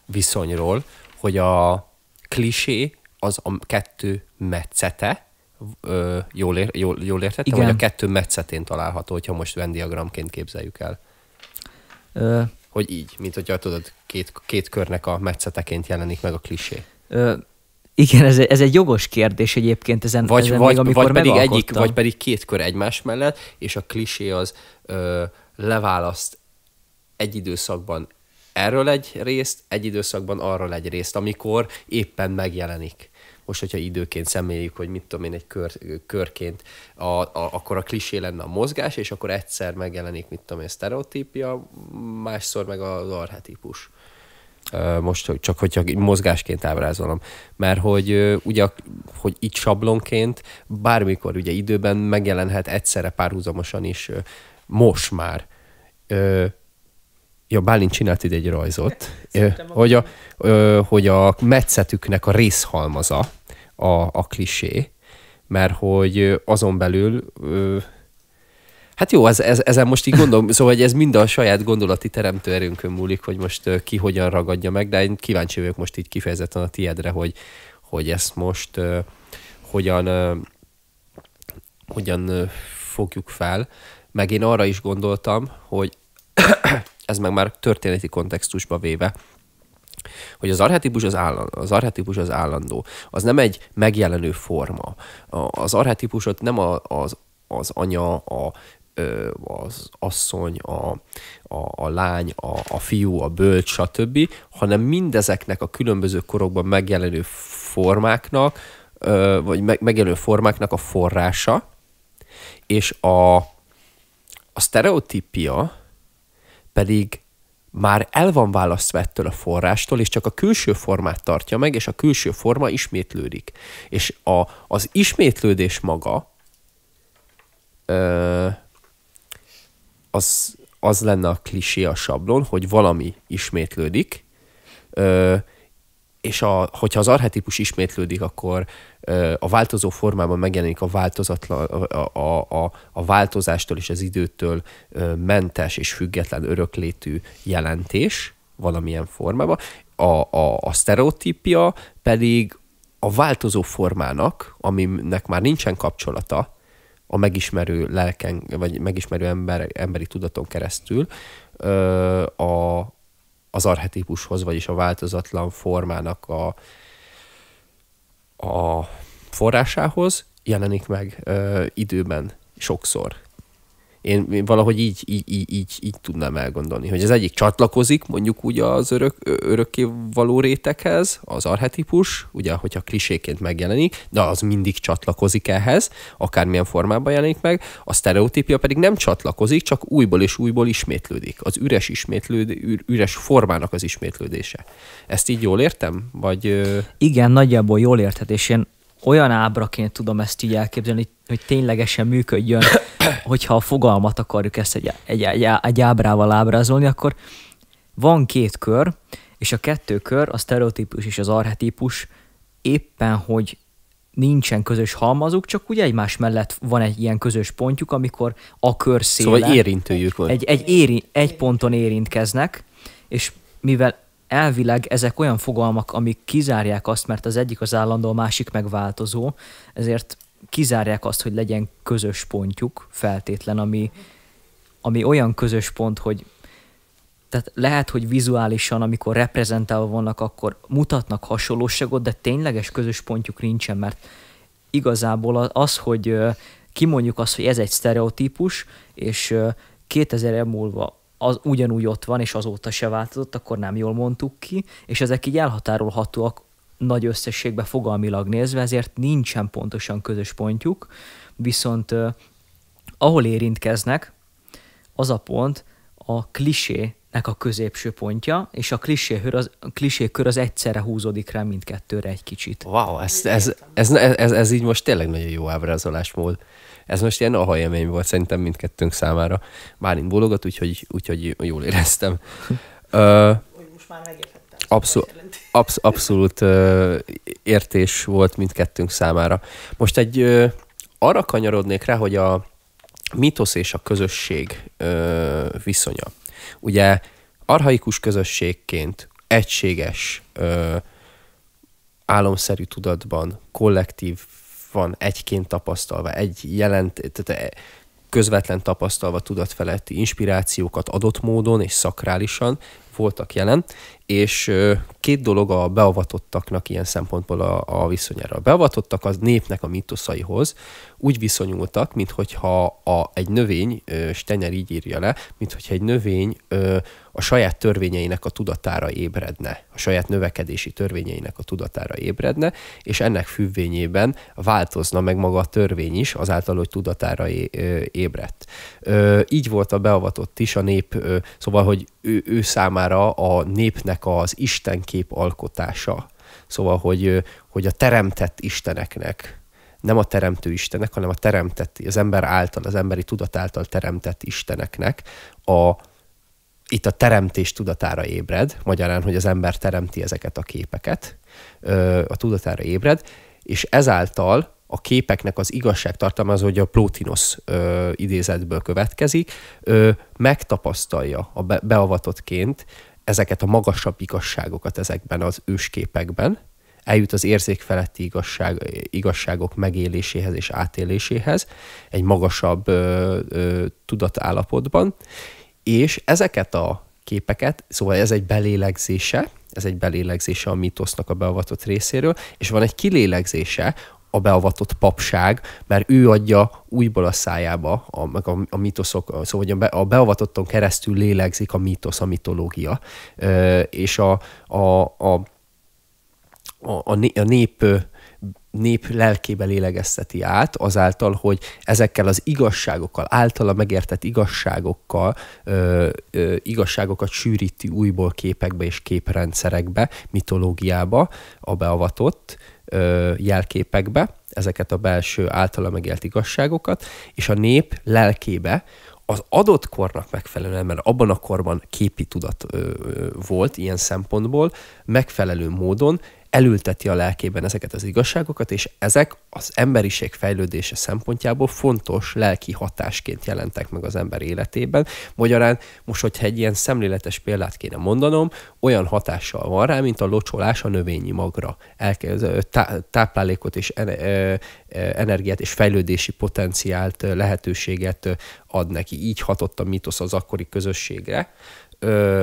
viszonyról, hogy a klisé az a kettő metszete, jól értettem, igen. hogy a kettő metszetén található, hogyha most Venn diagramként képzeljük el. Hogy így, mint hogyha tudod, két körnek a metszeteként jelenik meg a klisé. Igen, ez egy jogos kérdés egyébként, ezen még amikor megalkottam. Vagy pedig két kör egymás mellett, és a klisé az leválaszt egy időszakban erről egy részt, egy időszakban arról egy részt, amikor éppen megjelenik. Most, hogyha időként szemléljük, hogy mit tudom én, egy körként, akkor a klisé lenne a mozgás, és akkor egyszer megjelenik, mit tudom én, sztereotípia, másszor meg az archetipus. Most csak, hogyha mozgásként ábrázolom. Mert hogy ugye, hogy itt sablonként bármikor ugye időben megjelenhet egyszerre párhuzamosan is most már. Bálint csinált ide egy rajzot, hogy a metszetüknek a részhalmaza a klisé, mert hogy azon belül, hát jó, ezen most így gondolom, szóval hogy ez mind a saját gondolati teremtő erőnkön múlik, hogy most ki hogyan ragadja meg, de én kíváncsi vagyok most így kifejezetten a tiédre, hogy ezt most hogyan fogjuk fel, meg én arra is gondoltam, hogy ez meg már történeti kontextusba véve, hogy az archetipus az állandó. Az nem egy megjelenő forma. Az archetipusot nem az anya, az asszony, a lány, a fiú, a bölcs, stb., hanem mindezeknek a különböző korokban megjelenő formáknak, vagy megjelenő formáknak a forrása, és a sztereotípia pedig már el van választva ettől a forrástól, és csak a külső formát tartja meg, és a külső forma ismétlődik. És az ismétlődés maga az lenne a klisé, a sablon, hogy valami ismétlődik, és hogyha az archetípus ismétlődik, akkor a változó formában megjelenik a változatlan, a változástól és az időtől mentes és független öröklétű jelentés valamilyen formában. A sztereotípia pedig a változó formának, aminek már nincsen kapcsolata a megismerő lelken, vagy megismerő emberi tudaton keresztül az archetípushoz, vagyis a változatlan formának a forrásához jelenik meg időben sokszor. Én valahogy így tudnám elgondolni, hogy az egyik csatlakozik mondjuk úgy az örökké való réteghez, az archetípus, ugye, hogyha kliséként megjelenik, de az mindig csatlakozik ehhez, akármilyen formában jelenik meg, a sztereotípia pedig nem csatlakozik, csak újból és újból ismétlődik. Az üres formának az ismétlődése. Ezt így jól értem? Vagy... Igen, nagyjából jól érted, és én olyan ábraként tudom ezt így elképzelni, hogy ténylegesen működjön, hogyha a fogalmat akarjuk ezt egy ábrával ábrázolni, akkor van két kör, és a kettő kör, a sztereotípus és az archetípus éppen, hogy nincsen közös halmazuk, csak ugye egymás mellett van egy ilyen közös pontjuk, amikor a kör széle... Szóval érintőjük van. Egy ponton érintkeznek, és mivel elvileg ezek olyan fogalmak, amik kizárják azt, mert az egyik az állandó, a másik megváltozó, ezért kizárják azt, hogy legyen közös pontjuk feltétlen, ami olyan közös pont, hogy tehát lehet, hogy vizuálisan, amikor reprezentálva vannak, akkor mutatnak hasonlóságot, de tényleges közös pontjuk nincsen, mert igazából az, hogy kimondjuk azt, hogy ez egy sztereotípus, és 2000 év múlva az ugyanúgy ott van, és azóta se változott, akkor nem jól mondtuk ki, és ezek így elhatárolhatóak nagy összességben fogalmilag nézve, ezért nincsen pontosan közös pontjuk, viszont ahol érintkeznek, az a pont a klisének a középső pontja, és a klisékör az egyszerre húzódik rá mindkettőre egy kicsit. Wow, ez így most tényleg nagyon jó ábrázolásmód. Ez most ilyen aha élmény volt szerintem mindkettőnk számára. Bálint bólogat, úgyhogy jól éreztem. Most már megértettem. Abszolút értés volt mindkettőnk számára. Most arra kanyarodnék rá, hogy a mítosz és a közösség viszonya. Ugye archaikus közösségként egységes, álomszerű tudatban, kollektívan egyként tapasztalva, tehát közvetlen tapasztalva tudatfeletti inspirációkat adott módon és szakrálisan voltak jelen, és két dolog a beavatottaknak ilyen szempontból a viszonyára. A beavatottak az népnek a mítoszaihoz úgy viszonyultak, minthogyha egy növény, Steiner így írja le, minthogyha egy növény a saját törvényeinek a tudatára ébredne, a saját növekedési törvényeinek a tudatára ébredne, és ennek függvényében változna meg maga a törvény is, azáltal, hogy tudatára ébredt. Így volt a beavatott is, a nép, szóval, hogy ő számára a népnek az istenkép alkotása. Szóval, hogy a teremtett isteneknek, nem a teremtő istenek, hanem a teremtett, az ember által, az emberi tudat által teremtett isteneknek itt a teremtés tudatára ébred, magyarán, hogy az ember teremti ezeket a képeket, a tudatára ébred, és ezáltal a képeknek az igazságtartalma az, hogy a Plotinos idézetből következik, megtapasztalja a beavatottként ezeket a magasabb igazságokat ezekben az ősképekben, eljut az érzékfeletti igazságok megéléséhez és átéléséhez egy magasabb tudatállapotban, és ezeket a képeket, szóval ez egy belélegzése a mítosznak a beavatott részéről, és van egy kilélegzése a beavatott papság, mert ő adja újból a szájába a mítoszok, szóval hogy a beavatotton keresztül lélegzik a mítosz, a mitológia, és a nép nép lelkébe lélegezteti át, azáltal, hogy ezekkel az igazságokkal, általa megértett igazságokat sűríti újból képekbe és képrendszerekbe, mitológiába, a beavatott jelképekbe, ezeket a belső általa megélt igazságokat, és a nép lelkébe az adott kornak megfelelően, mert abban a korban képi tudat volt ilyen szempontból, megfelelő módon elülteti a lelkében ezeket az igazságokat, és ezek az emberiség fejlődése szempontjából fontos lelki hatásként jelentek meg az ember életében. Magyarán most, hogyha egy ilyen szemléletes példát kéne mondanom, olyan hatással van rá, mint a locsolás a növényi magra. Táplálékot és energiát és fejlődési potenciált, lehetőséget ad neki. Így hatott a mítosz az akkori közösségre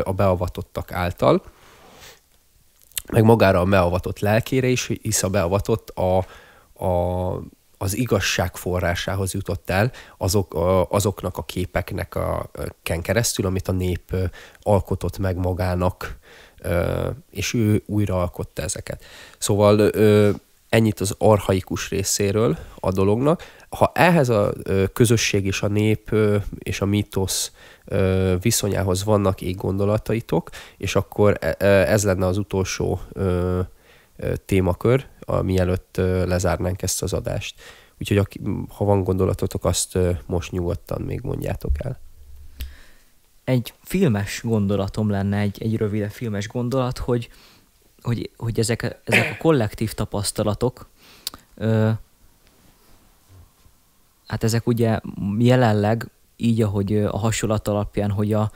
a beavatottak által, meg magára a beavatott lelkére is, hisz a beavatott az igazság forrásához jutott el azoknak a képeknek ken keresztül, amit a nép alkotott meg magának, és ő újra alkotta ezeket. Szóval ennyit az archaikus részéről a dolognak. Ha ehhez a közösség és a nép és a mítosz viszonyához vannak így gondolataitok, és akkor ez lenne az utolsó témakör, mielőtt lezárnánk ezt az adást. Úgyhogy ha van gondolatotok, azt most nyugodtan még mondjátok el. Egy filmes gondolatom lenne, egy rövid filmes gondolat, hogy ezek a kollektív tapasztalatok, hát ezek ugye jelenleg, így ahogy a hasonlat alapján, hogy a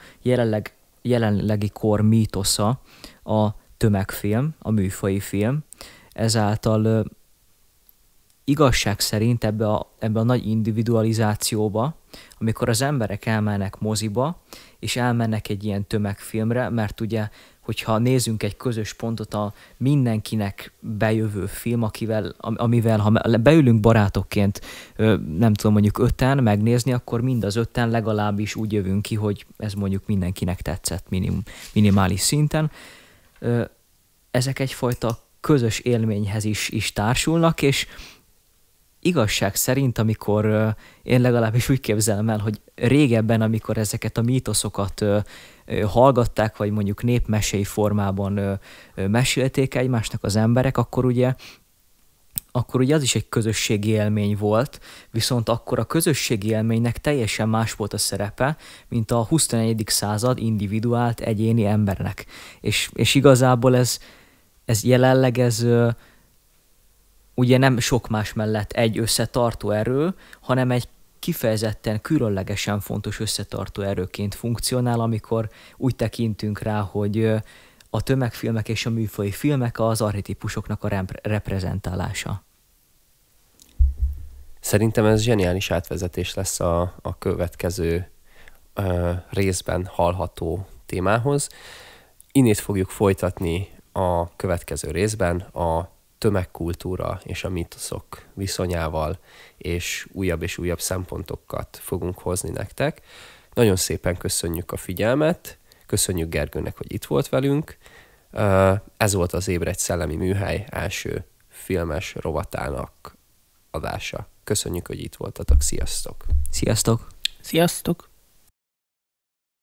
jelenlegi kor mítosza a tömegfilm, a műfaji film, ezáltal igazság szerint ebbe a nagy individualizációba, amikor az emberek elmennek moziba, és elmennek egy ilyen tömegfilmre, mert ugye, hogyha nézzünk egy közös pontot, a mindenkinek bejövő film, amivel ha beülünk barátokként, nem tudom, mondjuk 5-en megnézni, akkor mind az 5-en legalábbis úgy jövünk ki, hogy ez mondjuk mindenkinek tetszett minimális szinten. Ezek egyfajta közös élményhez is társulnak, és igazság szerint, amikor én legalábbis úgy képzelem el, hogy régebben, amikor ezeket a mítoszokat hallgatták, vagy mondjuk népmesei formában mesélték egymásnak az emberek, akkor ugye az is egy közösségi élmény volt, viszont akkor a közösségi élménynek teljesen más volt a szerepe, mint a 21. század individuált egyéni embernek. És igazából ez jelenleg ugye nem sok más mellett egy összetartó erő, hanem egy kifejezetten különlegesen fontos összetartó erőként funkcionál, amikor úgy tekintünk rá, hogy a tömegfilmek és a műfaji filmek az archetipusoknak a reprezentálása. Szerintem ez zseniális átvezetés lesz a következő részben hallható témához. Innét fogjuk folytatni a következő részben a tömegkultúra és a mítoszok viszonyával, és újabb szempontokat fogunk hozni nektek. Nagyon szépen köszönjük a figyelmet, köszönjük Gergőnek, hogy itt volt velünk. Ez volt az Ébredj Szellemi Műhely első filmes rovatának adása. Köszönjük, hogy itt voltatok. Sziasztok! Sziasztok! Sziasztok!